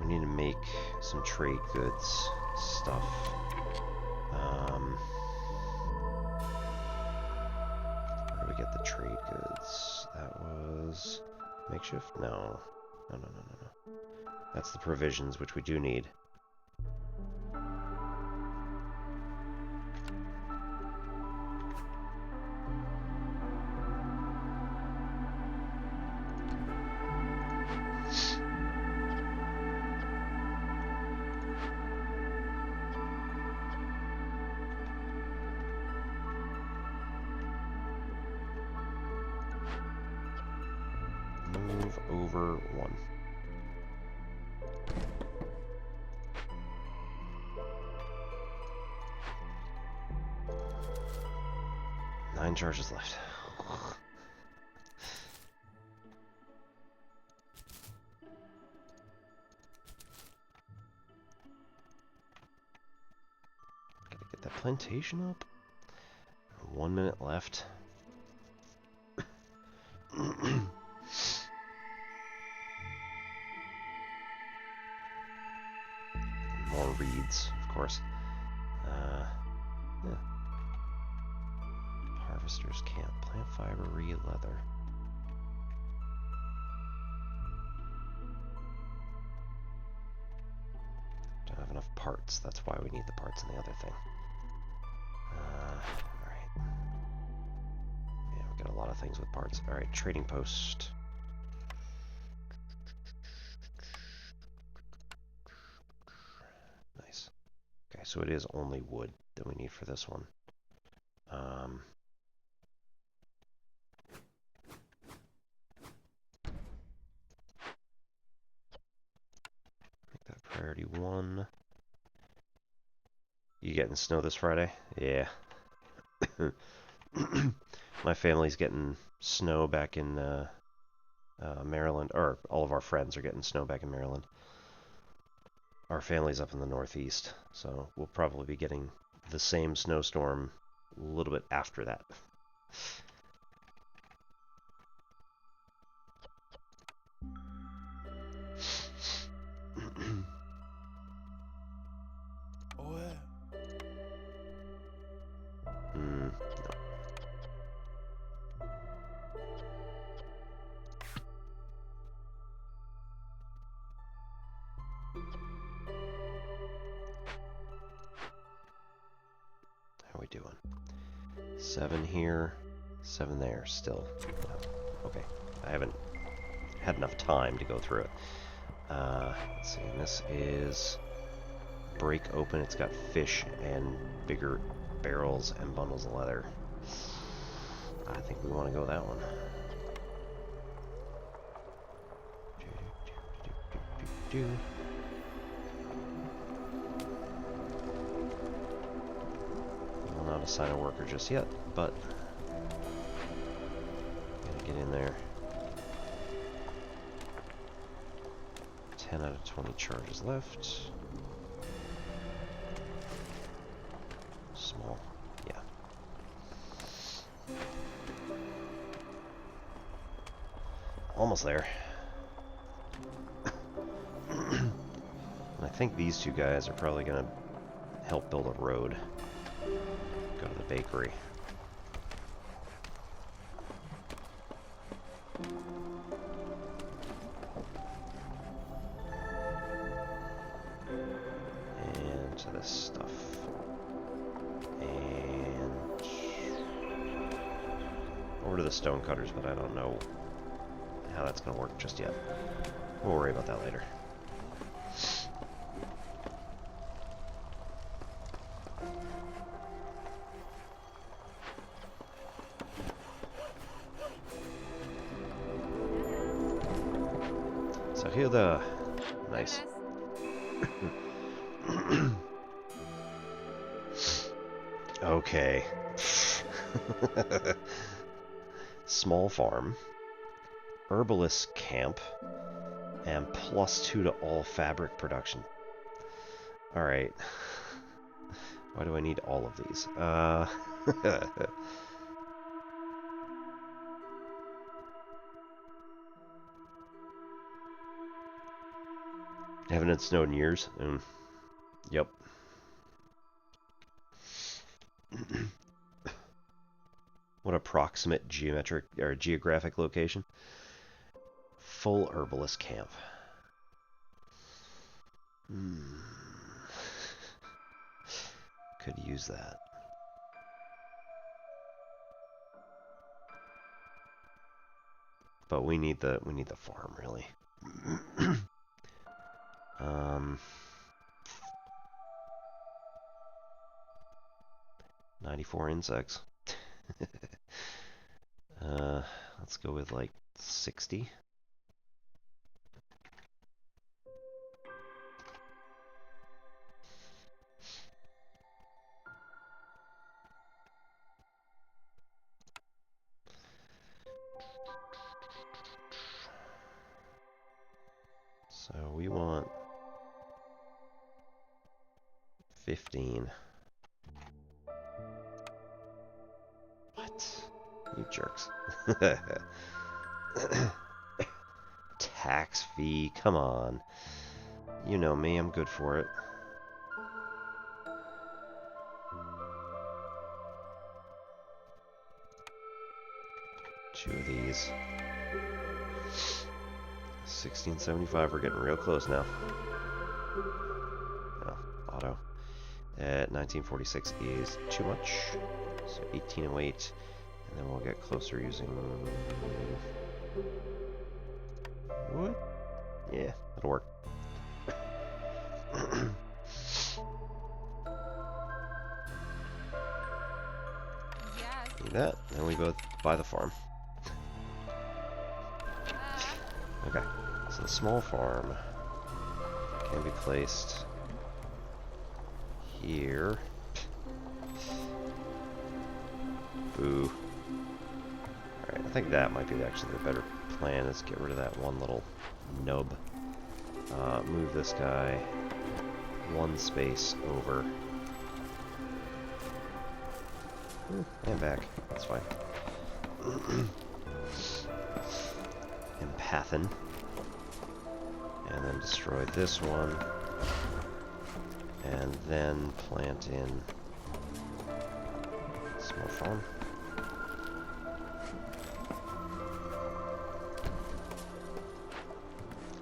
Speaker 1: we need to make some trade goods stuff. Where do we get the trade goods? That was... makeshift? No. No. That's the provisions, which we do need. Move over 1. 9 charges left. Gotta get that plantation up. 1 minute left. More reeds, of course. Yeah. Harvester's camp. Plant fiber, reed, leather. Don't have enough parts. That's why we need the parts in the other thing. Alright. Yeah, we got a lot of things with parts. Alright, trading post. Nice. Okay, so it is only wood that we need for this one. Make that priority 1. You getting snow this Friday? Yeah. My family's getting snow back in Maryland, or all of our friends are getting snow back in Maryland. Our family's up in the Northeast, so we'll probably be getting the same snowstorm a little bit after that. No. How are we doing? 7 here, 7 there, still. Okay, I haven't had enough time to go through it. Let's see, and this is break open. It's got fish and bigger barrels and bundles of leather. I think we want to go that one. Will not assign a worker just yet, but gotta get in there. 10 out of 20 charges left. Small, yeah. Almost there. And I think these two guys are probably going to help build a road. Go to the bakery. And to this stuff. And over to the stone cutters, but I don't know how that's going to work just yet. We'll worry about that later. So here the... Nice. Okay. Small farm. Herbalist camp. And +2 to all fabric production. Alright. Why do I need all of these? Haven't had snow in years. Yep. What approximate geometric or geographic location? Full herbalist camp. Could use that. But we need the farm really. 94 insects. Let's go with like 60. So we want 15. What? You jerks. Tax fee, come on. You know me, I'm good for it. Two of these. 1675, we're getting real close now. Oh, auto. At 1946 is too much. So 1808. And then we'll get closer using wood. Yeah, that'll work. Need that. Then we both buy the farm. Okay, so the small farm can be placed here. Boo. Alright, I think that might be actually the better plan, is get rid of that one little nub. Move this guy one space over. And back. That's fine. Empathin. And then destroy this one. And then plant in small farm.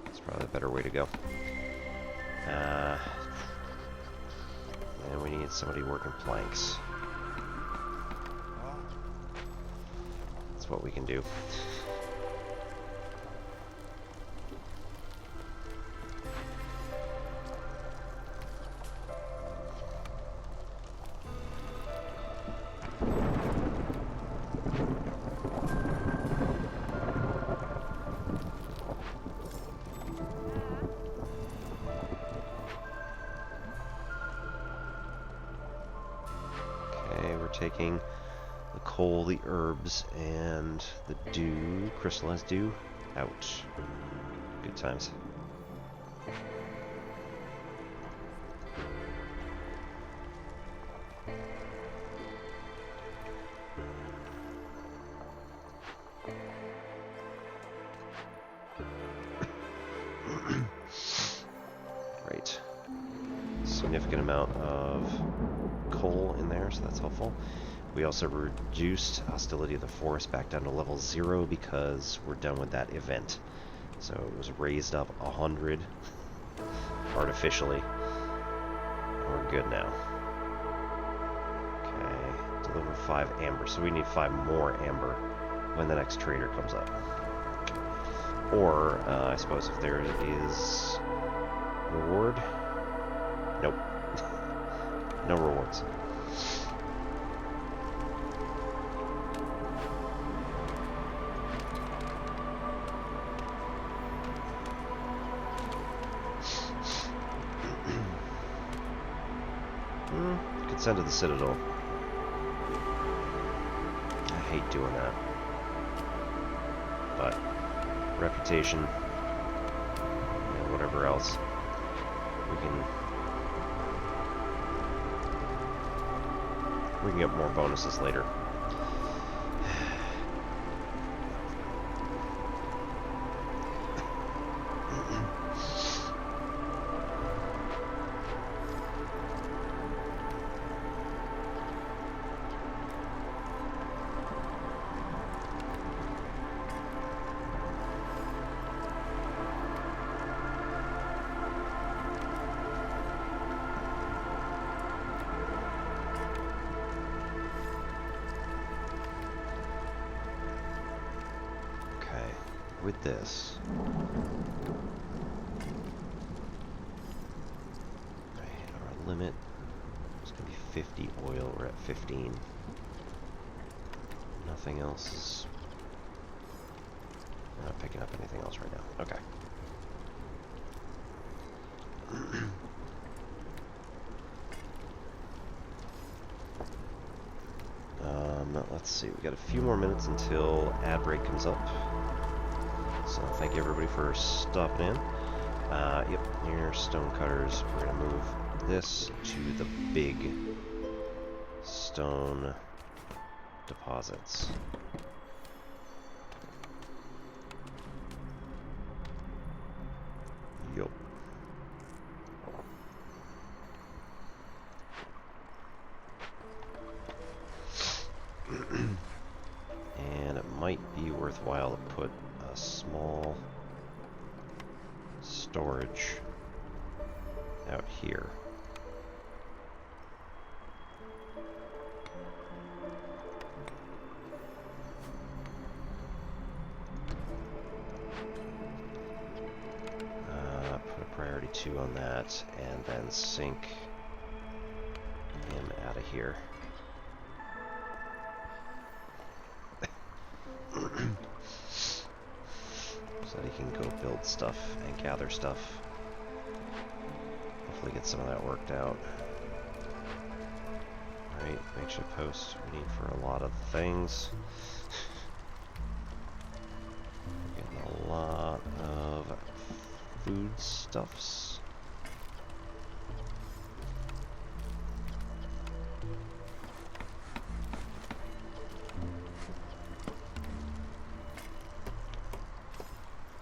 Speaker 1: That's probably a better way to go. And we need somebody working planks. That's what we can do. Taking the coal, the herbs, and the dew, crystallized dew, out. Good times. Right. Significant amount of coal in there, so that's helpful. We also reduced hostility of the forest back down to level 0 because we're done with that event. So it was raised up 100 artificially. We're good now. Okay, deliver 5 amber. So we need 5 more amber when the next trader comes up. Or, I suppose if there is reward. Nope. No rewards. Could send to the Citadel. I hate doing that. But reputation and whatever else, we can get more bonuses later. With this, our limit is going to be 50 oil. We're at 15. Nothing else is. We're not picking up anything else right now. Okay. let's see, we got a few more minutes until ad break comes up. So thank you everybody for stopping in. Yep, near stonecutters, we're going to move this to the big stone deposits. Yup. And it might be worthwhile to put a small storage out here. Put a priority 2 on that, and then sink him out of here. So that he can go build stuff and gather stuff. Hopefully get some of that worked out. Alright, makeshift post we need for a lot of things. We're getting a lot of foodstuffs.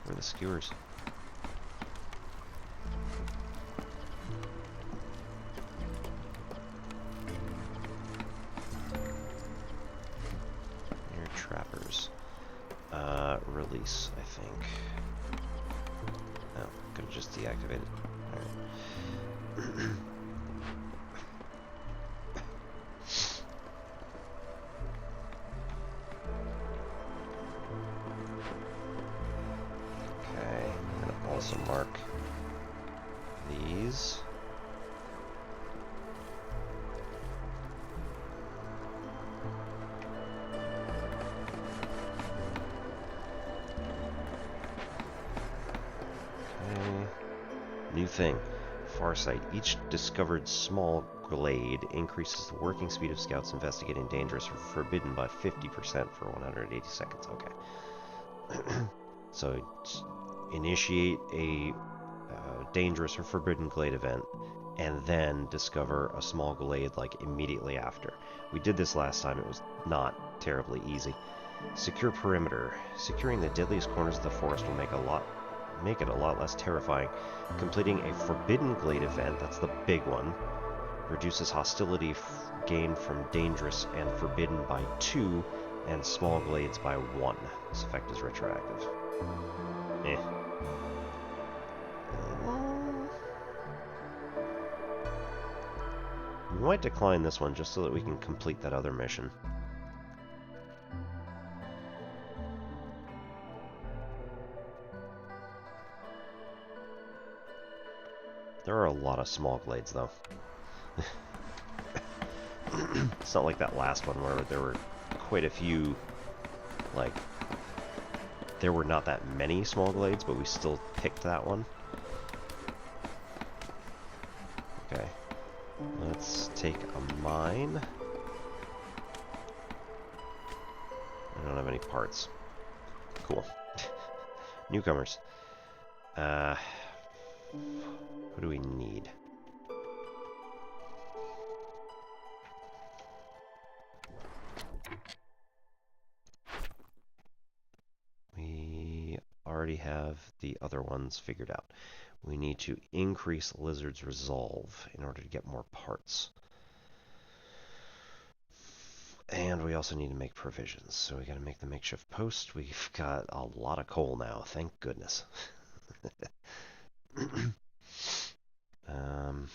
Speaker 1: Where are the skewers? Near trappers. Release, I think. No, could have just deactivated. Alright. Okay, I'm gonna also mark these. New thing, Farsight. Each discovered small glade increases the working speed of scouts investigating dangerous or forbidden by 50% for 180 seconds. Okay. So initiate a dangerous or forbidden glade event, and then discover a small glade like immediately after. We did this last time. It was not terribly easy. Secure perimeter. Securing the deadliest corners of the forest will make it a lot less terrifying. Completing a forbidden glade event, that's the big one, reduces hostility gained from dangerous and forbidden by 2 and small glades by 1. This effect is retroactive. Eh. We might decline this one just so that we can complete that other mission. There are a lot of small glades, though. It's not like that last one where there were quite a few, like, there were not that many small glades, but we still picked that one. Okay. Let's take a mine. I don't have any parts. Cool. Newcomers. What do we need? We already have the other ones figured out. We need to increase Lizard's resolve in order to get more parts. And we also need to make provisions. So we gotta make the makeshift post. We've got a lot of coal now, thank goodness. um,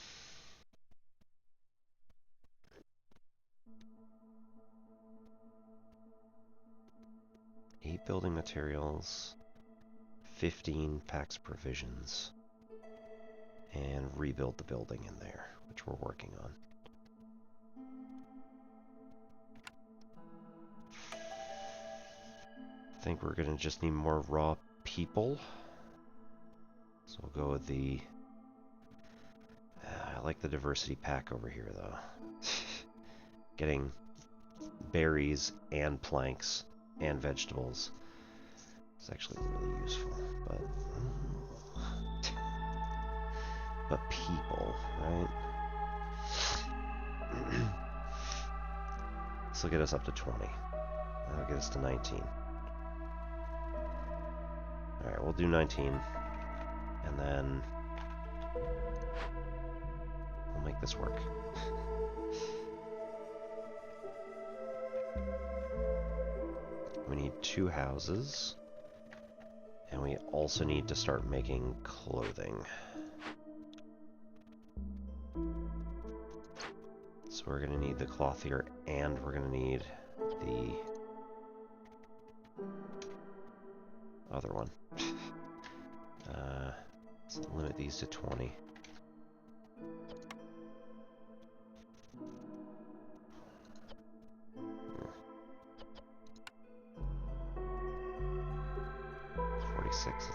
Speaker 1: 8 building materials, 15 packs of provisions, and rebuild the building in there, which we're working on. I think we're gonna just need more raw people. So we'll go with the... I like the diversity pack over here, though. Getting berries and planks and vegetables. It's actually really useful, but people, right? This will get us up to 20. That'll get us to 19. Alright, we'll do 19. And then we'll make this work. We need 2 houses. And we also need to start making clothing. So we're going to need the clothier, and we're going to need the other one. Let's limit these to 20.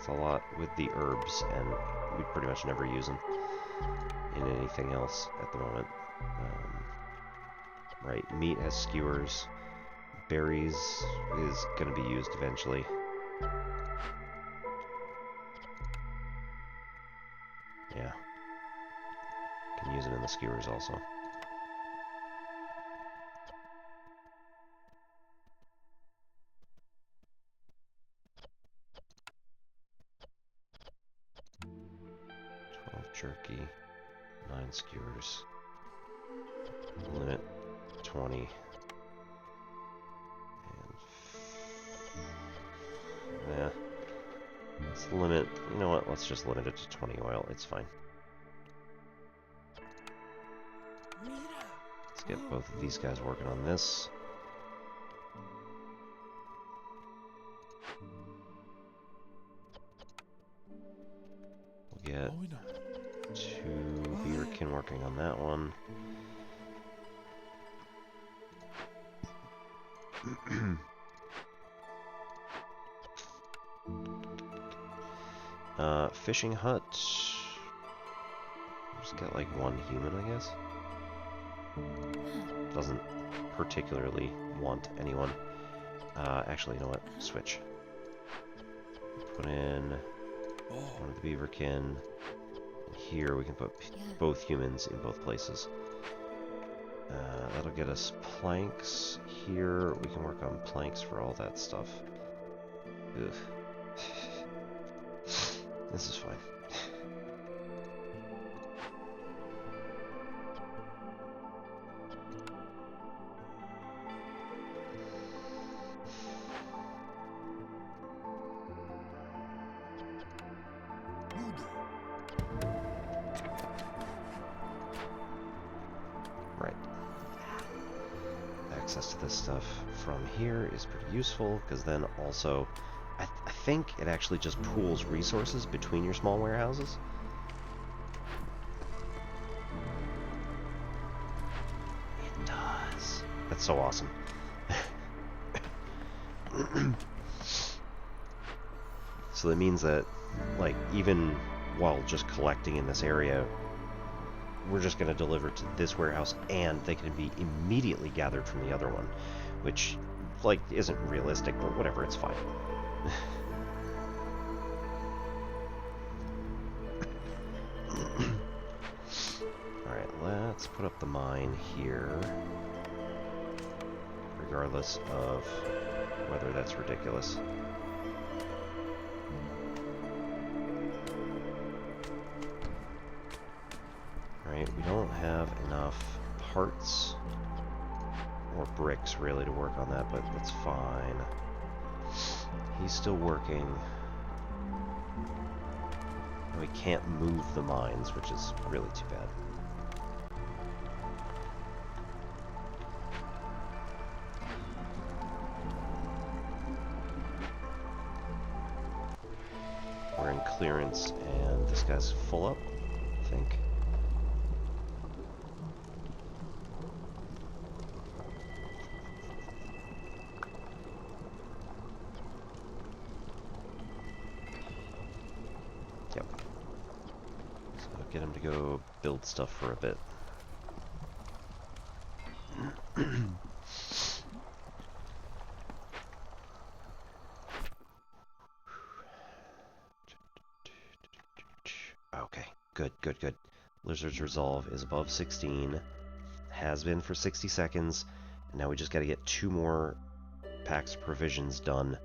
Speaker 1: That's a lot with the herbs, and we pretty much never use them in anything else at the moment. Right, meat has skewers. Berries is going to be used eventually. Yeah. Can use it in the skewers also. Jerky, 9 skewers, limit 20, and yeah, let's limit, you know what, let's just limit it to 20 oil, it's fine. Let's get both of these guys working on this. We'll get 2 beaverkin working on that one. Fishing hut. Just get like 1 human, I guess. Doesn't particularly want anyone. Actually, you know what? Switch. Put in one of the beaverkin. Here we can put both humans in both places. That'll get us planks. Here we can work on planks for all that stuff. Ugh. This is fine. Right. Access to this stuff from here is pretty useful, because then also I think it actually just pools resources between your small warehouses. It does. That's so awesome. So that means that, like, even while just collecting in this area, we're just going to deliver to this warehouse, and they can be immediately gathered from the other one, which, like, isn't realistic, but whatever, it's fine. Alright, let's put up the mine here, regardless of whether that's ridiculous. Right, we don't have enough parts or bricks really to work on that, but that's fine. He's still working. And we can't move the mines, which is really too bad. We're in clearance, and this guy's full up, I think. Yep. So get him to go build stuff for a bit. Good, good. Lizard's Resolve is above 16. Has been for 60 seconds. And now we just got to get 2 more packs of provisions done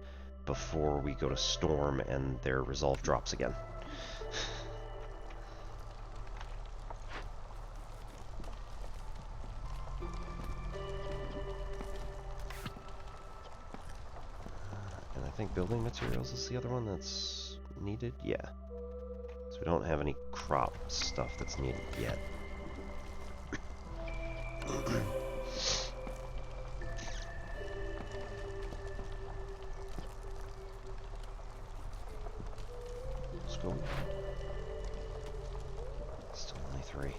Speaker 1: before we go to Storm and their Resolve drops again. And I think building materials is the other one that's needed. Yeah. So we don't have any crop stuff that's needed yet. Let's go. Still only 3.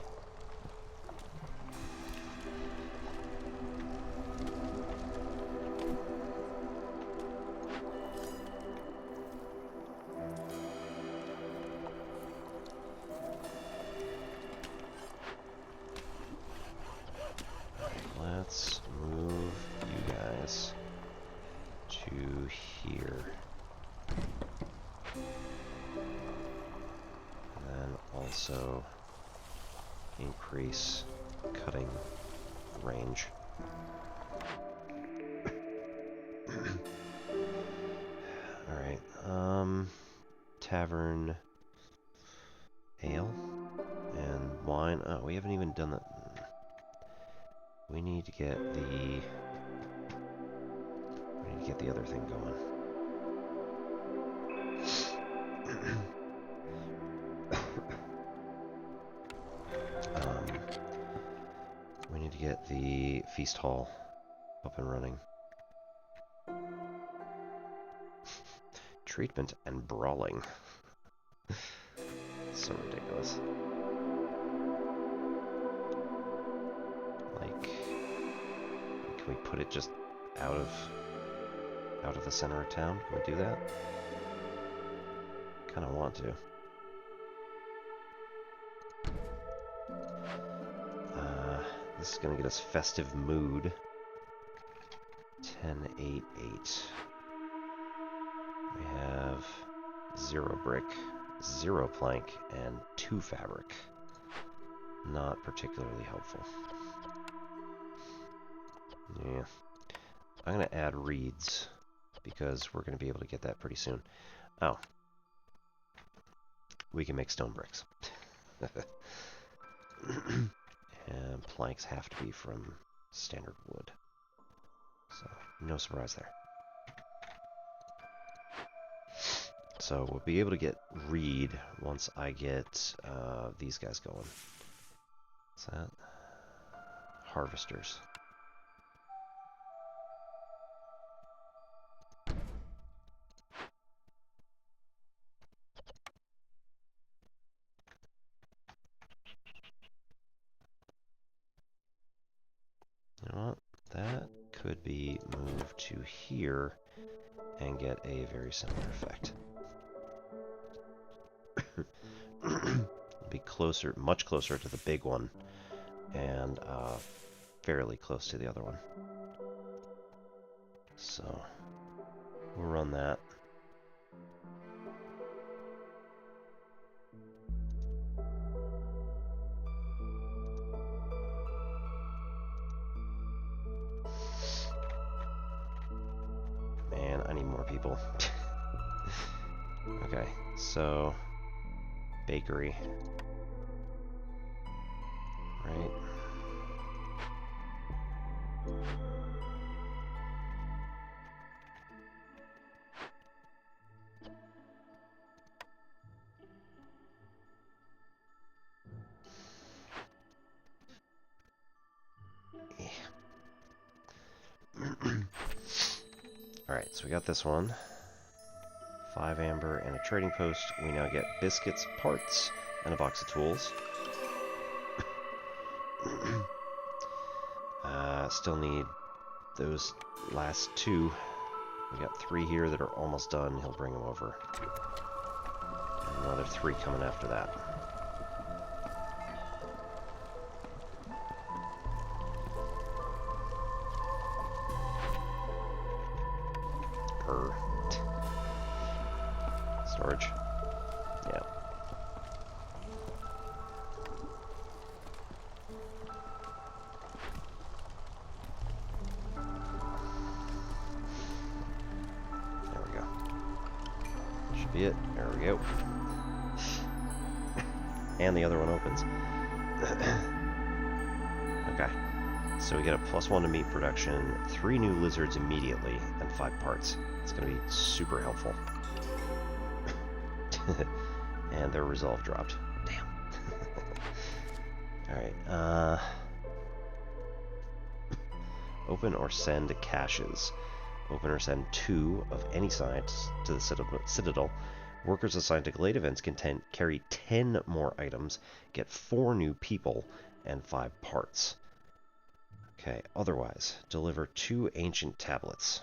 Speaker 1: Let's move you guys to here. And then also increase cutting range. Alright, tavern ale and wine. Oh, we haven't even done that. We need to get the other thing going. We need to get the feast hall up and running. Treatment and brawling. So ridiculous. Like, can we put it just out of the center of town? Can we do that? Kind of want to. This is going to get us festive mood. 10, 8, 8. We have 0 brick, 0 plank, and 2 fabric. Not particularly helpful. Yeah. I'm going to add reeds, because we're going to be able to get that pretty soon. Oh. We can make stone bricks. And planks have to be from standard wood. So, no surprise there. So, we'll be able to get reed once I get these guys going. What's that? Harvesters. You know what? That could be moved to here and get a very similar effect. Be closer, much closer to the big one, and fairly close to the other one. So, we'll run that. Man, I need more people. Okay, so bakery. Right. Alright, so we got this one. 5 amber and a trading post. We now get biscuits, parts, and a box of tools. Still need those last 2. We got 3 here that are almost done. He'll bring them over. And another 3 coming after that. Storage. Yeah. should be it. There we go. And the other one opens. Okay. So we get a +1 to meat production, 3 new lizards immediately, and 5 parts. It's going to be super helpful. And their resolve dropped. Damn. Alright, open or send caches. Open or send 2 of any size to the Citadel. Workers assigned to Glade events can carry 10 more items, get 4 new people, and 5 parts. Okay, otherwise, deliver 2 ancient tablets.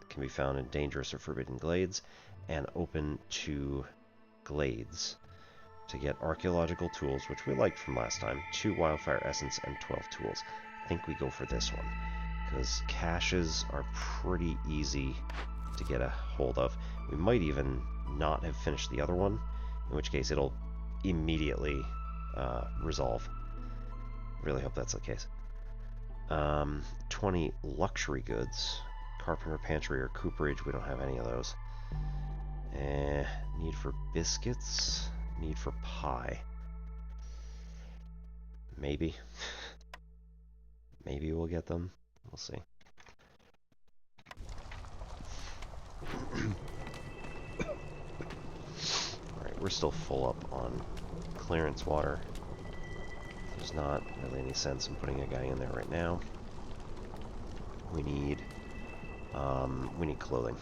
Speaker 1: Can be found in dangerous or forbidden glades, and open to glades. To get archaeological tools, which we liked from last time, 2 wildfire essence and 12 tools. I think we go for this one, because caches are pretty easy to get a hold of. We might even not have finished the other one, in which case it'll immediately resolve. Really hope that's the case. 20 luxury goods. Carpenter pantry or cooperage, we don't have any of those. Need for biscuits. Need for pie. Maybe. Maybe we'll get them. We'll see. Alright, we're still full up on clearance water. There's not really any sense in putting a guy in there right now. We need clothing.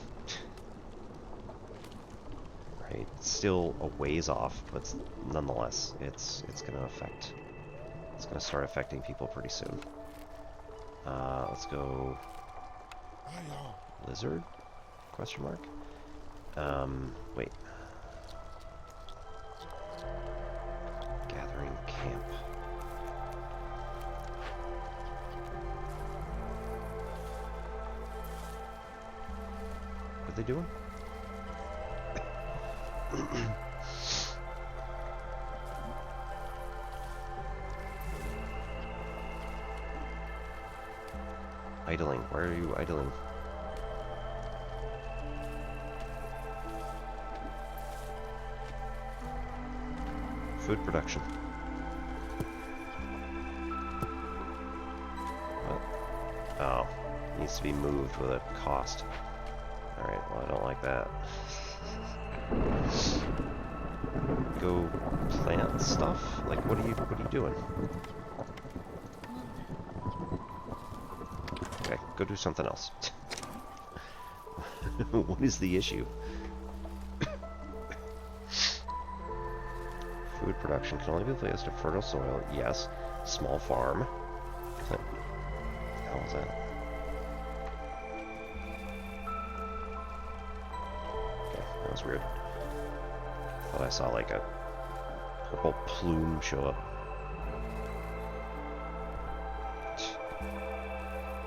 Speaker 1: Right, still a ways off, but nonetheless, it's gonna start affecting people pretty soon. Let's go lizard? Question mark? Wait. Gathering camp. What are they doing? Idling. Why are you idling? Food production. Oh, needs to be moved with a cost. Alright, well I don't like that. Go plant stuff? Like what are you doing? Okay, go do something else. What is the issue? Food production can only be placed to fertile soil. Yes. Small farm. What the hell is that? Okay, that was weird. Thought I saw like a purple plume show up.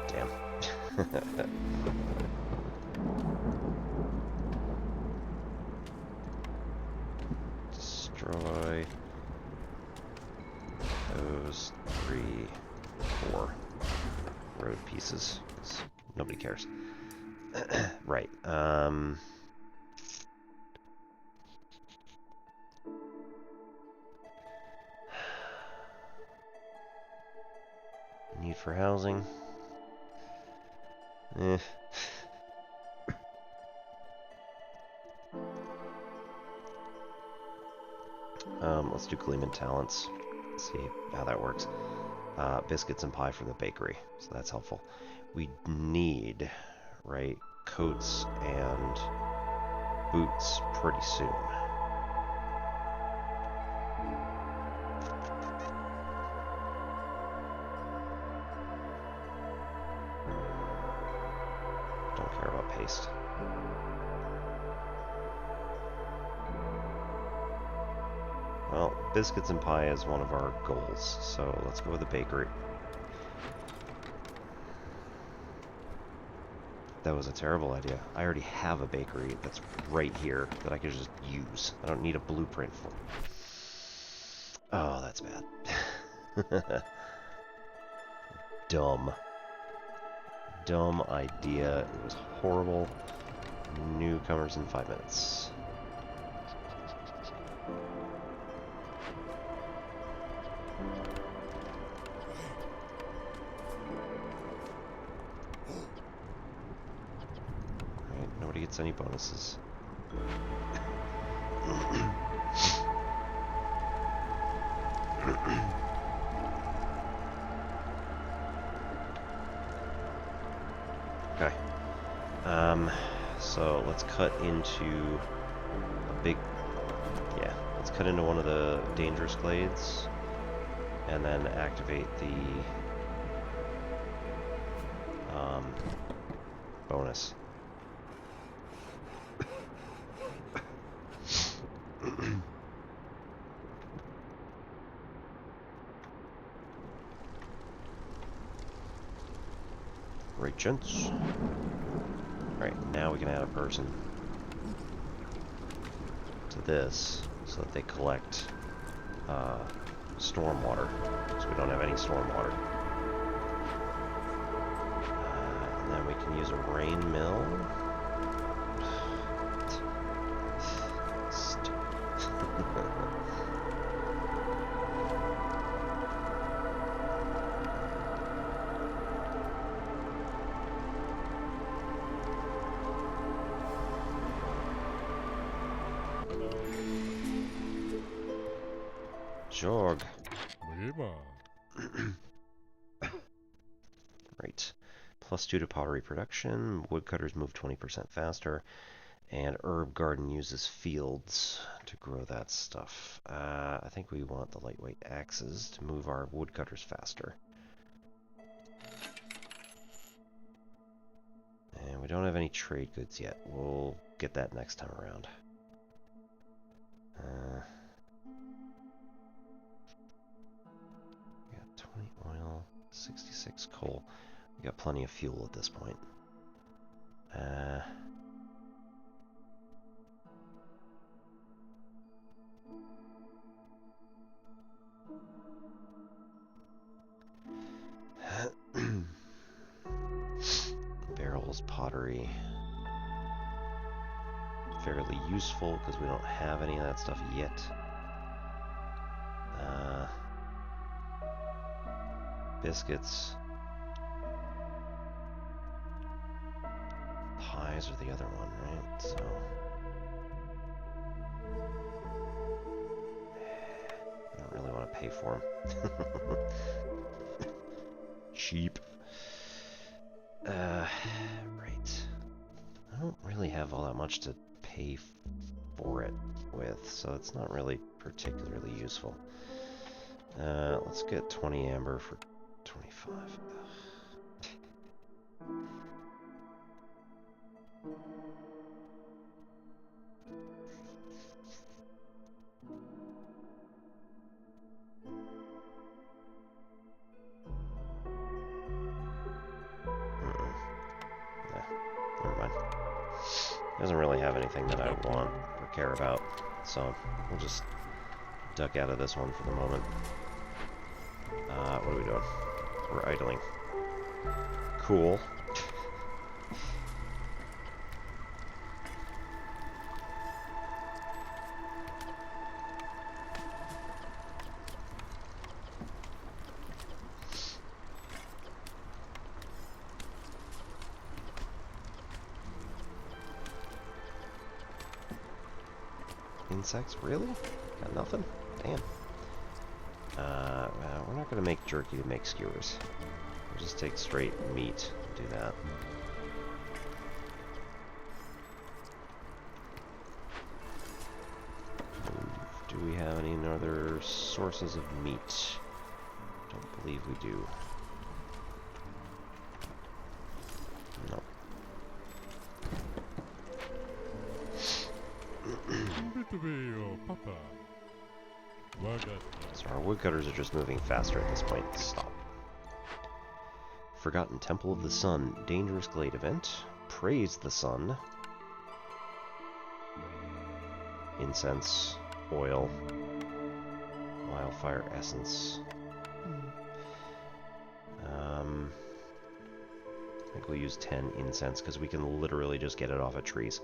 Speaker 1: Damn. Destroy those 3, 4 road pieces. Nobody cares. Right. Need for housing. Let's do Gleeman Talents. See how that works. Biscuits and pie from the bakery, so that's helpful. We need, right, coats and boots pretty soon. Don't care about paste. Well, biscuits and pie is one of our goals, so let's go with the bakery. That was a terrible idea. I already have a bakery that's right here that I could just use. I don't need a blueprint for. Oh, that's bad. Dumb. Dumb idea. It was horrible. Newcomers in 5 minutes. gets any bonuses. Okay. So let's cut into a big... Yeah, let's cut into one of the dangerous glades, and then activate the bonus. Right, gents. Alright, now we can add a person to this so that they collect storm water, because we don't have any storm water. And then we can use a rain mill. Jorg. Right. +2 to pottery production. Woodcutters move 20% faster. And herb garden uses fields to grow that stuff. I think we want the lightweight axes to move our woodcutters faster. And we don't have any trade goods yet. We'll get that next time around. We got 20 oil, 66 coal. We got plenty of fuel at this point. Barrels, pottery. Fairly useful because we don't have any of that stuff yet. Biscuits. Pies are the other one, right? So I don't really want to pay for them. Cheap. Right. I don't really have all that much to pay for it with, so it's not really particularly useful. Let's get 20 amber for 25. Never mind. Doesn't really have anything that I want or care about, so we'll just duck out of this one for the moment. What are we doing? We're idling. Cool. Insects? Really? Got nothing? Damn. We're not going to make jerky to make skewers. We'll just take straight meat and do that. Do we have any other sources of meat? Don't believe we do. No. So our woodcutters are just moving faster at this point. Stop. Forgotten Temple of the Sun. Dangerous Glade event. Praise the Sun. Incense. Oil. Wildfire essence. I think we'll use 10 incense because we can literally just get it off of trees.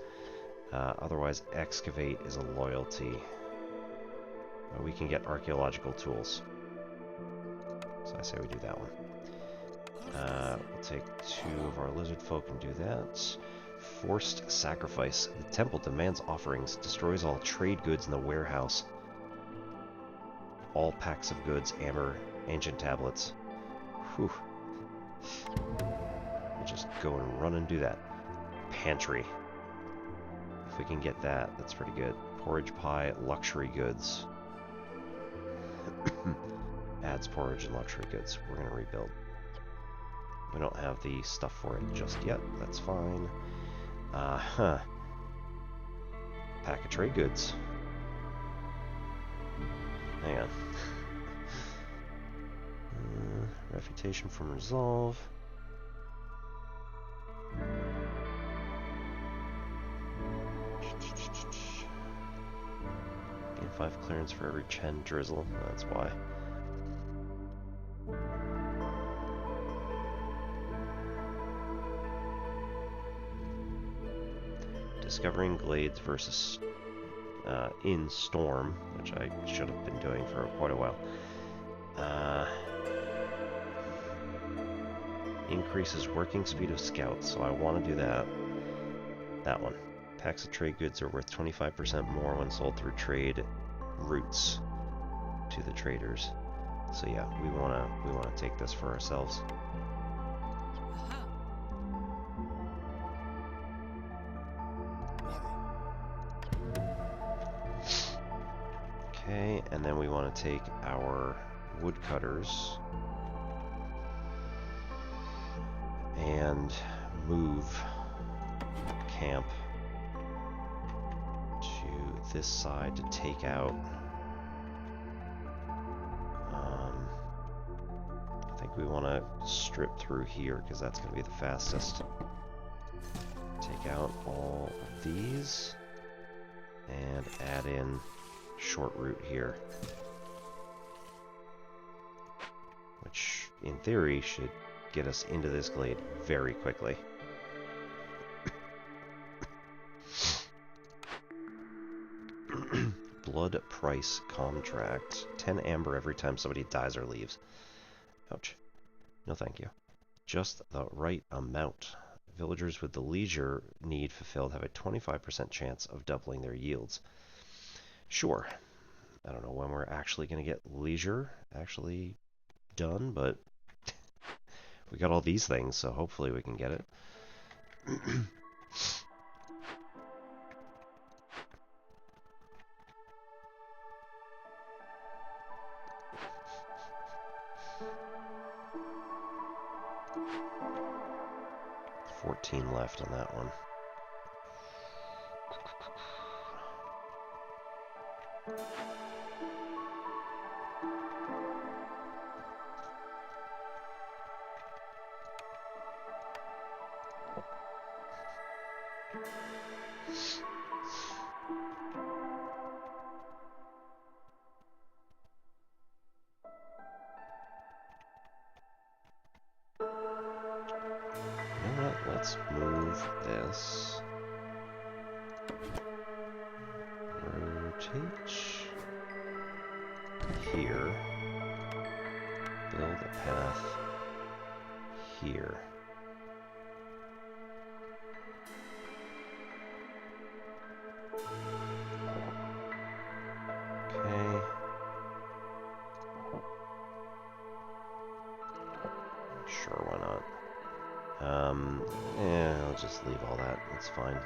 Speaker 1: Otherwise, excavate is a loyalty. We can get archaeological tools. So I say we do that one. We'll take 2 of our lizard folk and do that. Forced sacrifice. The temple demands offerings, destroys all trade goods in the warehouse. All packs of goods, amber, ancient tablets. Whew. We'll just go and run and do that. Pantry. If we can get that, that's pretty good. Porridge pie, luxury goods. Adds porridge and luxury goods. We're going to rebuild. We don't have the stuff for it just yet. That's fine. Pack of trade goods. Hang on. Refutation from resolve. Gain 5 clearance for every Chen drizzle. That's why. Discovering glades versus in storm, which I should have been doing for quite a while. Increases working speed of scouts, so I want to do that. That one. Packs of trade goods are worth 25% more when sold through trade routes to the traders. So yeah, we wanna take this for ourselves. Okay, and then we want to take our woodcutters and move camp to this side to take out. I think we want to strip through here because that's going to be the fastest. Take out all of these and add in short route here, which in theory should get us into this glade very quickly. Blood price contract. 10 amber every time somebody dies or leaves. Ouch. No thank you. Just the right amount. Villagers with the leisure need fulfilled have a 25% chance of doubling their yields. Sure. I don't know when we're actually going to get leisure actually done, but we got all these things, so hopefully we can get it. $14 left on that one. You know what? Let's move this. Rotate here. Build a path here. Okay. Sure, why not? Yeah, I'll just leave all that. It's fine.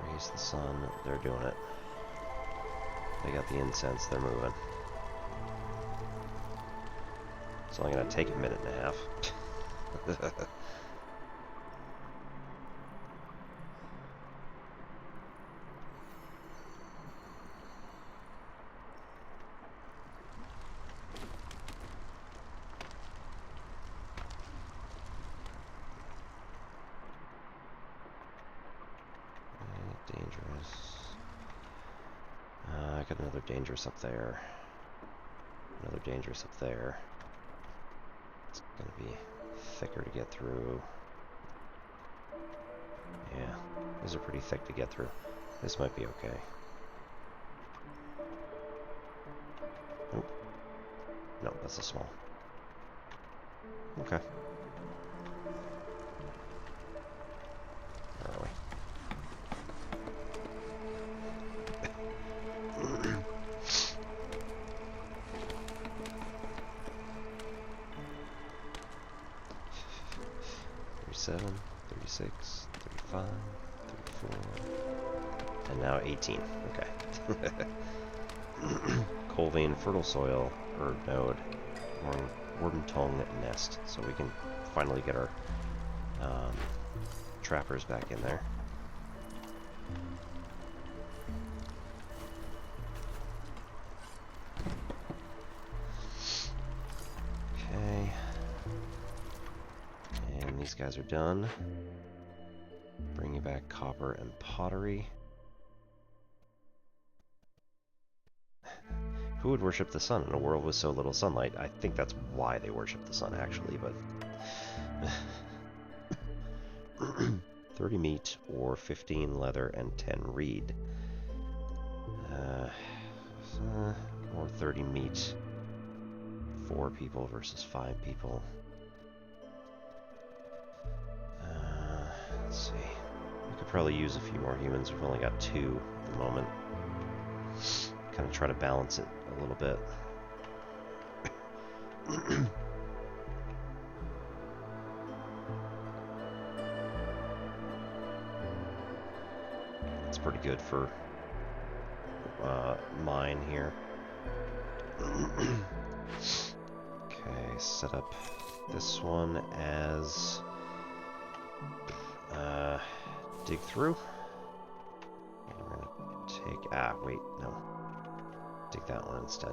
Speaker 1: Praise the sun. They're doing it. They got the incense. They're moving. It's only gonna take a minute and a half. Dangerous. I got another dangerous up there. Another dangerous up there. It's gonna be thicker to get through. Yeah, these are pretty thick to get through. This might be okay. Nope. No, that's a small. Okay. Where are we? $37, $36, $35, $34, and now 18. Okay. Coal vein, fertile soil, herb node, warden tongue nest. So we can finally get our trappers back in there. Okay. And these guys are done. Bring you back copper and pottery. Who would worship the sun in a world with so little sunlight? I think that's why they worship the sun, actually, but... 30 meat, or 15 leather, and 10 reed. Or 30 meat. 4 people versus 5 people. Let's see. We could probably use a few more humans. We've only got 2 at the moment. Kind of try to balance it a little bit. It's pretty good for mine here. Okay, set up this one as dig through. And we're gonna take wait, no. Take that one instead.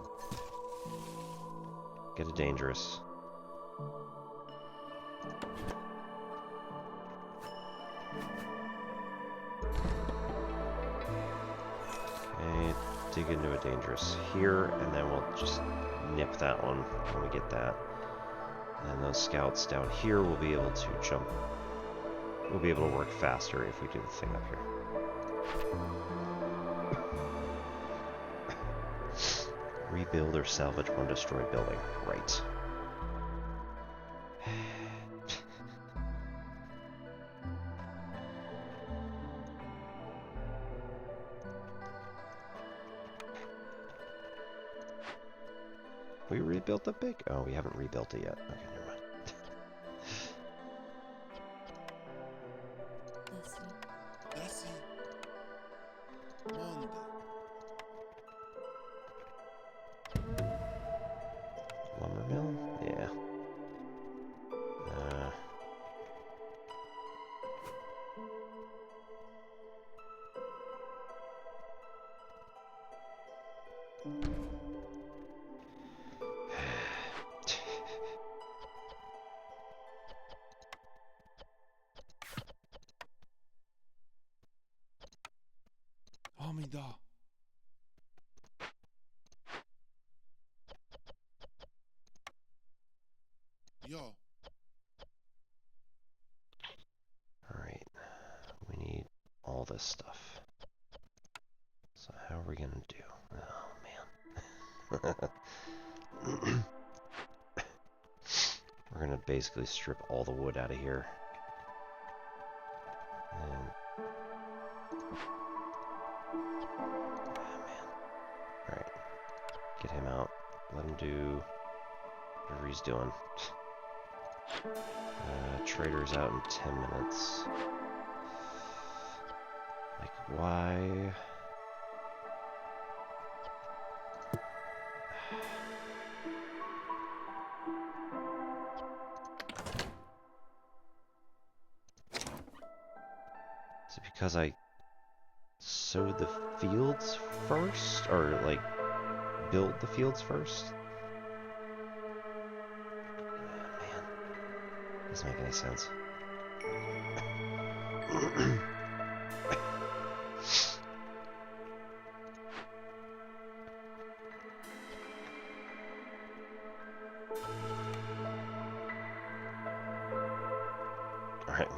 Speaker 1: Get a dangerous. Okay, dig into a dangerous here, and then we'll just nip that one when we get that. And those scouts down here will be able to jump. We'll be able to work faster if we do the thing up here. Rebuild or salvage one destroyed building. Right. We rebuilt the big... Oh, we haven't rebuilt it yet. Okay, never mind. Lumber mill? Yeah.
Speaker 3: Amida. Yo.
Speaker 1: Alright. We need all this stuff. So how are we gonna do? Oh, man. We're gonna basically strip all the wood out of here. And... Oh, man. Alright. Get him out. Let him do whatever he's doing. Trader's out in 10 minutes. Like, why? Is it because I sowed the fields first? Or, like, build the fields first? Man, doesn't make any sense. Alright,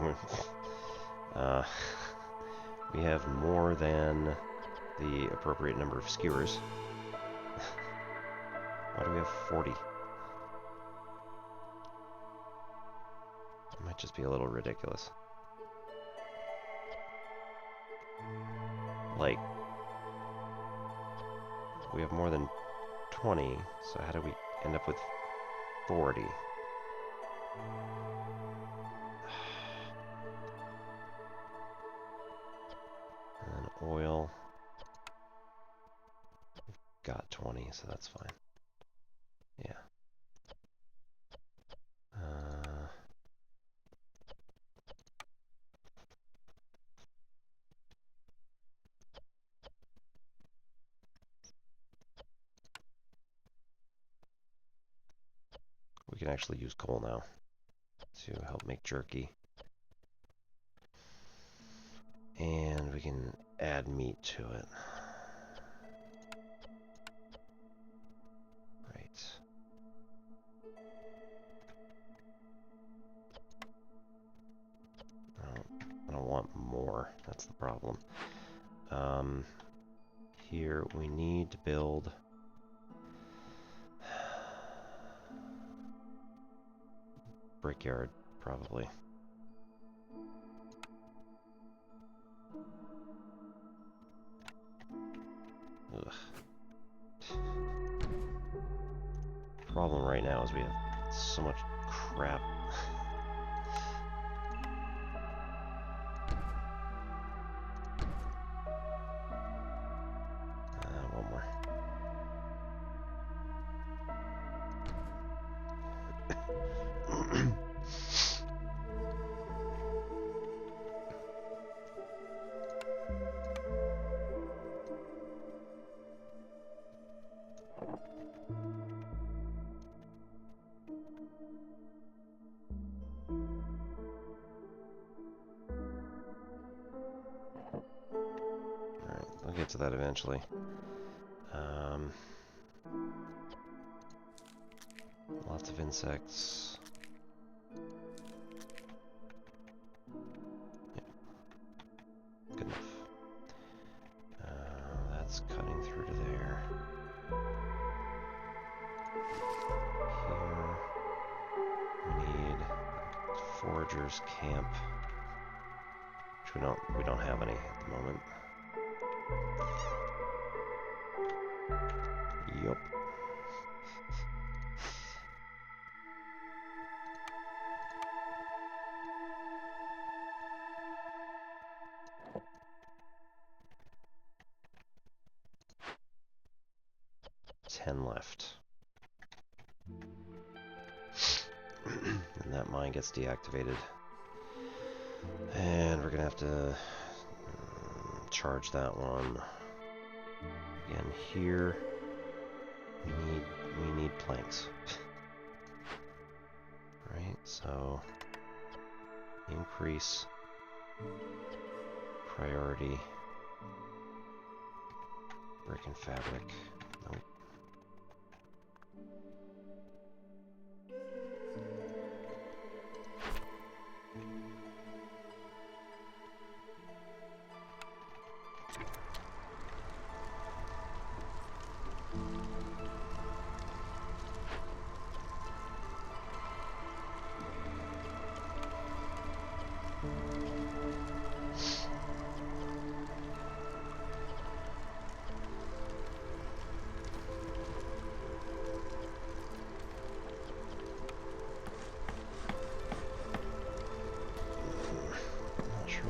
Speaker 1: we have have more than the appropriate number of skewers. Why do we have 40? It might just be a little ridiculous. Like, we have more than 20, so how do we end up with 40? And then oil. We've got 20, so that's fine. Yeah. We can actually use coal now to help make jerky. And we can add meat to it. Right. I don't want more. That's the problem. Here we need to build brickyard, probably. Ugh. Problem right now is we have so much crap. One more. I'll get to that eventually. Lots of insects. Yeah. Good enough. That's cutting through to there. Here we need foragers camp, which we don't have any at the moment. Yup. Ten left. And that mine gets deactivated. And we're gonna have to charge that one. Again, here we need planks. Right, so increase priority brick and fabric. Nope.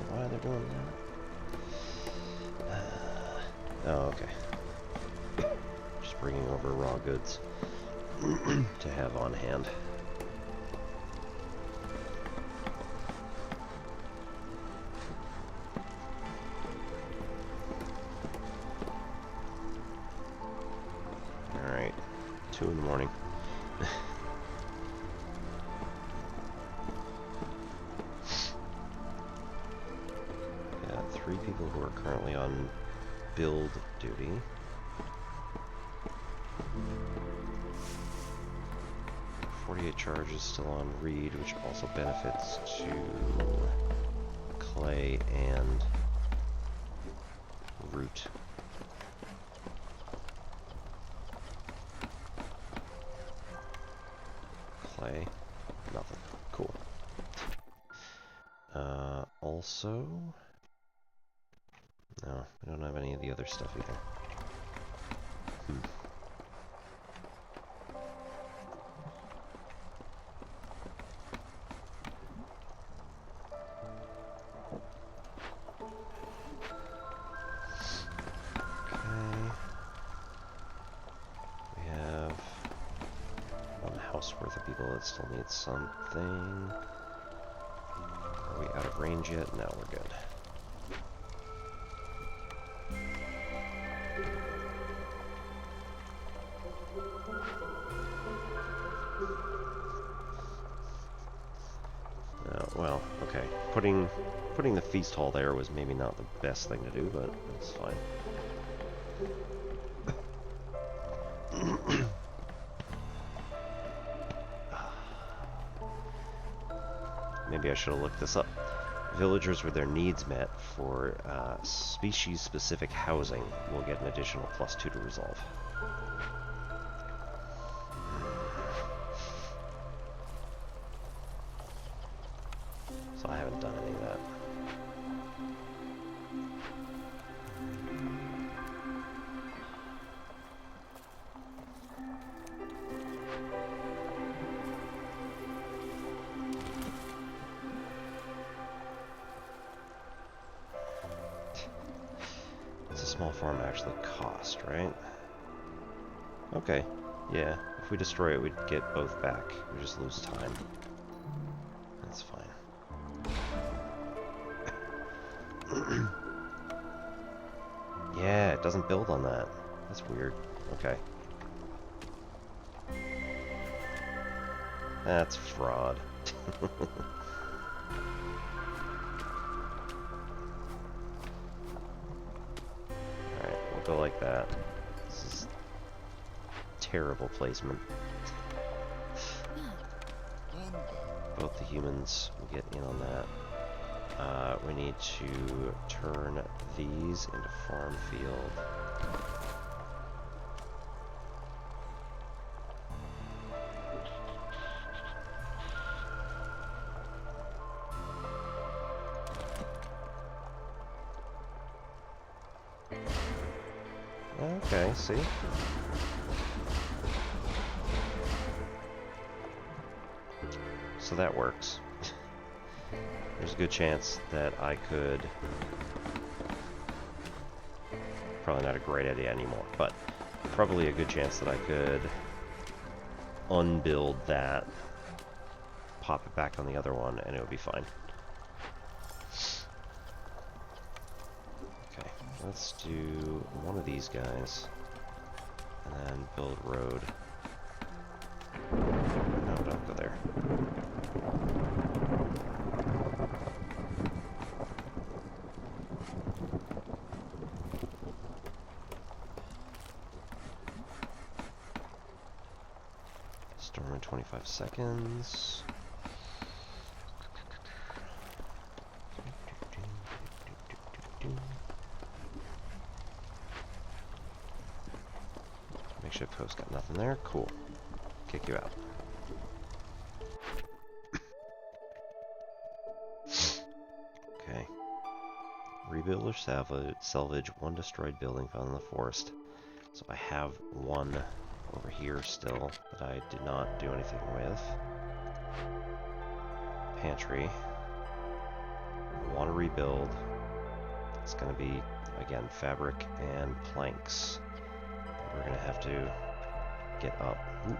Speaker 1: Why they're doing that? Oh, okay. Just bringing over raw goods to have on hand. All right, 2 in the morning. People who are currently on build duty. .48 charges still on reed, which also benefits to clay and loot. Clay. Nothing. Cool. Also... No, we don't have any of the other stuff either. Worth of people that still need something. Are we out of range yet? No, we're good. Well, okay. Putting the feast hall there was maybe not the best thing to do, but it's fine. Maybe I should have looked this up. Villagers with their needs met for species-specific housing will get an additional +2 to resolve. So I haven't done any of that. Small farm actually cost, right? Okay, yeah. If we destroy it, we'd get both back. We just lose time. That's fine. Yeah, it doesn't build on that. That's weird. Okay. That's fraud. Go like that. This is terrible placement. Both the humans will get in on that. We need to turn these into farm field. Okay, see? So that works. There's a good chance that I could... Probably not a great idea anymore, but probably a good chance that I could unbuild that, pop it back on the other one, and it would be fine. Let's do one of these guys, and then build road. No, don't go there. Storm in 25 seconds. Post got nothing there. Cool. Kick you out. Okay. Rebuild or salvage one destroyed building found in the forest. So I have one over here still that I did not do anything with. Pantry. I want to rebuild. It's going to be, again, fabric and planks. We're going to have to get up. Ooh.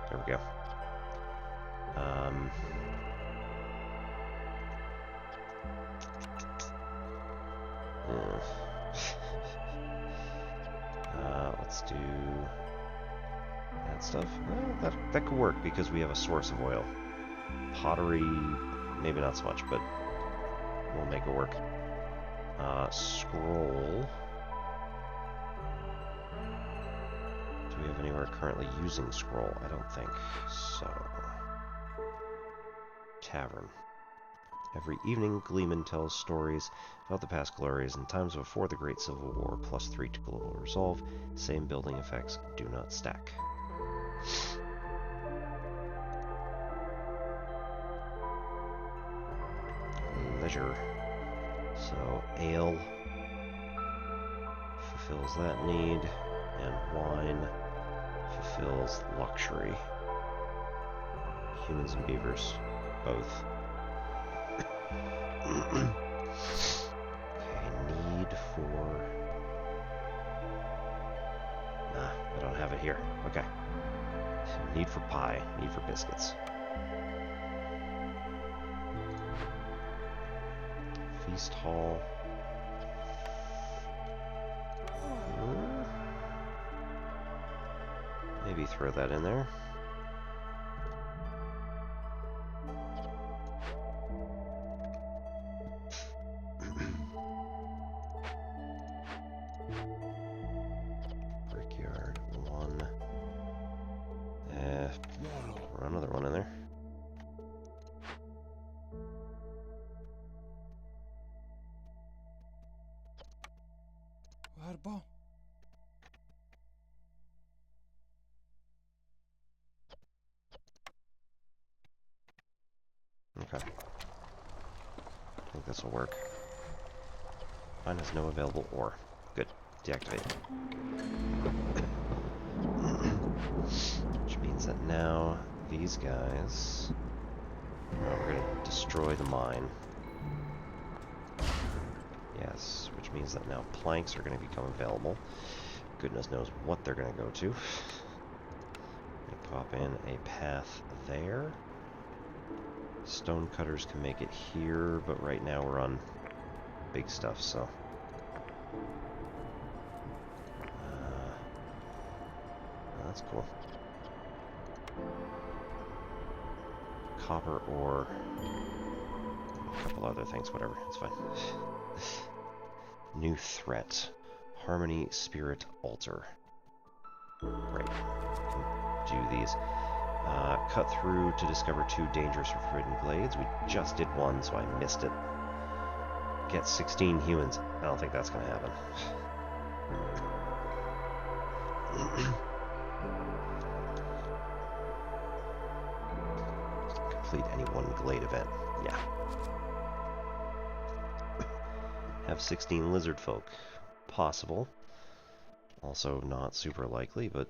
Speaker 1: There we go. Let's do that stuff. That could work because we have a source of oil. Pottery, maybe not so much, but we'll make it work. Scroll. Do we have anywhere currently using scroll? I don't think so. Tavern. Every evening, Gleeman tells stories about the past glories and times before the Great Civil War, +3 to global resolve. Same building effects do not stack. Leisure. So, ale fulfills that need, and wine fulfills luxury. Humans and beavers, both. Okay, need for... Nah, I don't have it here. Okay. So need for pie, need for biscuits. Feast hall. Maybe throw that in there. Brickyard, 1. Throw another one in there.
Speaker 3: Warbo.
Speaker 1: Okay. I think this will work. Mine has no available ore. Good. Deactivate. Which means that now these guys... we're going to destroy the mine. Yes, which means that now planks are going to become available. Goodness knows what they're going to go to. Going to pop in a path there. Stone cutters can make it here, but right now we're on big stuff, so... that's cool. Copper ore. A couple other things, whatever, it's fine. New threat. Harmony Spirit Altar. Right. Can do these. Cut through to discover 2 dangerous or forbidden glades. We just did one, so I missed it. Get 16 humans. I don't think that's going to happen. Complete any one glade event. Yeah. Have 16 lizard folk. Possible. Also not super likely, but...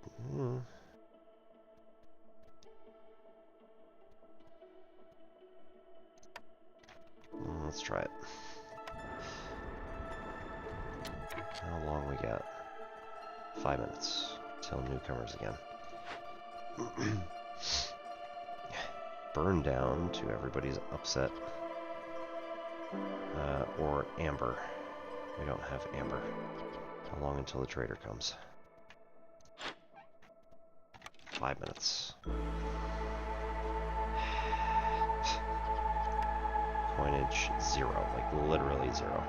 Speaker 1: let's try it. How long we got? 5 minutes. Till newcomers again. Burn down to everybody's upset. Or amber. We don't have amber. How long until the trader comes? 5 minutes. Coinage 0, like literally 0.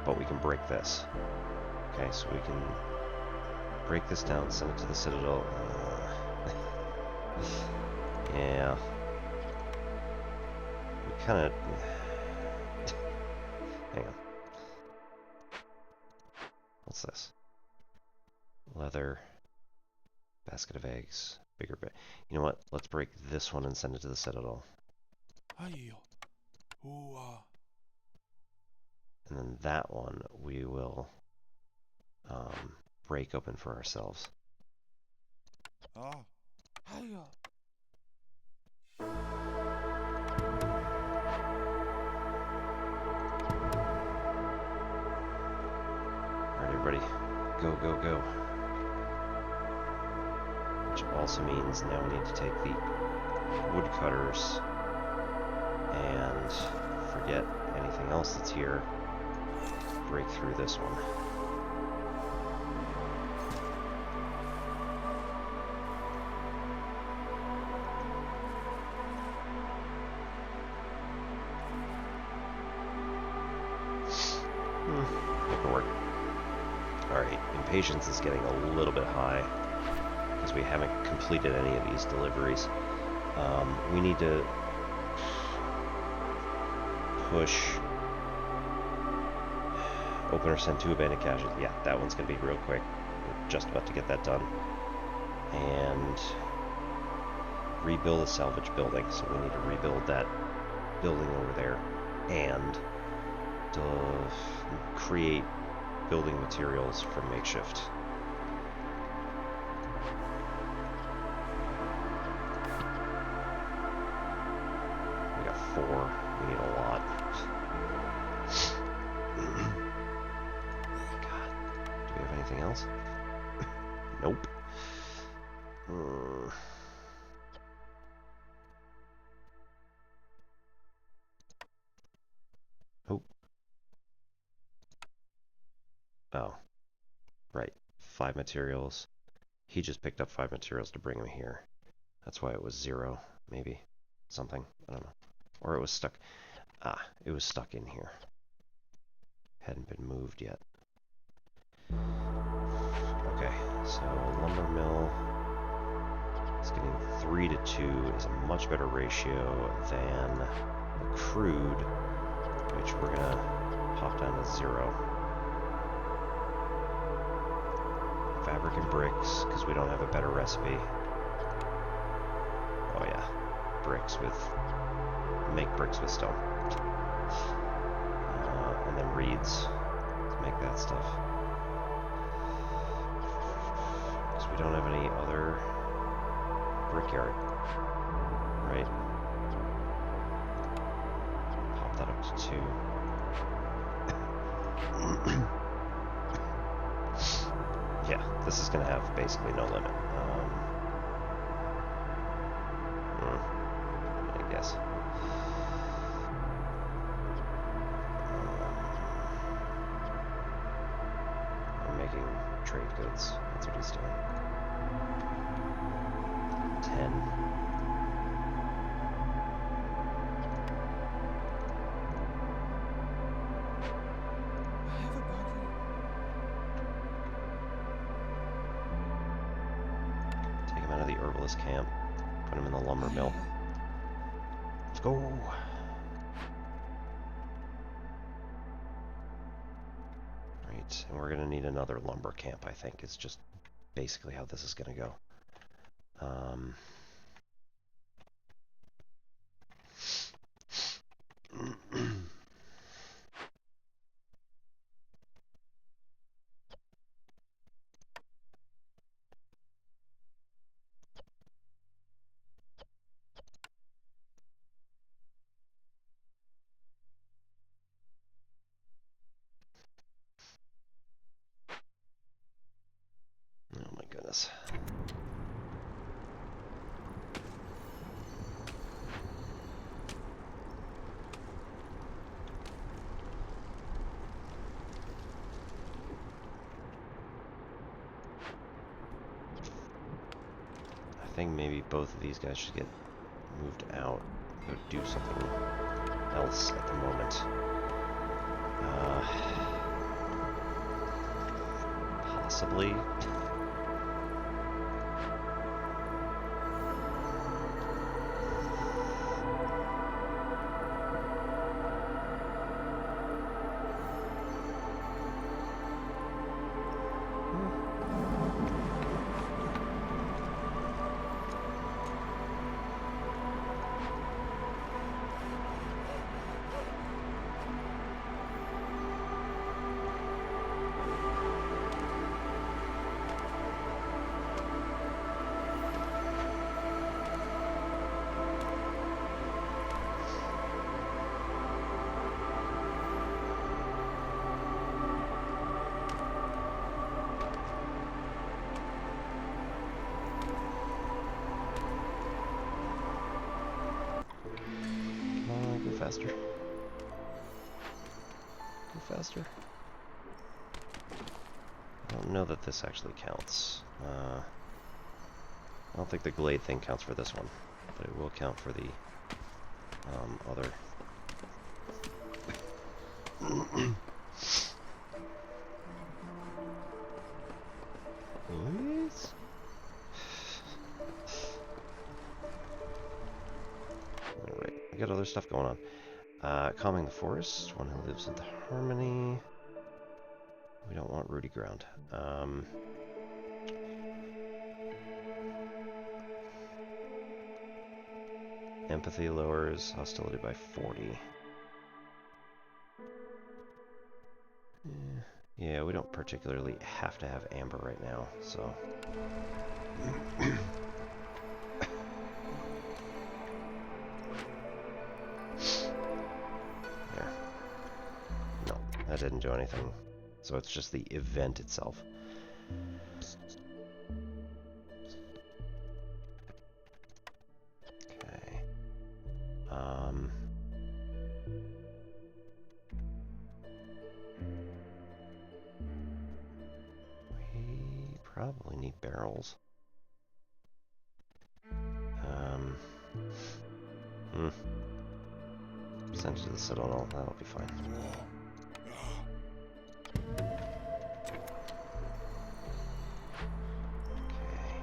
Speaker 1: But we can break this. Okay, so we can break this down, send it to the Citadel. Yeah. We kind of... Hang on. What's this? Leather. Basket of eggs. Bigger bit. You know what? Let's break this one and send it to the Citadel. And then that one we will break open for ourselves. Alright, everybody. Go, go, go. Which also means now we need to take the woodcutters and forget anything else that's here. Break through this one. That can work. Alright, impatience is getting a little bit high because we haven't completed any of these deliveries. We need to push open or send 2 abandoned caches. Yeah, that one's going to be real quick. We're just about to get that done. And rebuild a salvage building. So we need to rebuild that building over there and create building materials from makeshift. We got 4. We need a lot. God, do we have anything else? Nope. Oh, right. 5 materials. He just picked up 5 materials to bring him here. That's why it was 0, maybe. Something. I don't know. Or it was stuck. Ah, it was stuck in here. Hadn't been moved yet. Okay, so lumber mill is getting 3 to 2 is a much better ratio than the crude, which we're gonna pop down to 0. Fabric and bricks, because we don't have a better recipe. Oh yeah, bricks with... make bricks with stone. And then reeds to make that stuff. Because we don't have any other brickyard, right? Pop that up to 2. Yeah, this is going to have basically no limit. I guess. I'm making trade goods. That's what he's doing. 10. Camp, put him in the lumber mill. Let's go. Right, and we're gonna need another lumber camp, I think. It's just basically how this is gonna go. Oh my goodness. I think maybe both of these guys should get moved out. Go do something else at the moment. Possibly. Faster. Go faster. I don't know that this actually counts. I don't think the glade thing counts for this one, but it will count for the other. Please? stuff going on. Calming the forest, one who lives with harmony. We don't want rooty ground. Empathy lowers hostility by 40. Yeah, we don't particularly have to have amber right now, so... There. No, that didn't do anything. So it's just the event itself. Okay. We probably need barrels. Send it to the Citadel, that'll be fine. Okay.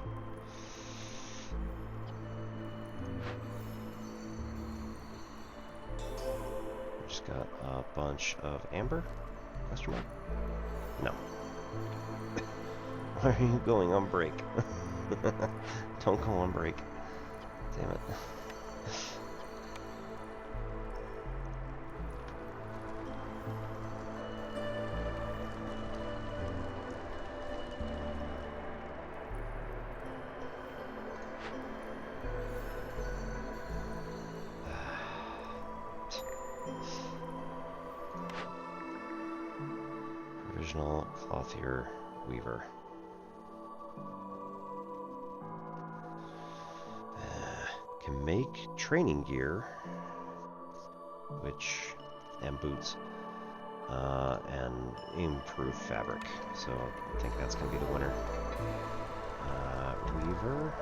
Speaker 1: We just got a bunch of amber? Question mark? No. Why are you going on break? Don't go on break. Damn it. Provisional clothier weaver. Can make training gear, and boots, and improve fabric. So I think that's going to be the winner. Weaver.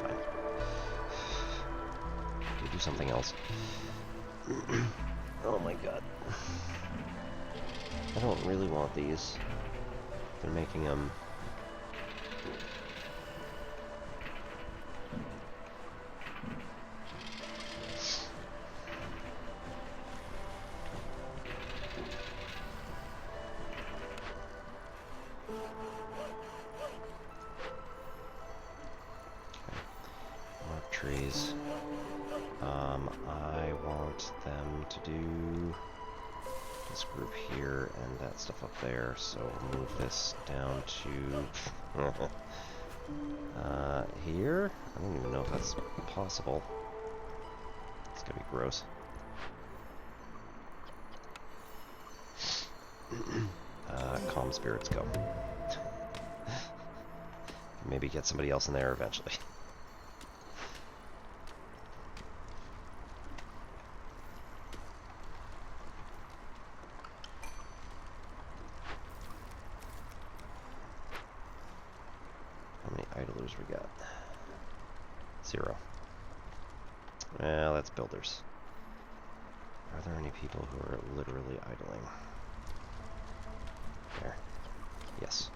Speaker 1: Fine. Do something else. Oh my god. I don't really want these. They're making them... trees. I want them to do this group here and that stuff up there, so we'll move this down to here. I don't even know if that's possible. It's gonna be gross. Calm spirits go. Maybe get somebody else in there eventually. Idlers we got? 0. Well, that's builders. Are there any people who are literally idling? There. Yes.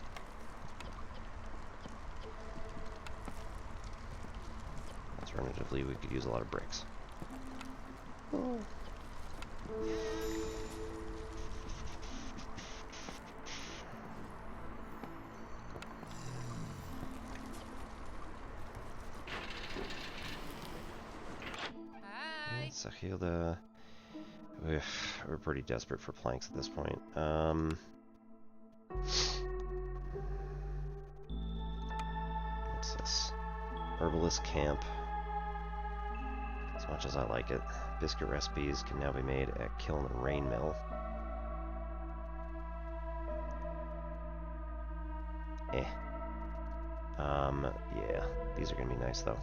Speaker 1: Alternatively, we could use a lot of bricks. Oh. Sahilda. We're pretty desperate for planks at this point. What's this? Herbalist camp. As much as I like it. Biscuit recipes can now be made at Kiln and Rain Mill. Yeah. These are gonna be nice though.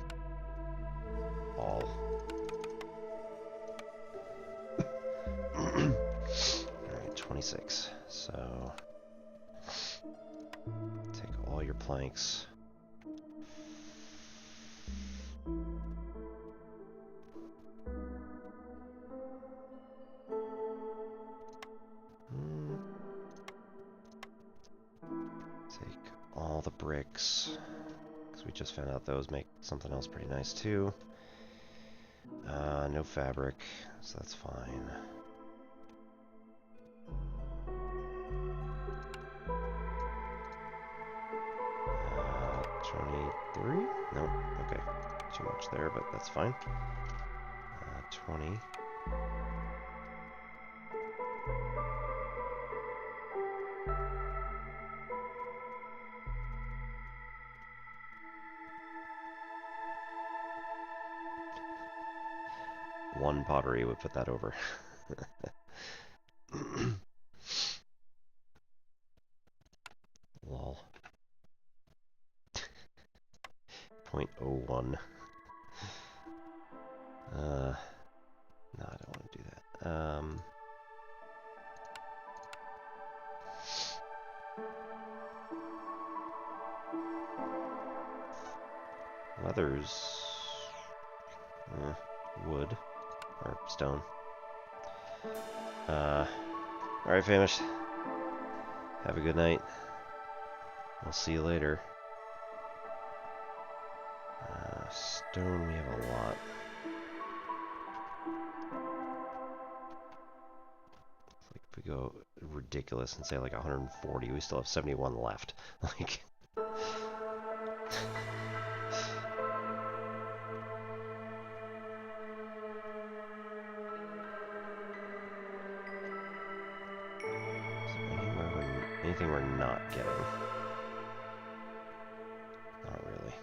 Speaker 1: All. Alright, 26. So take all your planks. bricks, because we just found out those make something else pretty nice too. No fabric, so that's fine. 23? No, okay. Too much there, but that's fine. 20. One pottery would put that over. Lol. 0.01. No, I don't want to do that. Leathers. Wood. Or stone. Alright, famished. Have a good night. I'll see you later. Stone, we have a lot. If we go ridiculous and say like 140, we still have 71 left. Like... anything we're not getting? Not really.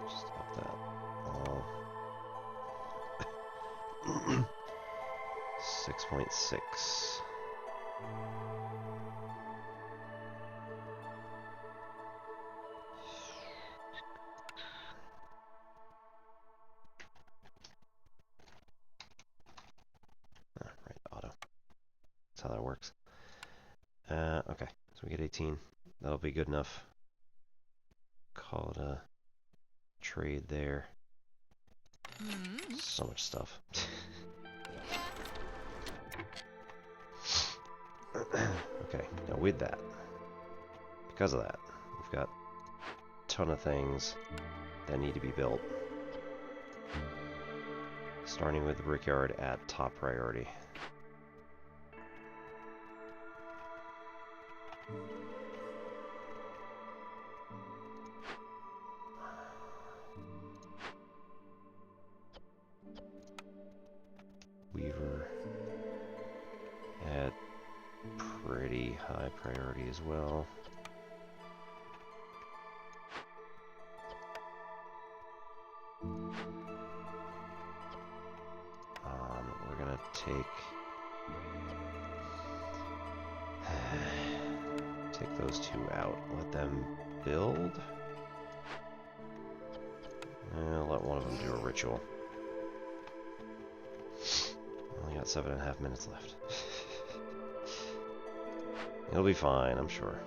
Speaker 1: Just up that all. 6.6. Right, auto. That's how that works. Okay, so we get 18. That'll be good enough. Call it a trade there. So much stuff. Okay, now with that, because of that, we've got a ton of things that need to be built. Starting with the brickyard at top priority. Weaver at pretty high priority as well. We're gonna take those two out. Let them build. Let one of them do a ritual. Only got 7.5 minutes left. It'll be fine, I'm sure.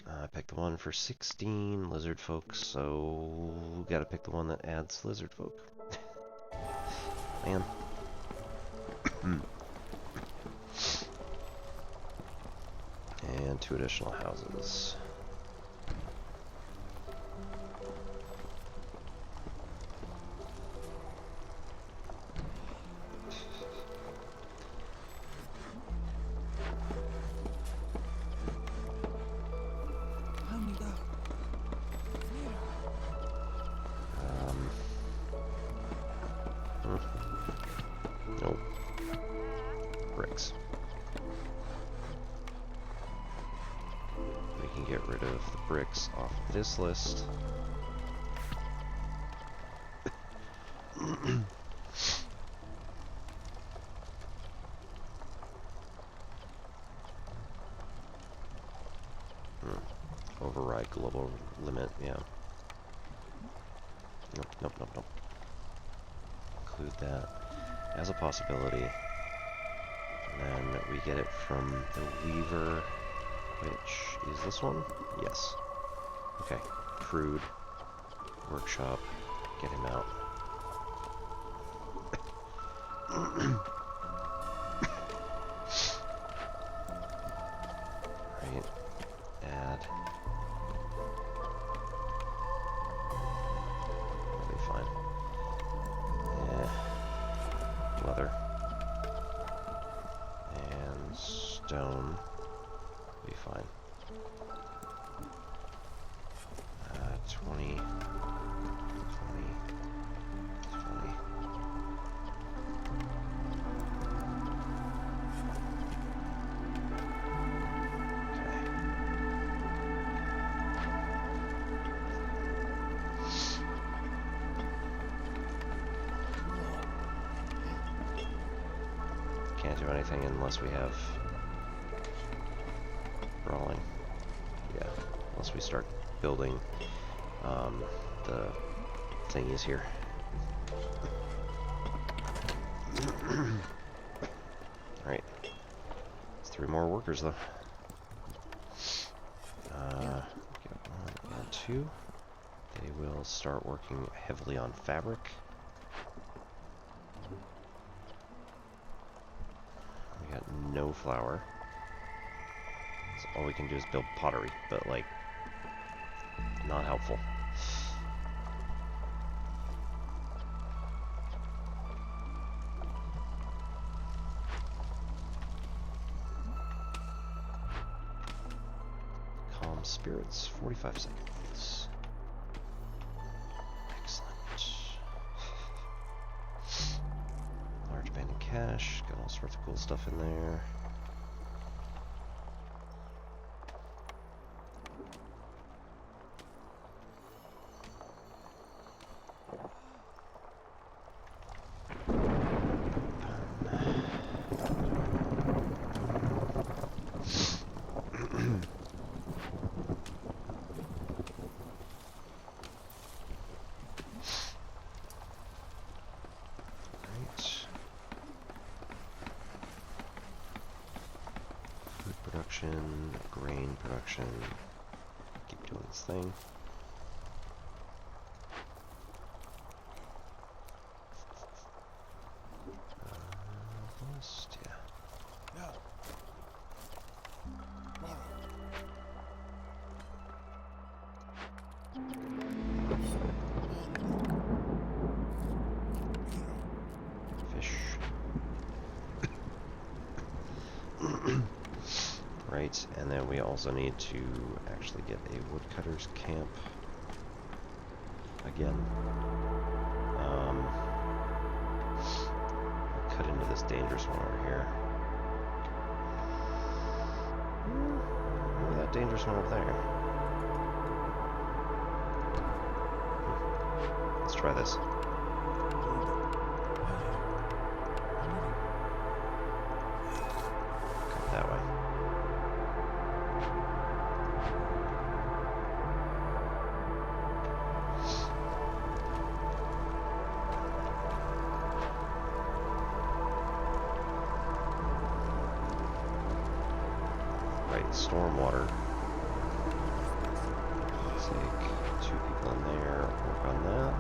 Speaker 1: I picked the one for 16 lizard folk, so gotta pick the one that adds lizard folk. Man. And 2 additional houses. bricks. We can get rid of the bricks off this list. Override global limit, yeah. Nope. Include that as a possibility. And then we get it from the Weaver, which is this one? Yes. Okay. Crude. Workshop. Get him out. Right. Add. That'll be fine. Yeah. Leather. And stone. Be fine. 20. 20. 20. Can't do anything unless we have brawling. Yeah, unless we start building the thingies here. Alright. It's 3 more workers though. Get 1 and 2. They will start working heavily on fabric. We got no flour. So all we can do is build pottery, but like, not helpful. Calm spirits, 45 seconds. Excellent. Large abandoned cache, got all sorts of cool stuff in there. Grain production. Keep doing this thing. Almost, yeah.
Speaker 3: No. Borrow.
Speaker 1: Fish. Right, and then we also need to actually get a woodcutter's camp again. Cut into this dangerous one over here. Or that dangerous one over there. Let's try this. Cut that way. Stormwater. Take 2 people in there, work on that.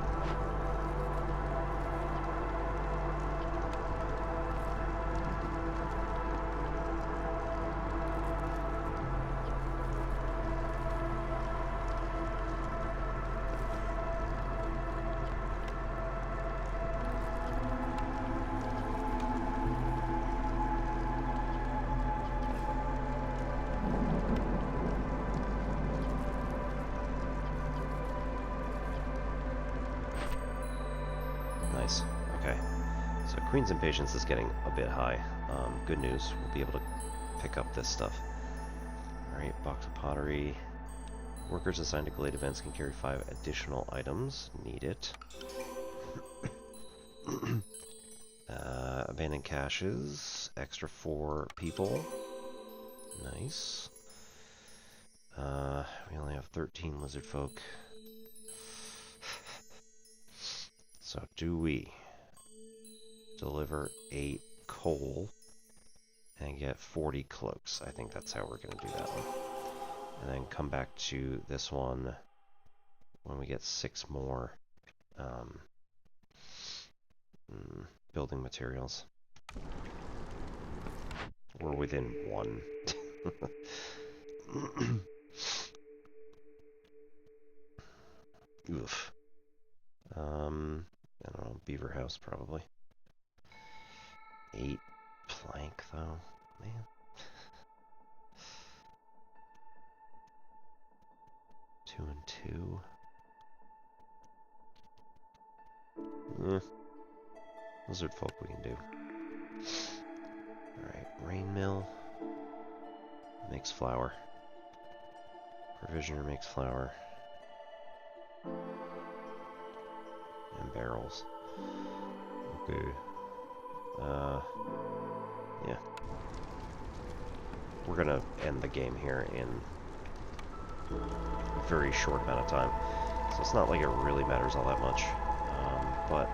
Speaker 1: Nice. Okay. So Queen's impatience is getting a bit high. good news, we'll be able to pick up this stuff. Alright, box of pottery. Workers assigned to Glade events can carry 5 additional items. Need it. Abandoned caches. Extra 4 people. Nice. We only have 13 lizard folk. So do we deliver 8 coal and get 40 cloaks? I think that's how we're going to do that one. And then come back to this one when we get 6 more building materials. We're within 1. Oof. I don't know, beaver house probably. 8 plank though, man. 2 and 2. Lizard folk we can do. Alright, rain mill makes flour. Provisioner makes flour. And barrels. Okay. Yeah. We're gonna end the game here in a very short amount of time. So it's not like it really matters all that much. But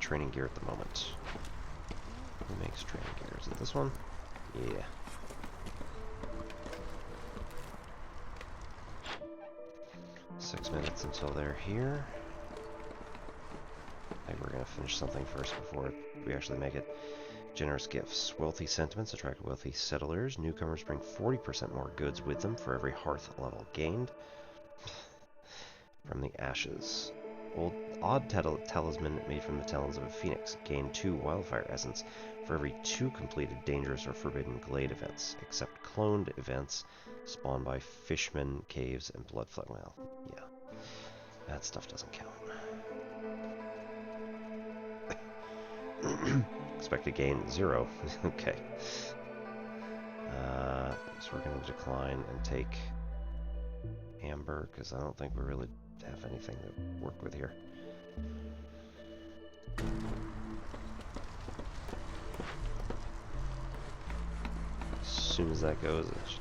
Speaker 1: training gear at the moment. Who makes training gear? Is it this one? Yeah. Six minutes until they're here. I think we're gonna finish something first before we actually make it. Generous gifts. Wealthy sentiments attract wealthy settlers. Newcomers bring 40% more goods with them for every hearth level gained. From the ashes. Odd talisman made from the talons of a phoenix. Gain 2 wildfire essence for every 2 completed dangerous or forbidden glade events, except cloned events spawned by fishmen, caves, and bloodflood. Well, yeah. That stuff doesn't count. Expect to gain 0. Okay. So we're going to decline and take amber, because I don't think we really have anything to work with here. As soon as that goes, it should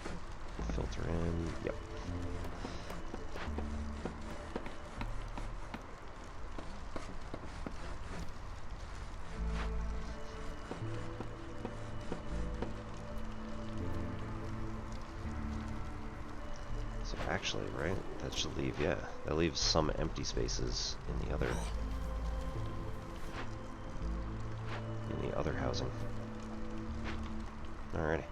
Speaker 1: filter in. Yep. Actually, right? That should leave, yeah. That leaves some empty spaces in the other housing. Alrighty.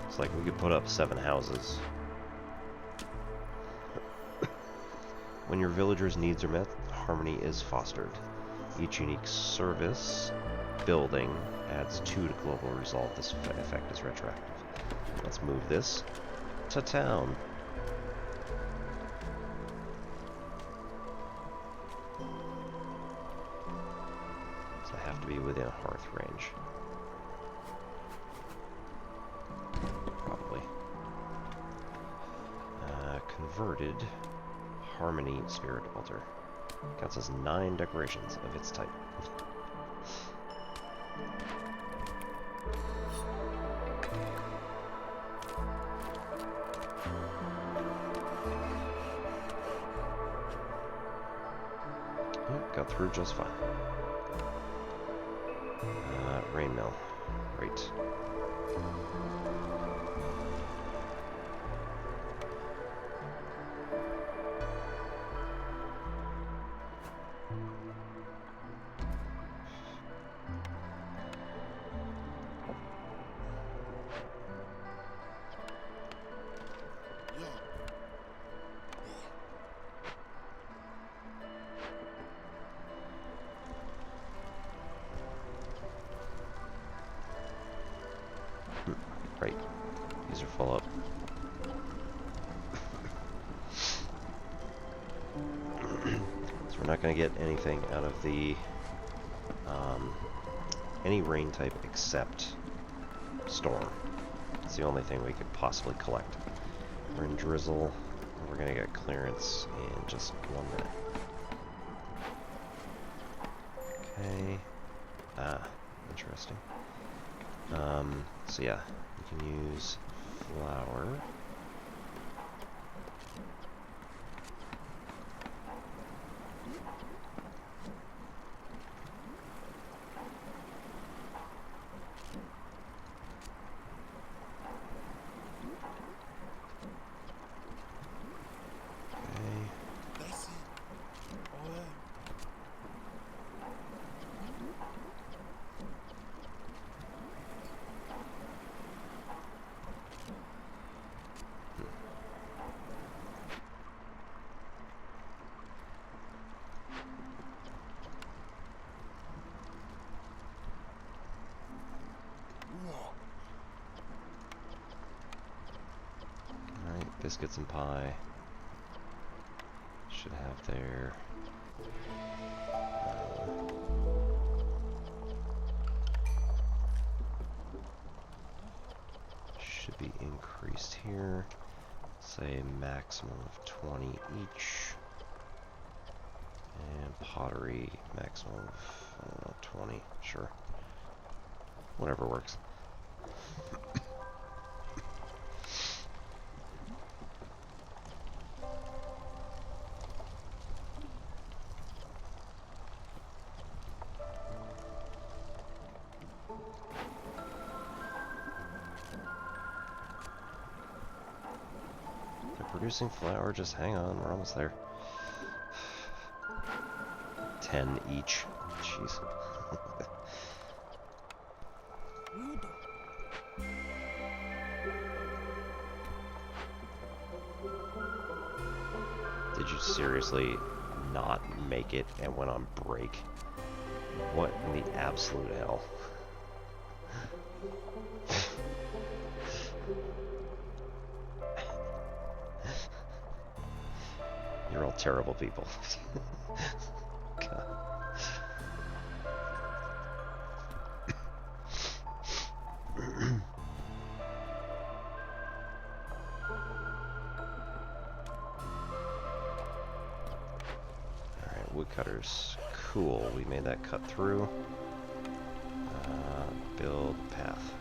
Speaker 1: It's like we could put up 7 houses. When your villagers' needs are met, harmony is fostered. Each unique service building adds 2 to global resolve. This effect is retroactive. Let's move this to town. So I have to be within hearth range. Probably. Converted Harmony Spirit Altar. Counts as 9 decorations of its type. Got through just fine. Rain mill. Right.
Speaker 3: Yo.
Speaker 1: Right. These are full up. So we're not going to get anything out of the any rain type except storm. It's the only thing we could possibly collect. We're in drizzle. We're going to get clearance in just 1 minute. Okay. Ah, interesting. So yeah, we can use flour. Okay.
Speaker 3: That's it. Oh, yeah. Whoa.
Speaker 1: Alright, biscuits and pie. Should have their should be increased here. Say maximum of 20 each. And pottery maximum of, I don't know, 20. Sure. Whatever works. They're producing flour, just hang on, we're almost there. 10 each. Jeez. Did you seriously not make it and went on break? What in the absolute hell? You're all terrible people. God. Alright, woodcutters. Cool, we made that cut through. Build path.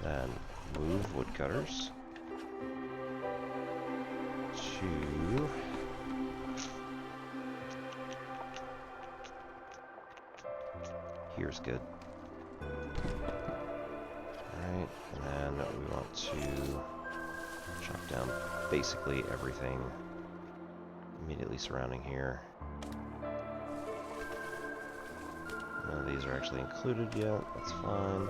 Speaker 1: Then move woodcutters to here's good. Alright, and then we want to chop down basically everything immediately surrounding here. None of these are actually included yet, that's fine.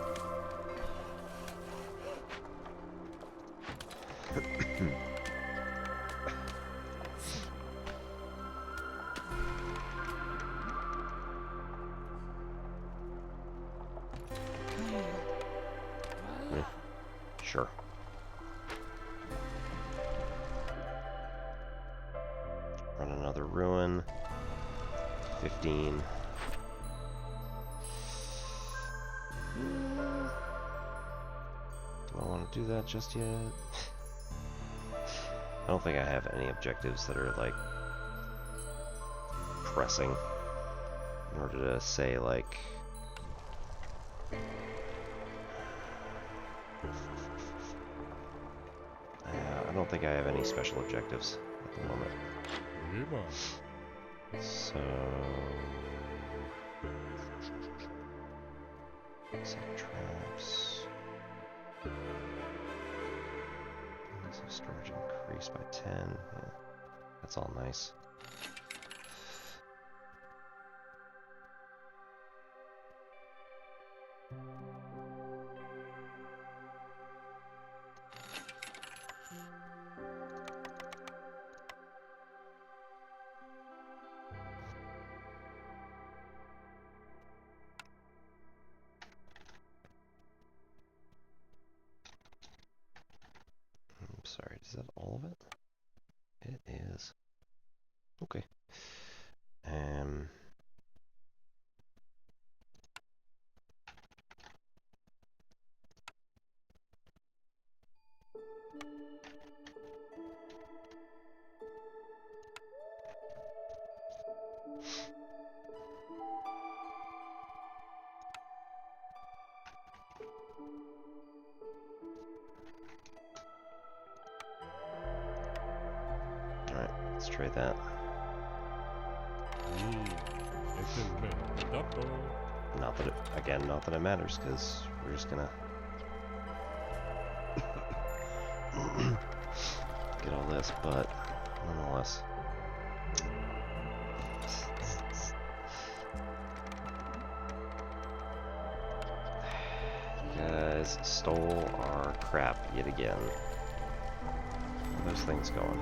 Speaker 1: Sure. Run another ruin. 15. Do I want to do that just yet? I don't think I have any objectives that are like pressing in order to say like I don't think I have any special objectives at the moment. So set traps. Storage increased by 10. Yeah, that's all nice. I'm sorry, is that all of it? It is. Okay. Alright, let's try that. Not that it, again, not that it matters, because we're just gonna get all this, but nonetheless. You guys stole our crap yet again. Where are those things going?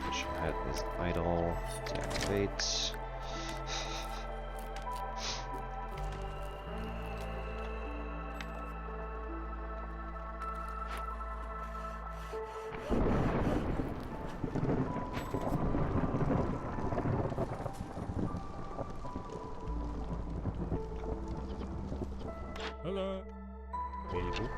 Speaker 1: Fish head is idle. Deactivate.
Speaker 4: Hello. People.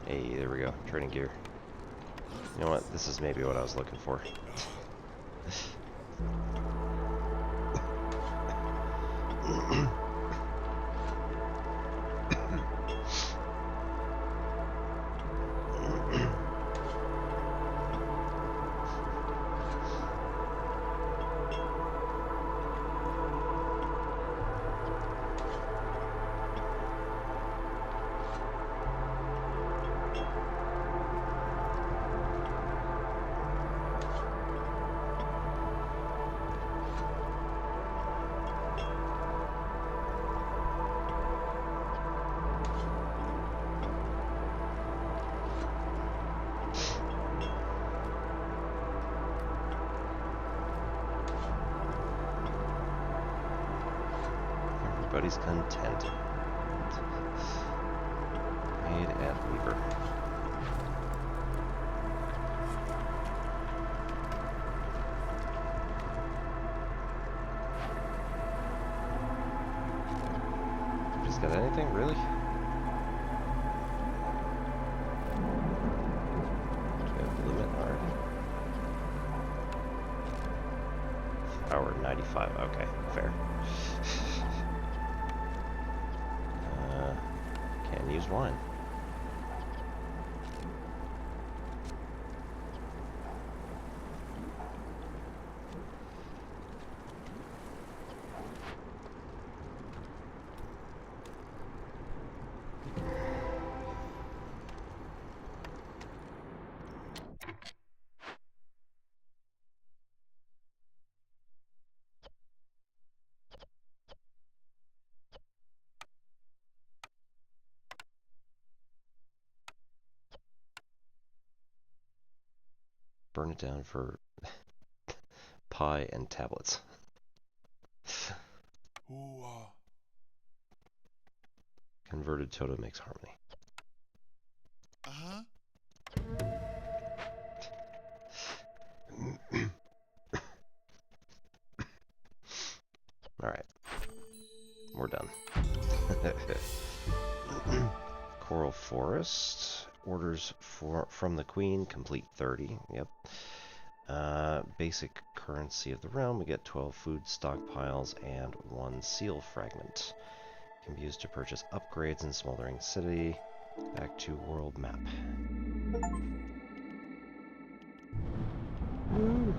Speaker 1: Hey, there we go. Training gear. You know what? This is maybe what I was looking for. Everybody's content. Made at Weaver. Just got anything, really? Do we have a limit already? Power 95, okay, fair. Can't use wine. Burn it down for pie and tablets. Converted totem makes harmony.
Speaker 3: Uh-huh.
Speaker 1: Alright. We're done. Coral Forest. Orders from the Queen, complete 30. Yep. Basic currency of the realm, we get 12 food stockpiles and 1 seal fragment. Can be used to purchase upgrades in Smoldering City. Back to world map. Woo!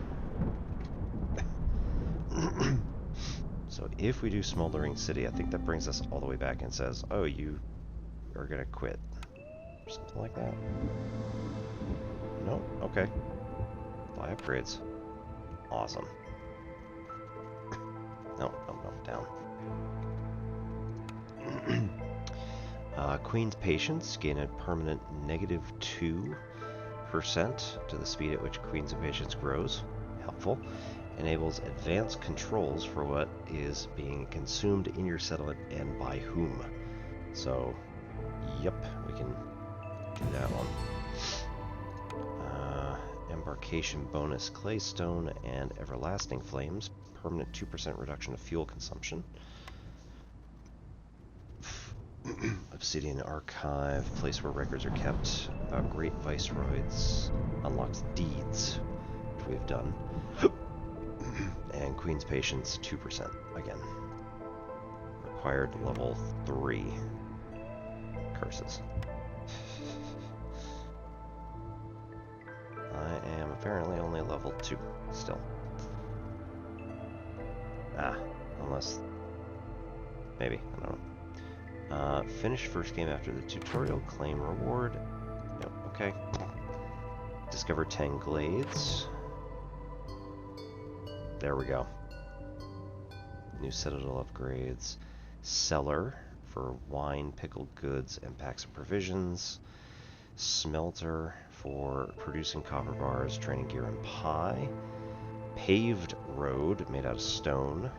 Speaker 1: So if we do Smoldering City, I think that brings us all the way back and says, oh, you are gonna quit. Something like that. No? Okay. Buy upgrades. Awesome. No, down. Queen's Patience, gain a permanent -2% to the speed at which Queen's Impatience grows. Helpful. Enables advanced controls for what is being consumed in your settlement and by whom. So, yep, we can do that one. Embarkation bonus, Claystone and Everlasting Flames. Permanent 2% reduction of fuel consumption. Obsidian Archive, place where records are kept about great viceroys. Unlocks deeds, which we've done. And Queen's Patience, 2% again. Required level 3 curses. I am apparently only level 2 still. Unless... maybe, I don't know. Finish first game after the tutorial, claim reward. Yep, okay. Discover 10 glades. There we go. New citadel upgrades. Cellar for wine, pickled goods, and packs of provisions. Smelter for producing copper bars, training gear, and pie. Paved road made out of stone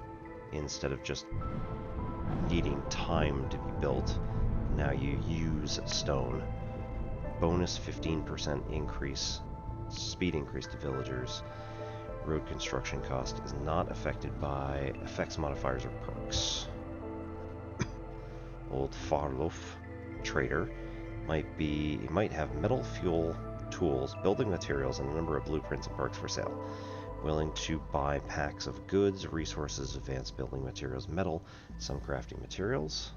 Speaker 1: instead of just needing time to be built. Now you use stone. Bonus 15% increase, speed increase to villagers. Road construction cost is not affected by effects modifiers or perks. Old Farlof trader might have metal, fuel, tools, building materials, and a number of blueprints and perks for sale. Willing to buy packs of goods, resources, advanced building materials, metal, some crafting materials.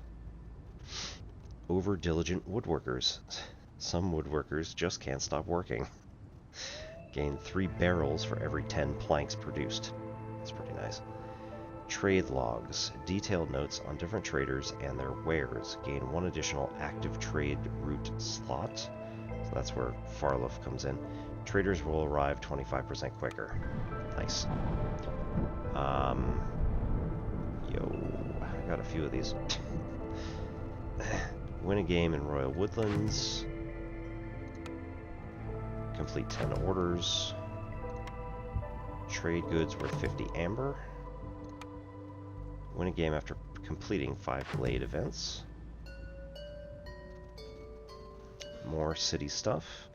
Speaker 1: Over diligent woodworkers. Some woodworkers just can't stop working. Gain 3 barrels for every 10 planks produced. That's pretty nice. Trade logs. Detailed notes on different traders and their wares. Gain 1 additional active trade route slot. So that's where Farlof comes in. Traders will arrive 25% quicker. Nice. Yo, I got a few of these. Win a game in Royal Woodlands. Complete 10 orders. Trade goods worth 50 amber. Win a game after completing 5 glade events. More city stuff.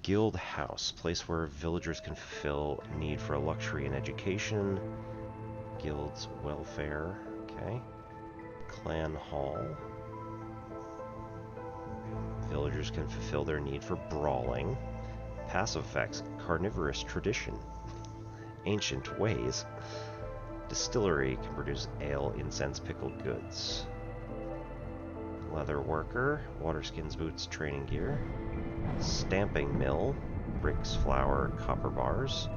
Speaker 1: Guild House, place where villagers can fulfill need for a luxury and education. Guild's welfare, okay. Clan Hall. Villagers can fulfill their need for brawling. Passive effects, carnivorous tradition. Ancient ways. Distillery can produce ale, incense, pickled goods. Leather worker, water skins, boots, training gear. Stamping mill, bricks, flour, copper bars.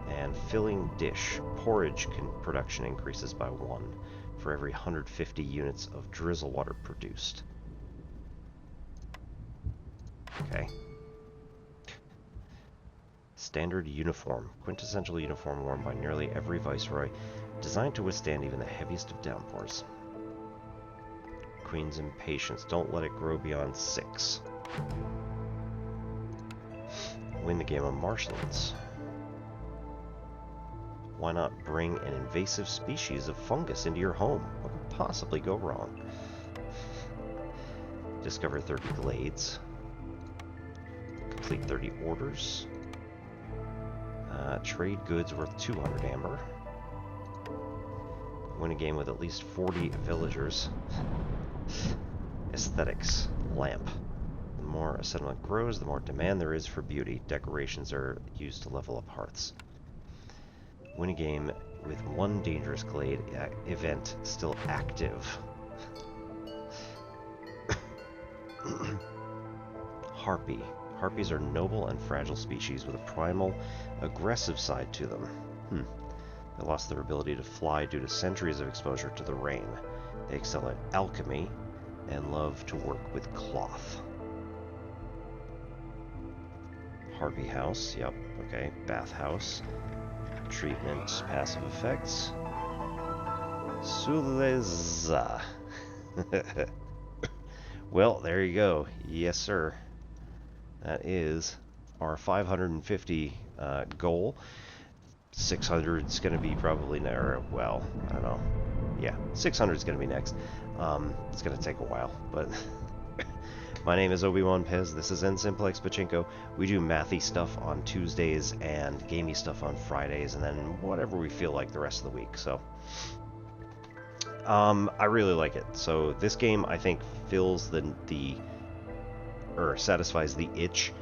Speaker 1: And filling dish, porridge production increases by 1 for every 150 units of drizzle water produced. Okay. Standard uniform, quintessential uniform worn by nearly every viceroy, designed to withstand even the heaviest of downpours. Queen's Impatience, don't let it grow beyond 6. Win the game of Marshlands. Why not bring an invasive species of fungus into your home? What could possibly go wrong? Discover 30 glades. Complete 30 orders. Trade goods worth 200 amber. Win a game with at least 40 villagers. Aesthetics. lamp. The more a settlement grows, the more demand there is for beauty. Decorations are used to level up hearths. Win a game with one dangerous glade event still active. Harpy. Harpies are noble and fragile species with a primal, aggressive side to them. They lost their ability to fly due to centuries of exposure to the rain. They excel at alchemy and love to work with cloth. Harpy house, yep, okay. Bathhouse. Treatment, passive effects. Suleza. Well, there you go. Yes, sir. That is our 550 goal. 600 is going to be probably, or, well, I don't know. Yeah, 600 is going to be next. It's going to take a while, but my name is Obi-Wan Pez. This is N-Simplex Pachinko. We do mathy stuff on Tuesdays and gamey stuff on Fridays, and then whatever we feel like the rest of the week. So, I really like it. So this game, I think, fills or satisfies the itch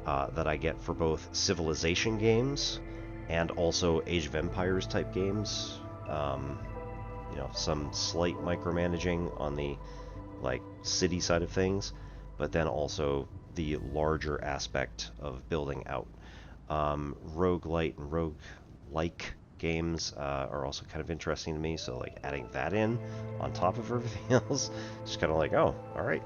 Speaker 1: that I get for both Civilization games and also Age of Empires type games. You know, some slight micromanaging on the city side of things, but then also the larger aspect of building out. Roguelite and roguelike games are also kind of interesting to me, so like adding that in on top of everything else, just kind of like, oh, all right.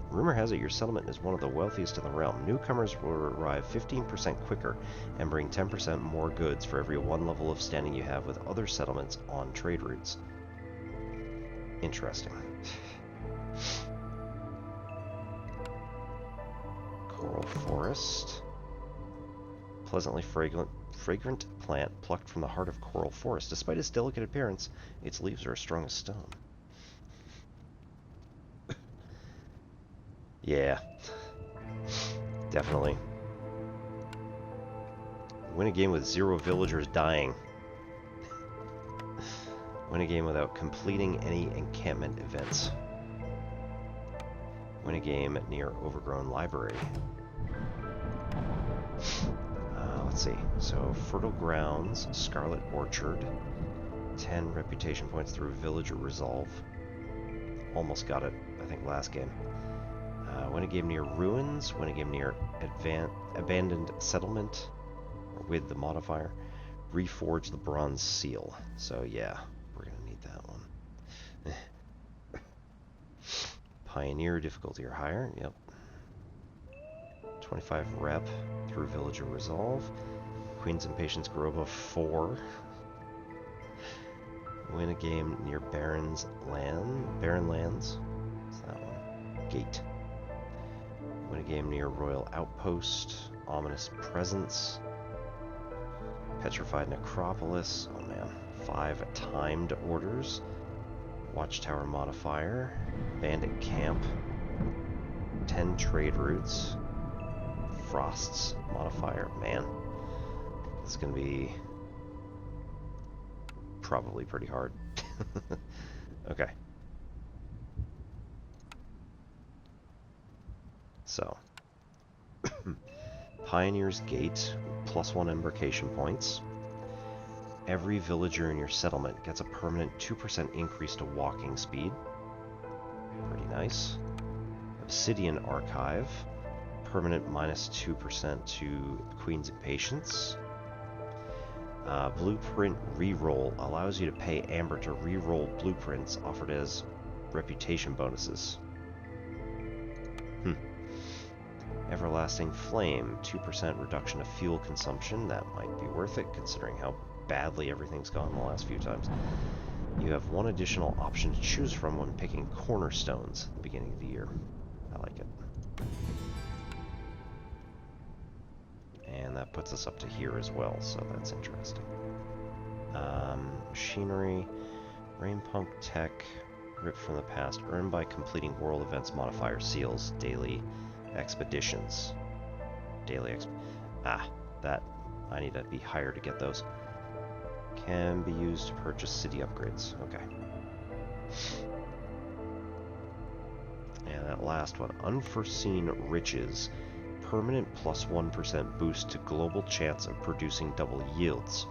Speaker 1: Rumor has it your settlement is one of the wealthiest in the realm. Newcomers will arrive 15% quicker and bring 10% more goods for every one level of standing you have with other settlements on trade routes. Interesting. Coral forest. Pleasantly fragrant plant plucked from the heart of coral forest. Despite its delicate appearance, its leaves are as strong as stone. Yeah, definitely. Win a game with 0 villagers dying. Win a game without completing any encampment events. Win a game near overgrown library. Let's see. So, Fertile Grounds, Scarlet Orchard, 10 reputation points through Villager Resolve. Almost got it, I think, last game. Win a game near Ruins, win a game near Abandoned Settlement, or with the modifier, reforge the Bronze Seal. So yeah, we're going to need that one. Pioneer, difficulty or higher, yep. 25 rep through Villager Resolve. Queen's Impatience grow above 4. Win a game near Barren Lands. What's that one? Gate. Win a game near Royal Outpost, Ominous Presence, Petrified Necropolis, oh man, 5 timed orders, Watchtower modifier, Bandit Camp, 10 trade routes, Frost's modifier, man, this is going to be probably pretty hard. Okay. So, Pioneer's Gate, +1 embarkation points. Every villager in your settlement gets a permanent 2% increase to walking speed. Pretty nice. Obsidian Archive, permanent -2% to Queen's Impatience. Blueprint Reroll allows you to pay Amber to reroll blueprints offered as reputation bonuses. Everlasting Flame, 2% reduction of fuel consumption. That might be worth it, considering how badly everything's gone the last few times. You have 1 additional option to choose from when picking cornerstones at the beginning of the year. I like it. And that puts us up to here as well, so that's interesting. Machinery, Rainpunk Tech, ripped from the past, earned by completing world events modifier seals, daily expeditions. that I need to be higher to get those. Can be used to purchase city upgrades. Okay. And that last one, unforeseen riches. Permanent plus 1% boost to global chance of producing double yields.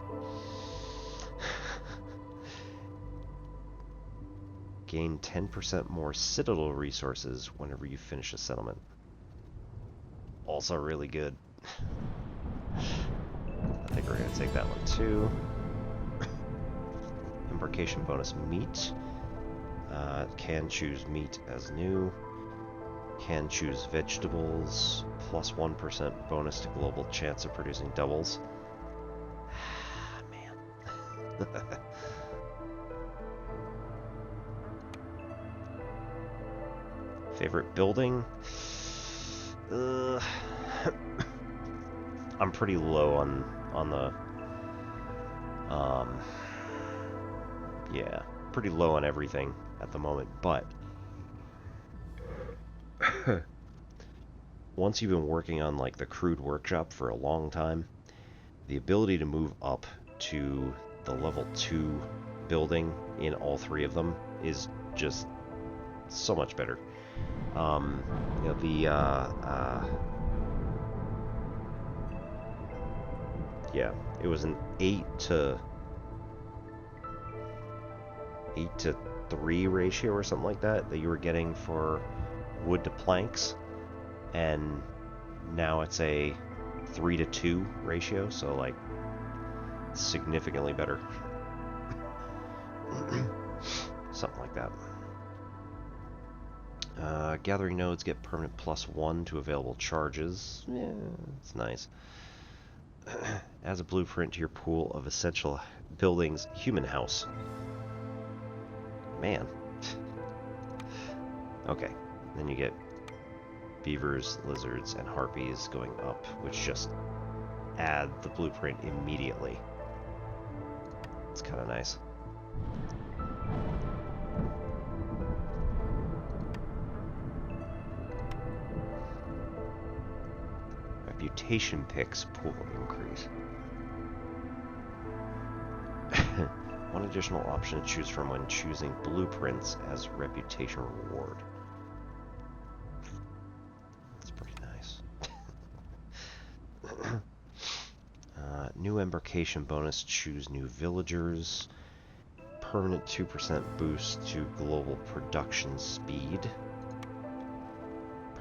Speaker 1: Gain 10% more citadel resources whenever you finish a settlement. Also really good. I think we're going to take that one too. Embarkation bonus meat. Can choose meat as new. Can choose vegetables. Plus 1% bonus to global chance of producing doubles. Man. Favorite building? I'm pretty low on the yeah, pretty low on everything at the moment, but once you've been working on like the crude workshop for a long time, the ability to move up to the level 2 building in all three of them is just so much better. You know, yeah, it was an 8 to 3 ratio or something like that you were getting for wood to planks, and now it's a 3 to 2 ratio, so like significantly better. Something like that. Gathering nodes get permanent plus 1 to available charges. Yeah, it's nice. Adds a blueprint to your pool of essential buildings. Human house. Man. Okay. Then you get beavers, lizards, and harpies going up, which just add the blueprint immediately. It's kind of nice. Reputation picks pool increase. One additional option to choose from when choosing blueprints as reputation reward. That's pretty nice. New embarkation bonus, choose new villagers. Permanent 2% boost to global production speed.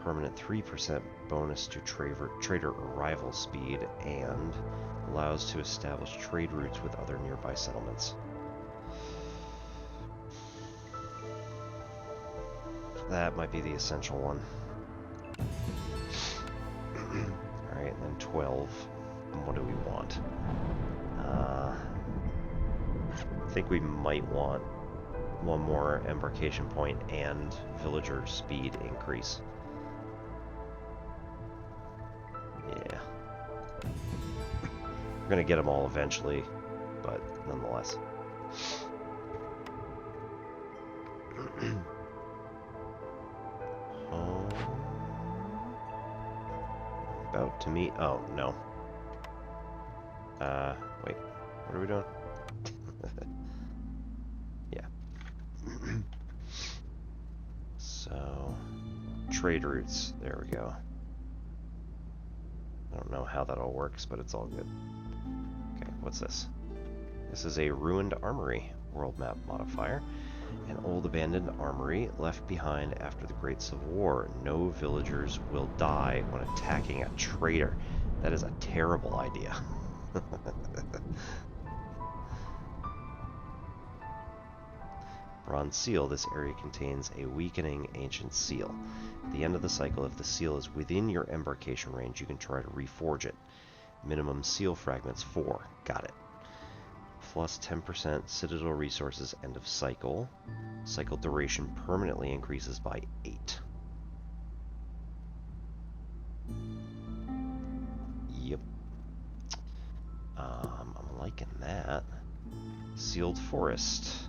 Speaker 1: Permanent 3% bonus to trader arrival speed, and allows to establish trade routes with other nearby settlements. That might be the essential one. Alright, and then 12. And what do we want? I think we might want one more embarkation point and villager speed increase. Yeah. We're gonna get them all eventually, but nonetheless. About to meet. Oh, no. Wait. What are we doing? Yeah. So, trade routes. There we go. I don't know how that all works, but it's all good. Okay, what's this? This is a ruined armory. World map modifier. An old abandoned armory left behind after the Great Civil War. No villagers will die when attacking a trader. That is a terrible idea. Bronze seal. This area contains a weakening ancient seal. At the end of the cycle, if the seal is within your embarkation range, you can try to reforge it. Minimum seal fragments 4. Got it. Plus 10% citadel resources end of cycle. Cycle duration permanently increases by 8. Yep. I'm liking that. Sealed forest.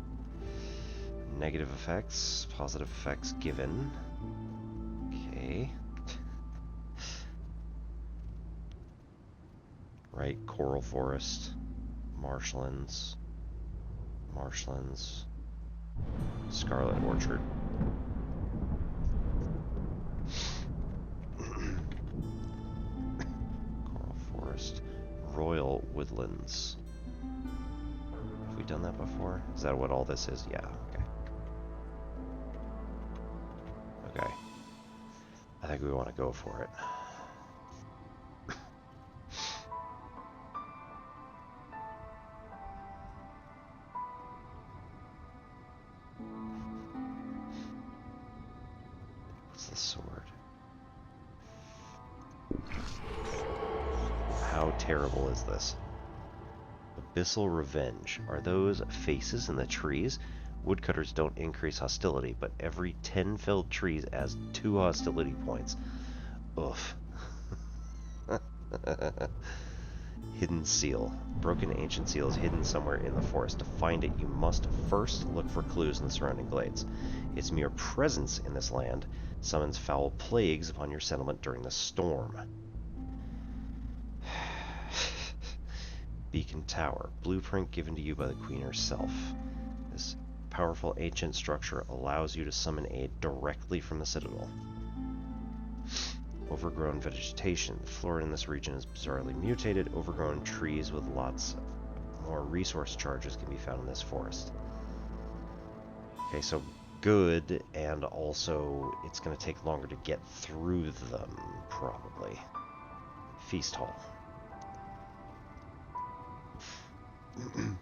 Speaker 1: Negative effects, positive effects given. Okay. right? Coral Forest, Marshlands, Scarlet Orchard. Coral Forest, Royal Woodlands. Have we done that before? Is that what all this is? Yeah, okay. Okay. I think we want to go for it. What's the sword? How terrible is this? Abyssal Revenge. Are those faces in the trees? Woodcutters don't increase hostility, but every 10 felled trees adds 2 hostility points. Oof. Hidden seal. Broken ancient seal is hidden somewhere in the forest. To find it, you must first look for clues in the surrounding glades. Its mere presence in this land summons foul plagues upon your settlement during the storm. Beacon Tower. Blueprint given to you by the Queen herself. This powerful ancient structure allows you to summon aid directly from the Citadel. Overgrown vegetation. The flora in this region is bizarrely mutated. Overgrown trees with lots more resource charges can be found in this forest. Okay, so good, and also it's going to take longer to get through them, probably. Feast Hall. Wait.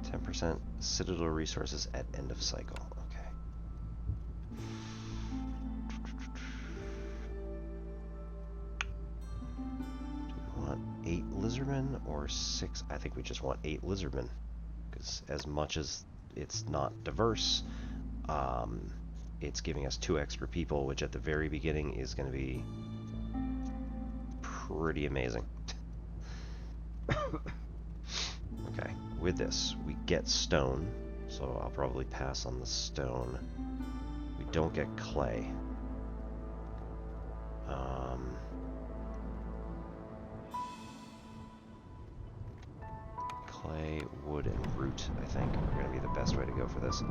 Speaker 1: 10% Citadel resources at end of cycle. Okay. Do we want 8 lizardmen or 6? I think we just want 8 lizardmen. Because as much as it's not diverse, it's giving us 2 extra people, which at the very beginning is going to be pretty amazing. Okay, with this, we get stone, so I'll probably pass on the stone. We don't get clay. Clay, wood, and root, I think, are going to be the best way to go for this.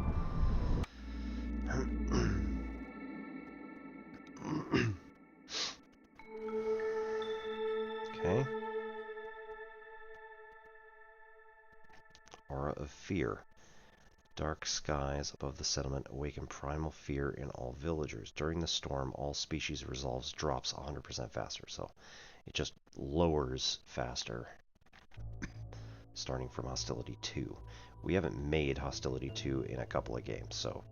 Speaker 1: Okay. Aura of Fear. Dark skies above the settlement awaken primal fear in all villagers. During the storm, all species resolves drops 100% faster, so it just lowers faster, starting from Hostility 2. We haven't made Hostility 2 in a couple of games, so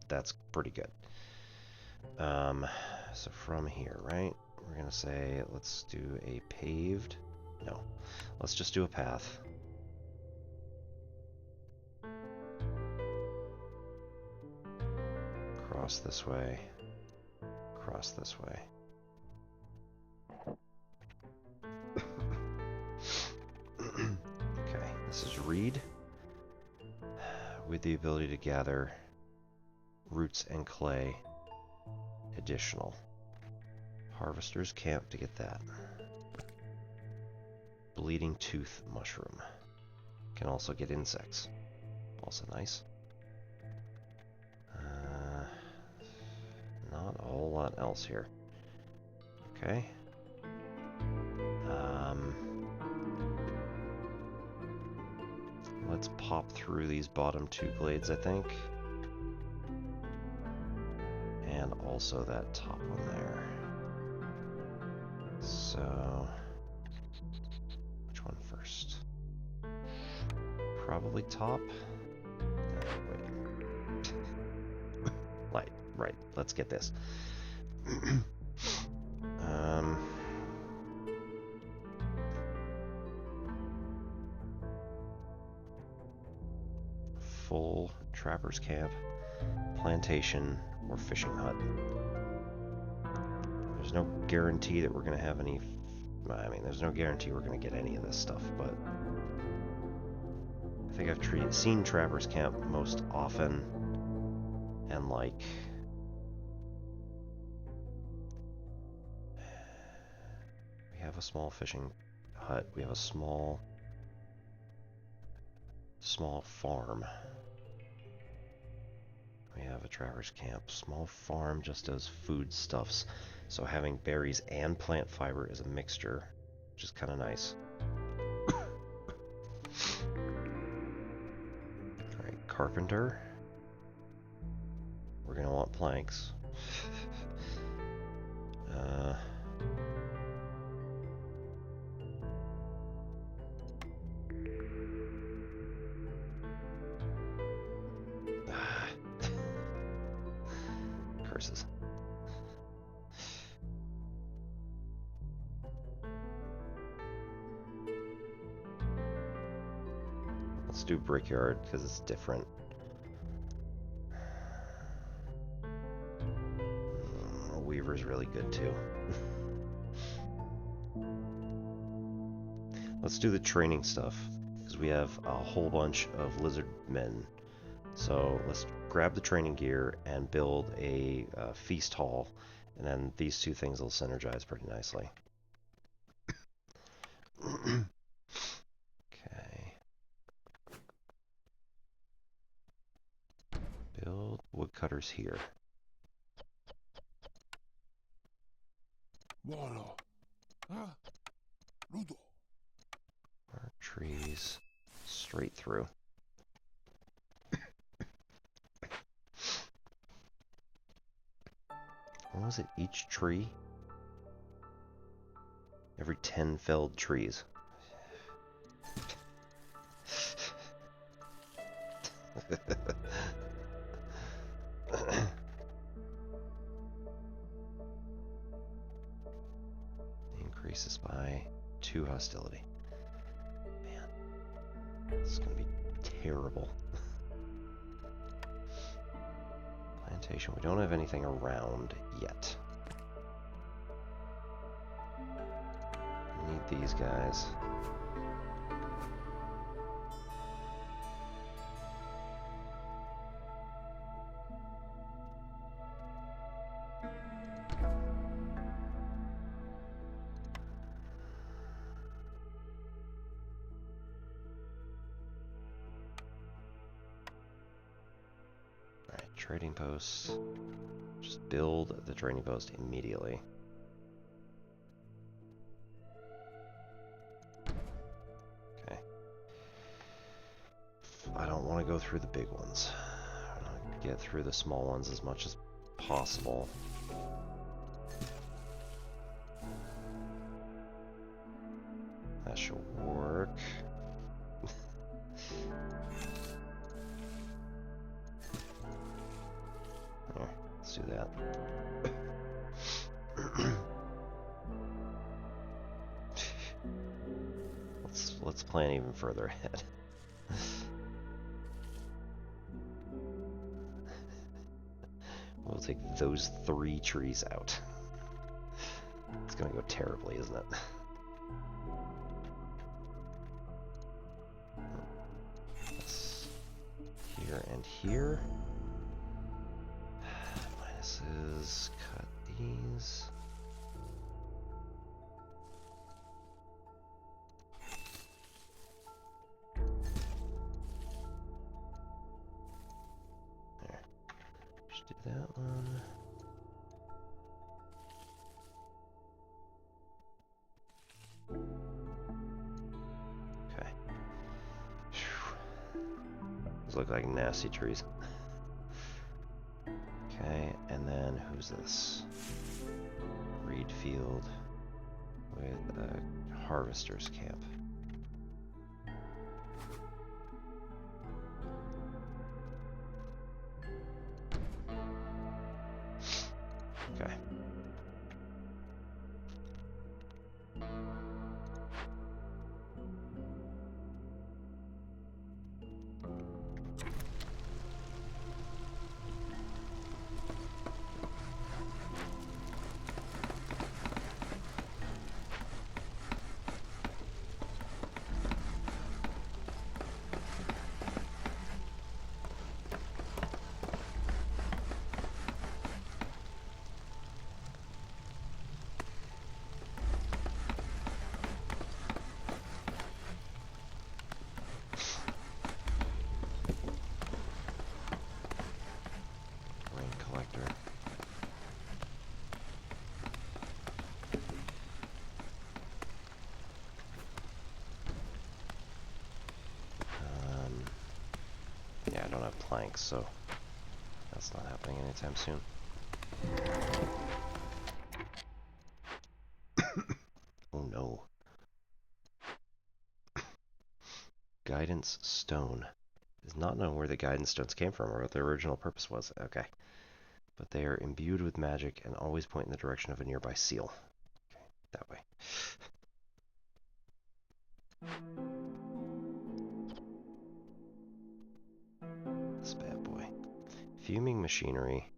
Speaker 1: that's pretty good. So from here, right? We're going to say, let's do a paved... No. Let's just do a path. Cross this way. Cross this way. Okay, this is reed. With the ability to gather roots and clay. Additional. Harvester's camp to get that. Bleeding tooth mushroom. Can also get insects. Also nice. Not a whole lot else here. Okay. Let's pop through these bottom 2 glades, I think. And also that top one there. So, which one first? Probably top. Wait. Right, let's get this. Full trapper's camp, plantation, or fishing hut. There's no guarantee that we're going to have any... I mean, there's no guarantee we're going to get any of this stuff, but... I think I've seen Traverse Camp most often, and like... We have a small fishing hut. We have a small farm. We have a Traverse Camp. Small farm just does foodstuffs. So having berries and plant fiber is a mixture, which is kind of nice. Alright, carpenter. We're gonna want planks. Curses. Let's do brickyard because it's different. Weaver's really good too. Let's do the training stuff because we have a whole bunch of lizard men. So let's grab the training gear and build a feast hall, and then these two things will synergize pretty nicely. Okay. Build woodcutters here.
Speaker 3: Voilà. Ah. Ludo.
Speaker 1: Our trees straight through. What was it? Each tree? Every 10 felled trees. Increases by 2 hostility. Man, this is gonna be terrible. Plantation. We don't have anything around yet. We need these guys. Trading posts. Just build the trading post immediately. Okay. I don't want to go through the big ones. I want to get through the small ones as much as possible. That should work. There, let's do that. Let's plan even further ahead. We'll take those 3 trees out. It's gonna go terribly, isn't it? That's here and here. Minuses, cut these. There. Just do that one. Okay. These look like nasty trees. Okay, and then who's this? Reed Field with a harvester's camp. Okay. collector. Yeah, I don't have planks, so that's not happening anytime soon. Oh no. Guidance stone. Does not know where the guidance stones came from or what their original purpose was. Okay. But they are imbued with magic and always point in the direction of a nearby seal. Okay, that way. This bad boy. Fuming machinery.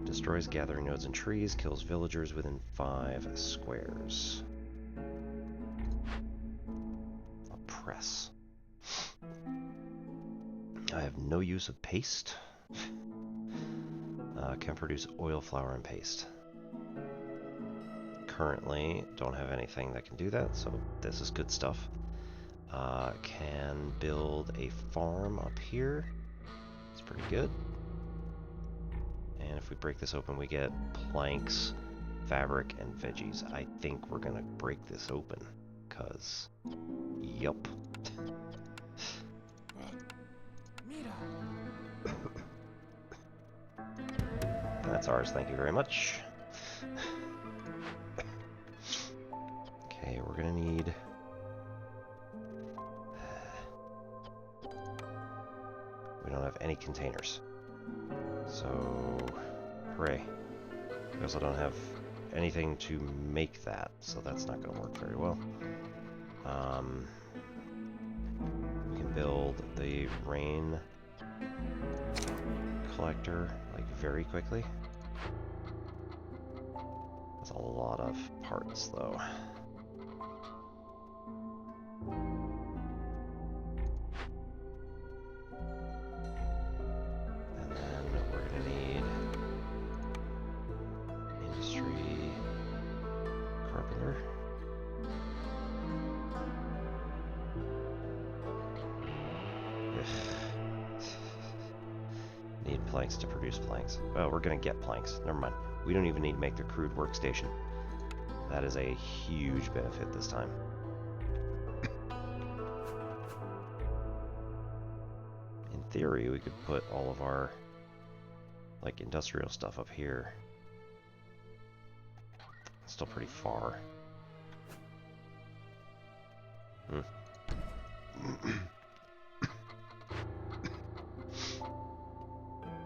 Speaker 1: Destroys gathering nodes and trees, kills villagers within 5 squares. A press. I have no use of paste. Can produce oil, flour, and paste. Currently, don't have anything that can do that, so this is good stuff. Can build a farm up here. It's pretty good. And if we break this open, we get planks, fabric, and veggies. I think we're gonna break this open, cause, yup. That's ours, thank you very much. Okay, we're gonna need... We don't have any containers. So, hooray. We also don't have anything to make that, so that's not gonna work very well. We can build the rain collector, like, very quickly. That's a lot of parts, though. And then we're gonna need industry carpenter. Need planks to produce planks. Well, we're gonna get planks. Never mind. We don't even need to make the crude workstation. That is a huge benefit this time. In theory, we could put all of our, like, industrial stuff up here. It's still pretty far. Alright,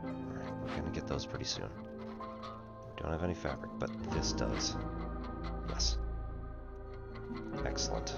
Speaker 1: we're gonna get those pretty soon. We don't have any fabric, but this does. Yes. Excellent.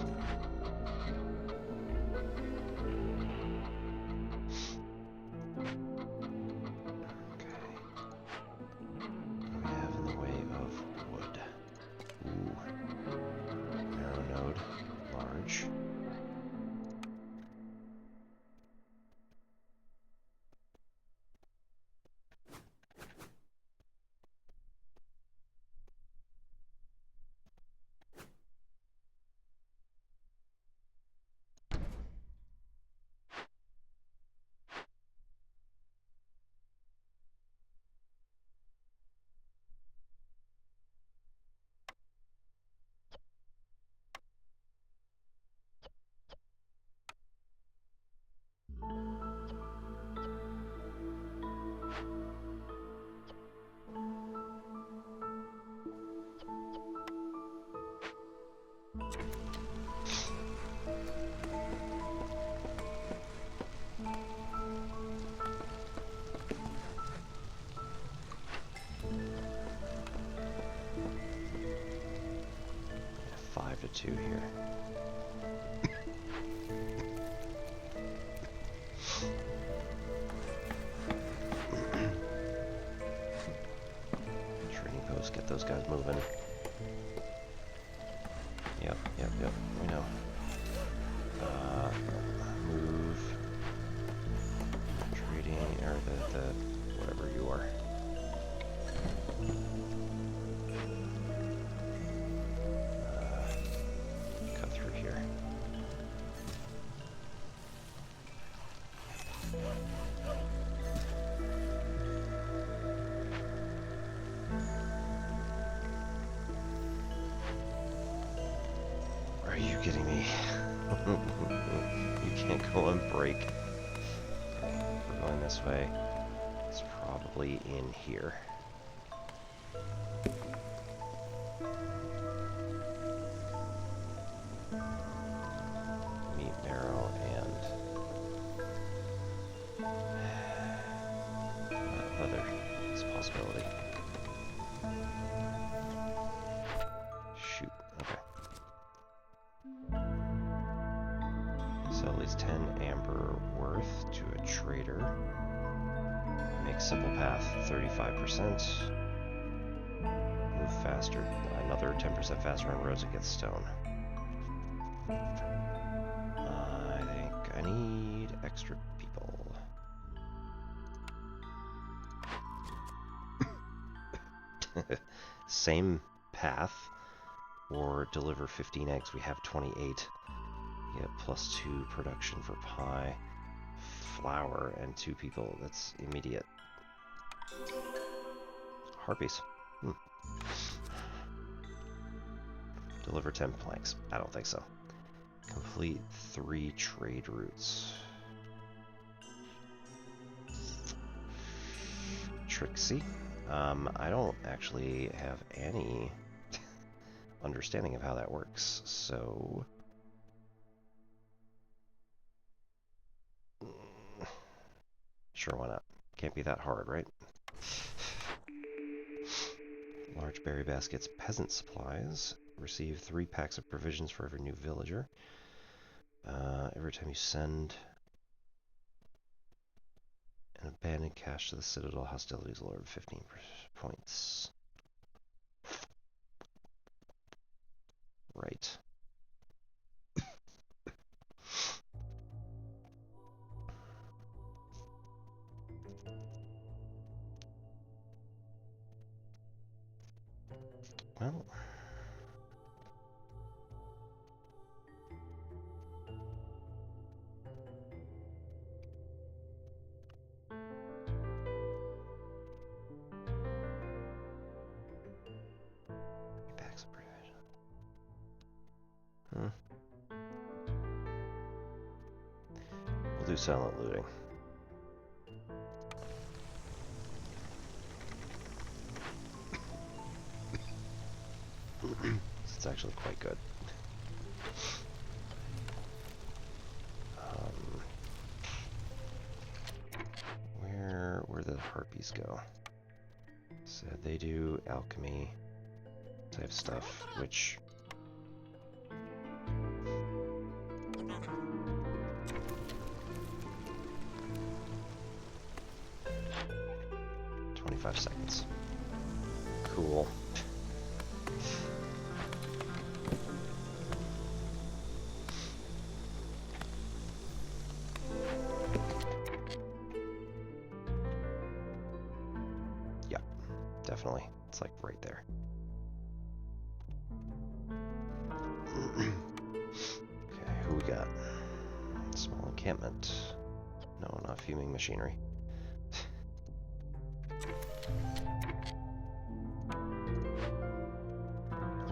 Speaker 1: To 2 here. Trading post, get those guys moving. Yep, we know. Move. Trading, or the whatever you are. kidding me? You can't go on break. If we're going this way, it's probably in here. Meat marrow and leather is a possibility. Shoot, okay. Sell these 10 amber worth to a trader. Make simple path 35%. Move faster, another 10% faster on roads and get stone. I think I need extra people. Same path, or deliver 15 eggs. We have 28. Get +2 production for pie, flour, and 2 people. That's immediate. Harpies. Deliver 10 planks. I don't think so. Complete 3 trade routes. Trixie. I don't actually have any understanding of how that works, so... Sure, why not? Can't be that hard, right? Large berry baskets, peasant supplies. Receive 3 packs of provisions for every new villager. Every time you send an abandoned cache to the citadel, hostilities lowered 15 points. Right. Well, packs of provision. We'll do silent looting. It's actually quite good. Where the harpies go? So they do alchemy type stuff, which 25 seconds. Cool. Definitely. It's like right there. Okay, who we got? Small encampment. No, not fuming machinery.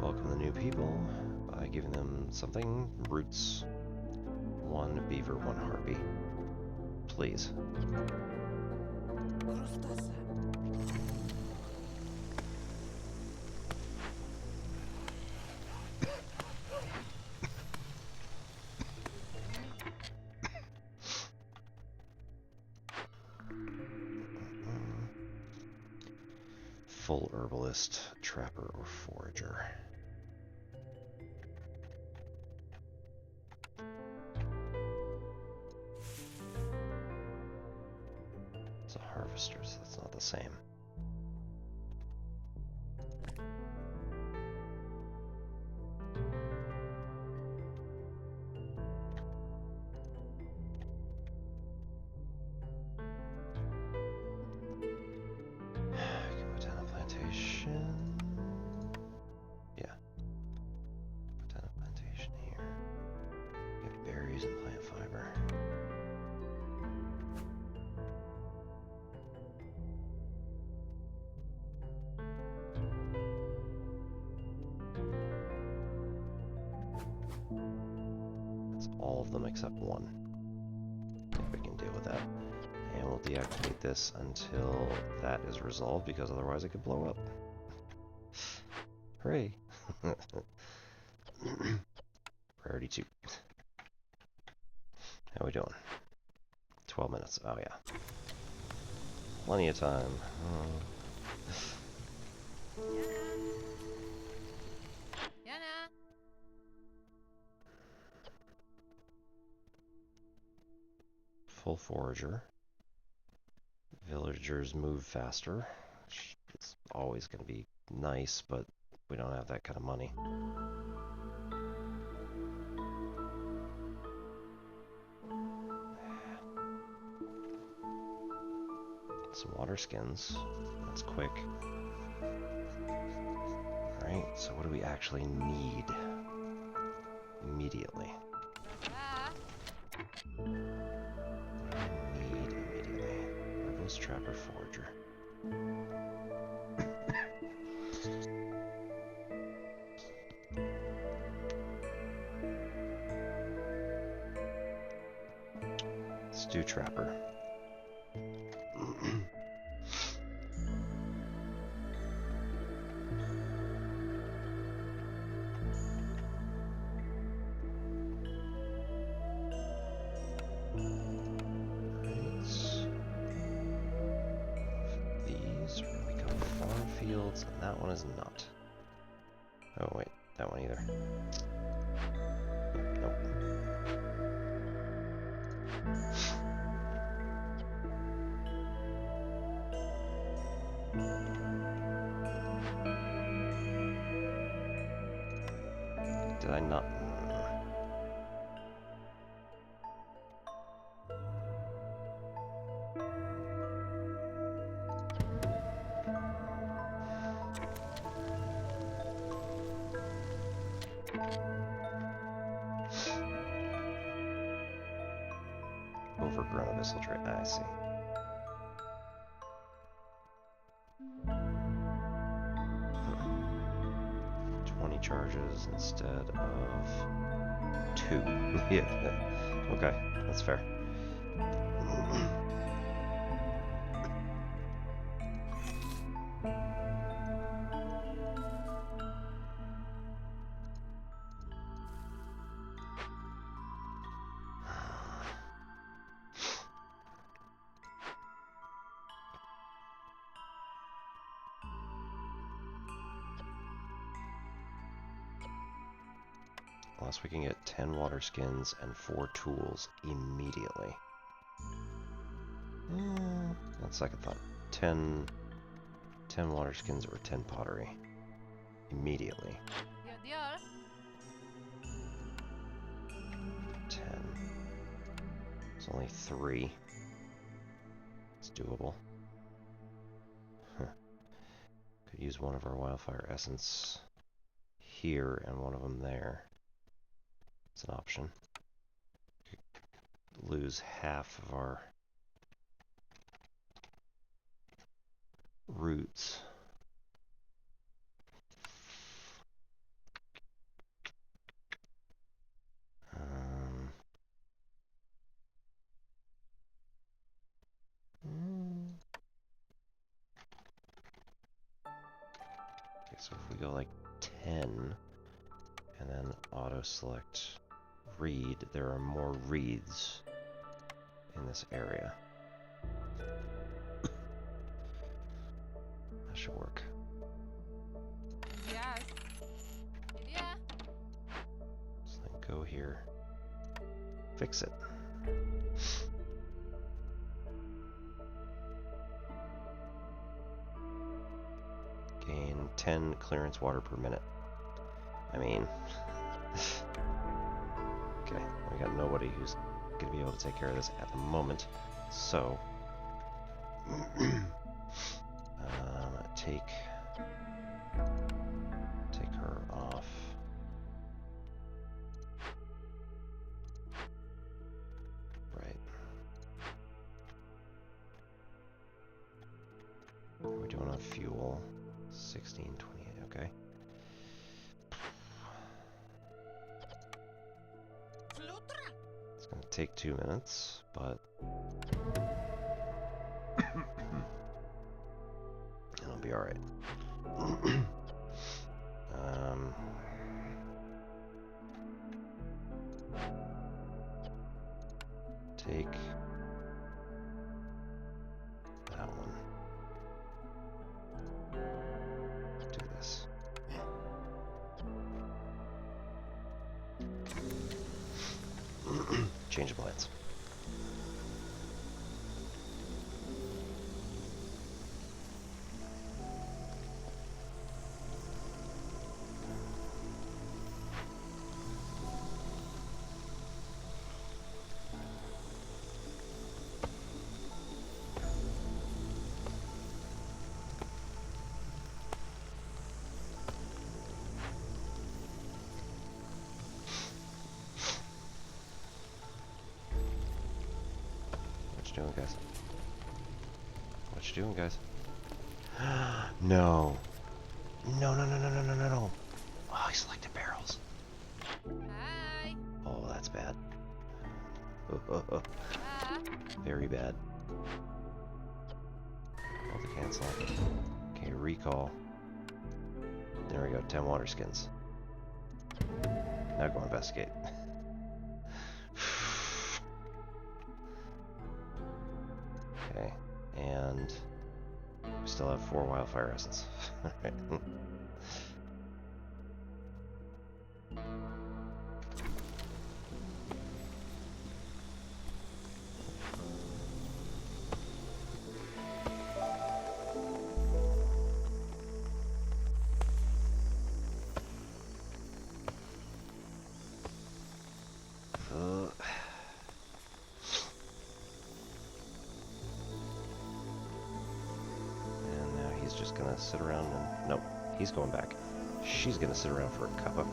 Speaker 1: Welcome the new people by giving them something. Roots. 1 beaver, 1 harpy. Please. Full herbalist, trapper, or forager. It's a harvester, so that's not the same. of them except one. I think we can deal with that. And we'll deactivate this until that is resolved, because otherwise it could blow up. Hooray! Priority 2. How we doing? 12 minutes. Oh yeah. Plenty of time. Full forager. Villagers move faster. It's always going to be nice, but we don't have that kind of money. Some water skins. That's quick. Alright, so what do we actually need? Immediately. What do we need immediately? Herbalist, Trapper, Forager. Let's do Trapper. And that one is not. Oh wait, that one either. Nope. Did I not? Overgrown abyssal trait. I see. Hmm. 20 charges instead of 2. Yeah. Okay, that's fair. Unless we can get 10 water skins and 4 tools immediately. On second thought, 10 water skins or 10 pottery immediately. 10. It's only 3. It's doable. Huh. Could use one of our wildfire essence here and one of them there. It's an option. Could lose half of our roots. Okay, so if we go like 10 and then auto select reed, there are more reeds in this area. That should work. So then go here, fix it. Gain 10 clearance water per minute. I mean, okay, we got nobody who's gonna be able to take care of this at the moment, so take her off. Right. We're doing on fuel. 16, 28, okay. could take 2 minutes, but it'll be alright. Take that one. Do this. Change of plans. What you doing, guys? What you doing, guys? No. No, no, no, no, no, no, no, no. Oh, he selected barrels.
Speaker 5: Hi.
Speaker 1: Oh, that's bad. Very bad. Oh, the cancel. Okay, recall. There we go, 10 water skins. Now go investigate. Okay, and we still have 4 wildfire essence. Alright. And now he's just gonna sit around and... Nope, he's going back. She's gonna sit around for a cuppa.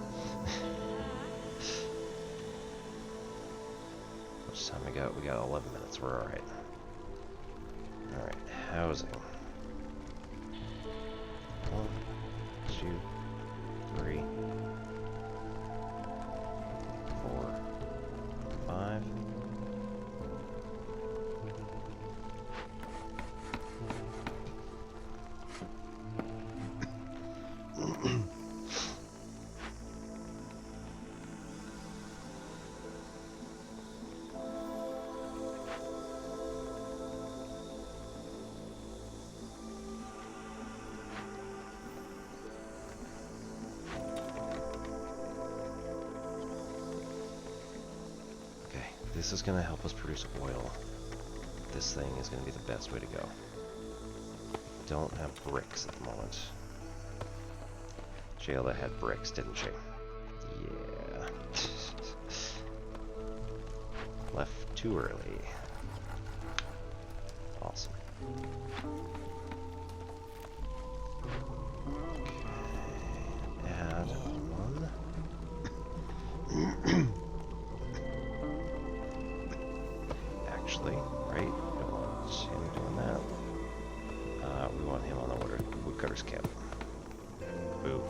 Speaker 1: Which time we got? We got 11 minutes, we're alright. Alright, housing. 1, 2, 3, 4, 5. This is going to help us produce oil. This thing is going to be the best way to go. Don't have bricks at the moment. Jayla had bricks, didn't she? Yeah. Left too early. Awesome. Okay. Add 1. Actually, right? We don't want him doing that. We want him on the woodcutter's camp. Boo.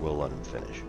Speaker 1: We'll let him finish.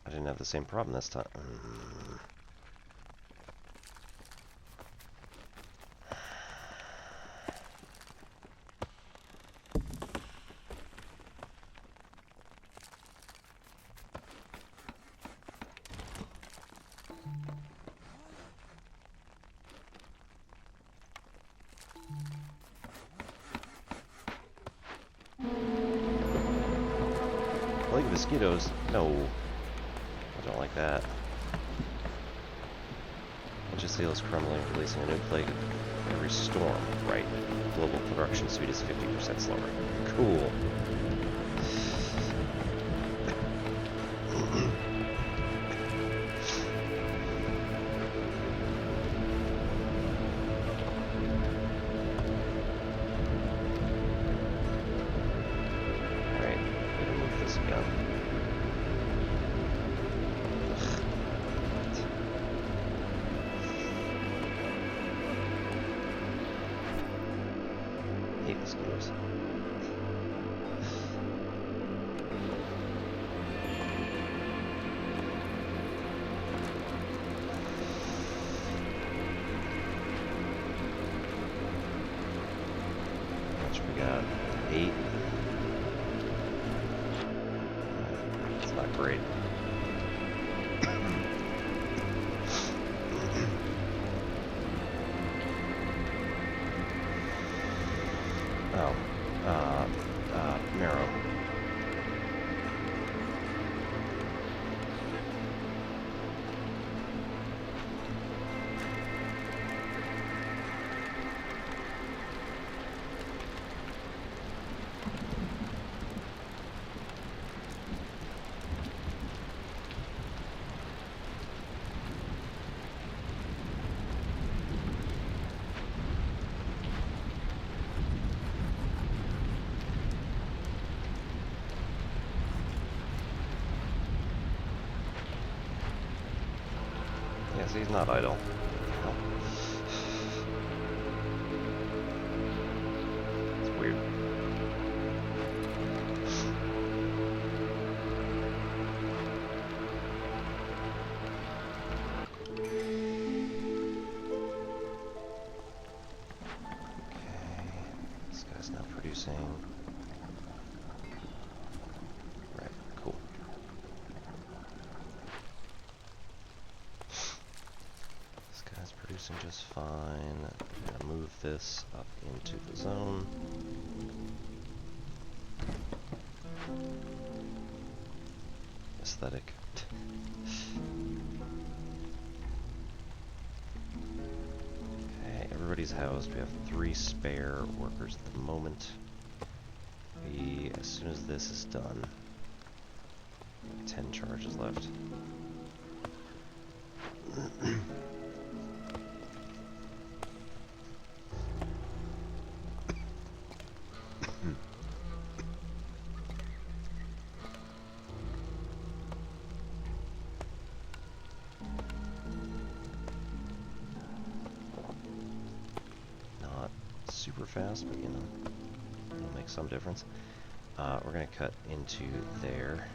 Speaker 1: I didn't have the same problem this time. Plague of mosquitoes? No. I don't like that. Legislative crumbling, releasing a new plague every storm. Right. Global production speed is 50% slower. Cool. Mosquitoes. How much we got? 8. It's not great. Marrow. Yes, he's not idle. No. It's weird. Okay, this guy's not producing. Right, cool. Producing just fine. I'm gonna move this up into the zone. Aesthetic. Okay, everybody's housed. We have 3 spare workers at the moment. As soon as this is done, 10 charges left. Super fast, but you know, it'll make some difference. We're gonna cut into there.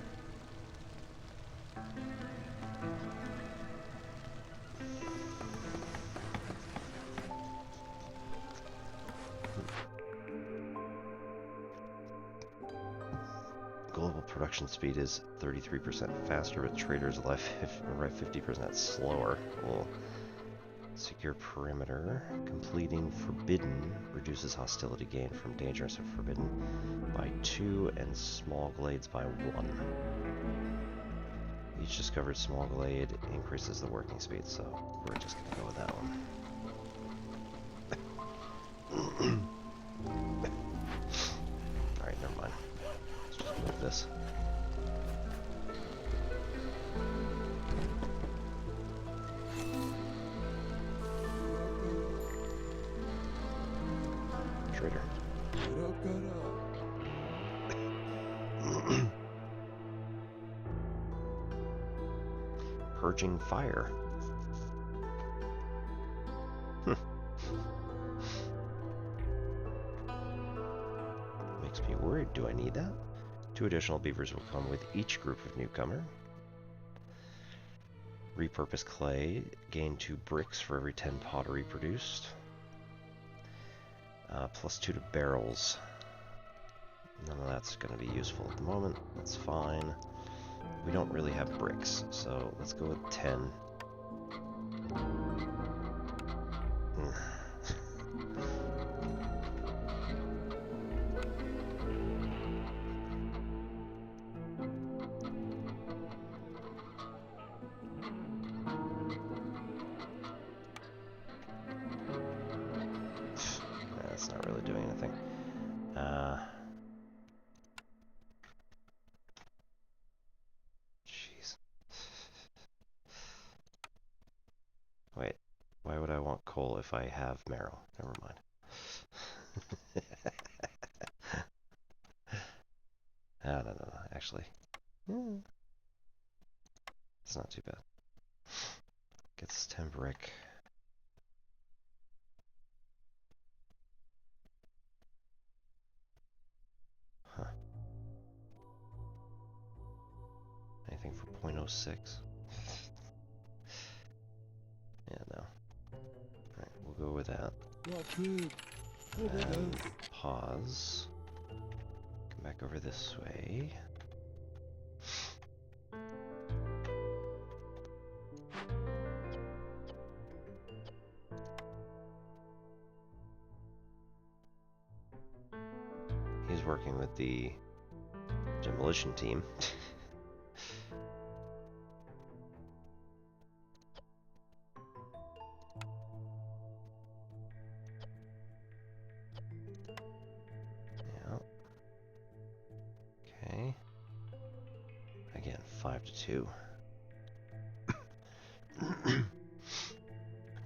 Speaker 1: Global production speed is 33% faster, with traders life 50% slower. Cool. Secure perimeter. Completing forbidden reduces hostility gain from dangerous and forbidden by 2 and small glades by 1. Each discovered small glade increases the working speed, so we're just gonna go with that one. Alright, never mind. Let's just move this. Trader. Purging fire. makes me worried. Do I need that? 2 additional beavers will come with each group of newcomer. Repurpose clay. Gain 2 bricks for every 10 pottery produced. +2 to barrels. None of that's going to be useful at the moment. That's fine. We don't really have bricks, so let's go with 10. That's not really doing anything. Jeez. Wait, why would I want coal if I have marrow? Never mind. No, actually. It's not too bad. Gets 10 brick. Huh. Anything for 0.06? Yeah, no. Alright, we'll go with that. And pause. Come back over this way. He's working with the demolition team. Yeah. Okay. Again, 5 to 2.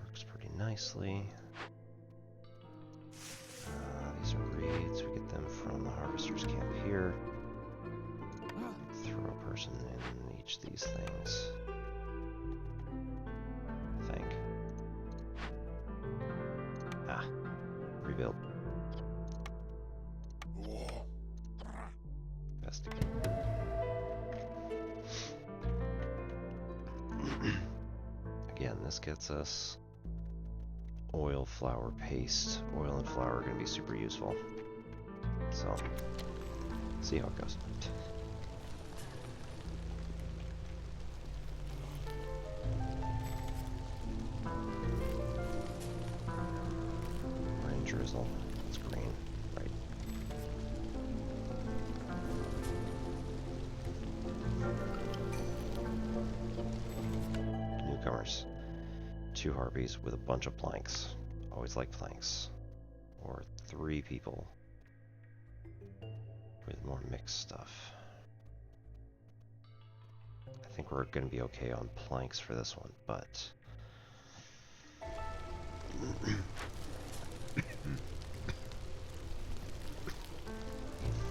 Speaker 1: Works pretty nicely. These are reeds. We get them from the harvester's camp here. Throw a person in each of these things. I think. Rebuild. Investigate. Again, this gets us oil, flour, paste. Oil and flour are going to be super useful. So, see how it goes. Rain drizzle. It's green. Right. Newcomers. 2 harpies with a bunch of planks. Always like planks. Or 3 people with more mixed stuff. I think we're going to be okay on planks for this one, but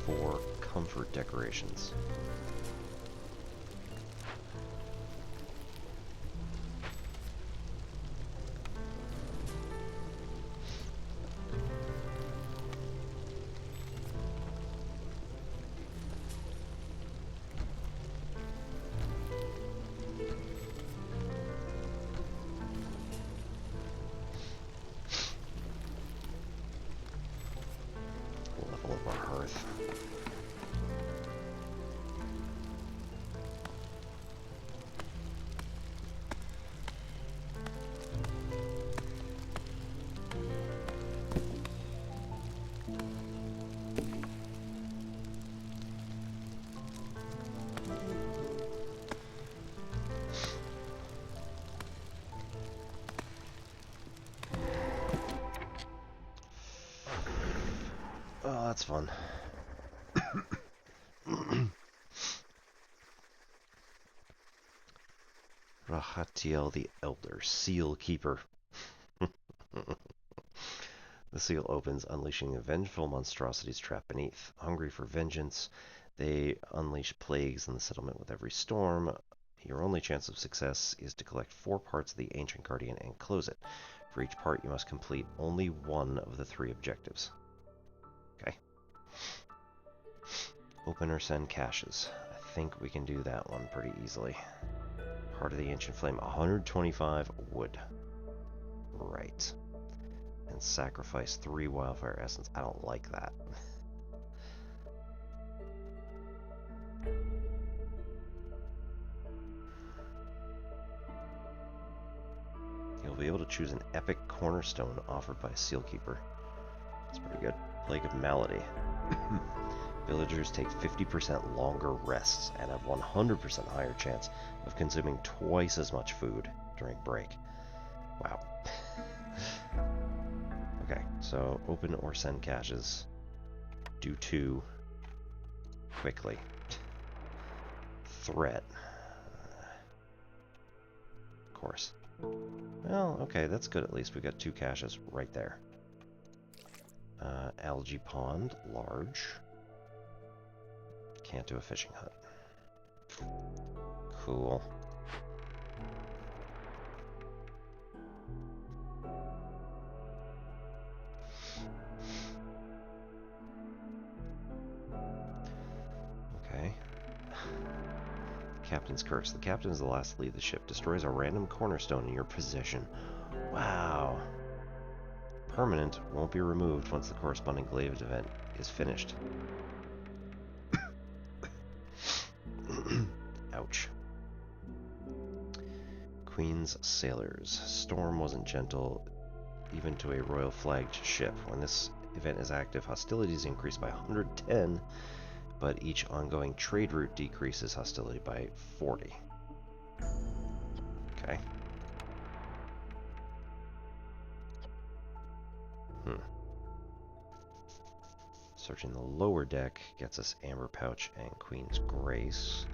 Speaker 1: 4 comfort decorations. Level up our hearth. Oh, that's fun. Rahatiel the Elder, Seal Keeper. The seal opens, unleashing a vengeful monstrosities trapped beneath. Hungry for vengeance, they unleash plagues in the settlement with every storm. Your only chance of success is to collect 4 parts of the Ancient Guardian and close it. For each part, you must complete only one of the 3 objectives. Okay. Open or send caches. I think we can do that one pretty easily. Heart of the Ancient Flame, 125 wood. Right. And sacrifice 3 wildfire essence. I don't like that. You'll be able to choose an epic cornerstone offered by Sealkeeper. That's pretty good. Plague of Malady. Villagers take 50% longer rests and have 100% higher chance of consuming twice as much food during break. Wow. Okay, so open or send caches. Do 2 quickly. Threat. Of course. Well, okay, that's good at least. We got 2 caches right there. Algae pond, large. Can't do a fishing hut. Cool. Okay. Captain's Curse. The captain is the last to leave the ship. Destroys a random cornerstone in your possession. Wow. Permanent won't be removed once the corresponding glaive event is finished. Ouch. Queen's Sailors. Storm wasn't gentle, even to a royal flagged ship. When this event is active, hostilities increase by 110, but each ongoing trade route decreases hostility by 40. Okay. Searching the lower deck gets us Amber Pouch and Queen's Grace.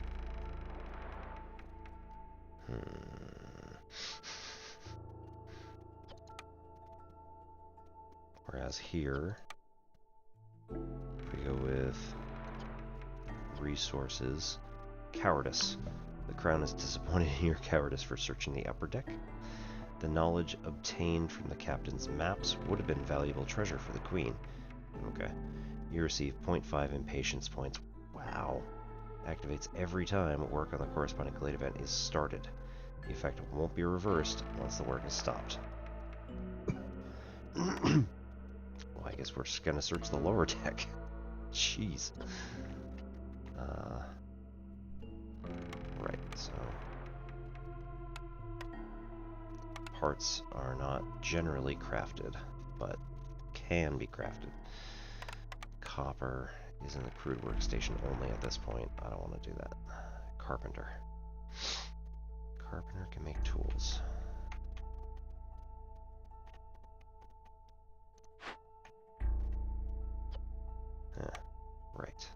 Speaker 1: Whereas here, we go with resources. Cowardice. The crown is disappointed in your cowardice for searching the upper deck. The knowledge obtained from the captain's maps would have been valuable treasure for the queen. Okay. You receive 0.5 impatience points. Wow. Activates every time work on the corresponding glade event is started. The effect won't be reversed once the work is stopped. Well, I guess we're just gonna search the lower deck. Jeez. Right, so... Parts are not generally crafted, but can be crafted. Copper is in the crude workstation only at this point. I don't want to do that. Carpenter. Carpenter can make tools. Right.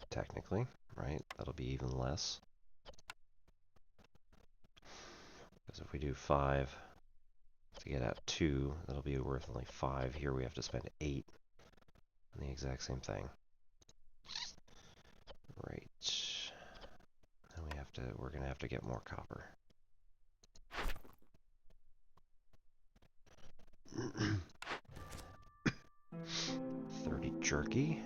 Speaker 1: Technically, right? That'll be even less. Because if we do 5 to get out 2, that'll be worth only 5. Here we have to spend 8 on the exact same thing. Right. And we're gonna have to get more copper. 30 jerky.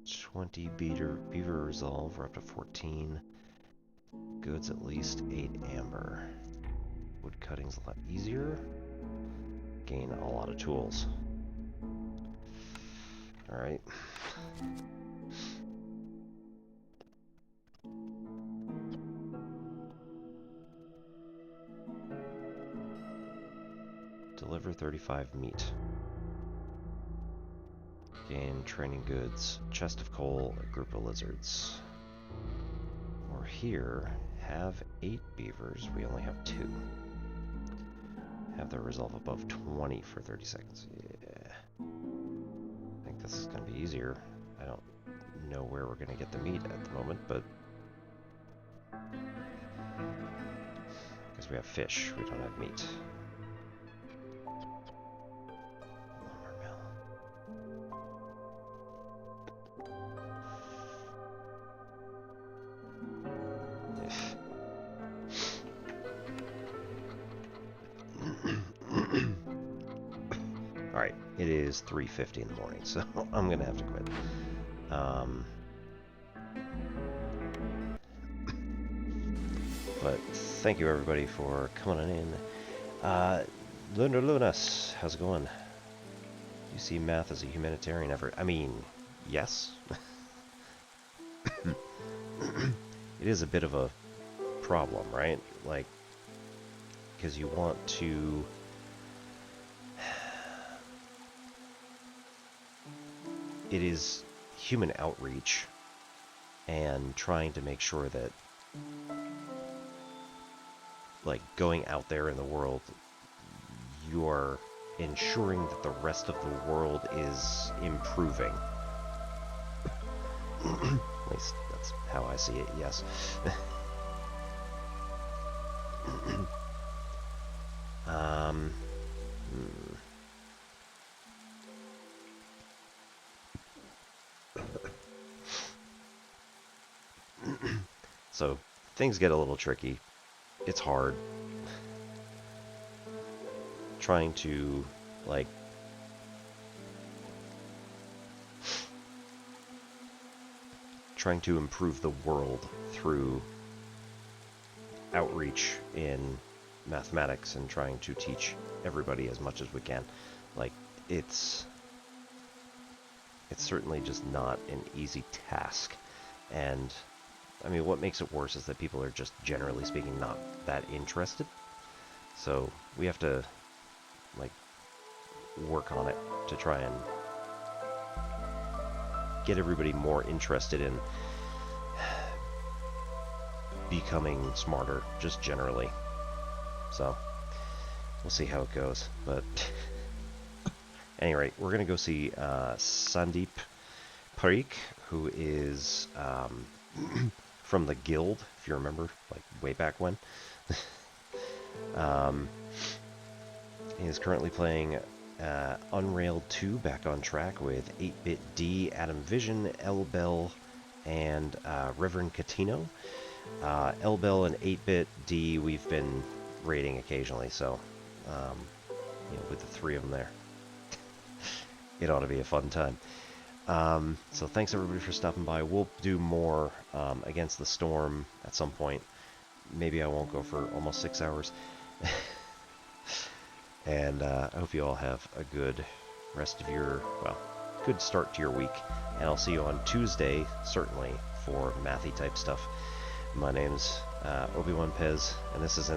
Speaker 1: 20 beaver resolve, we're up to 14. Goods at least 8 amber. Wood cutting's a lot easier. Gain a lot of tools. Alright. Deliver 35 meat. Gain training goods, chest of coal, a group of lizards. Or here, have 8 beavers, we only have 2. Have their resolve above 20 for 30 seconds. Yeah. I think this is going to be easier. I don't know where we're going to get the meat at the moment, but... Because we have fish, we don't have meat. Lumber mill. Alright, it is 3:50 in the morning, so I'm gonna have to quit. But thank you everybody for coming in. Lunas, how's it going? You see math as a humanitarian effort? I mean, yes. It is a bit of a problem, right? Like, because you want to... It is human outreach and trying to make sure that, like, going out there in the world, you are ensuring that the rest of the world is improving. At least that's how I see it, yes. So, things get a little tricky. It's hard. Trying to, like... trying to improve the world through outreach in mathematics and trying to teach everybody as much as we can. Like, it's certainly just not an easy task. And, I mean, what makes it worse is that people are just, generally speaking, not that interested. So, we have to, like, work on it to try and get everybody more interested in becoming smarter, just generally. So, we'll see how it goes. But, at any rate, we're going to go see Sandeep Parikh, who is from the guild, if you remember, like, way back when. He is currently playing Unrailed 2 back on track with 8-Bit D, Adam Vision, L-Bell, and Reverend Catino. L-Bell and 8-Bit D we've been raiding occasionally, so you know, with the three of them there, it ought to be a fun time. So thanks everybody for stopping by. We'll do more Against the Storm at some point. Maybe I won't go for almost 6 hours. And I hope you all have a good rest of your, well, good start to your week. And I'll see you on Tuesday, certainly, for mathy type stuff. My name's Obi-Wan Pez, and this is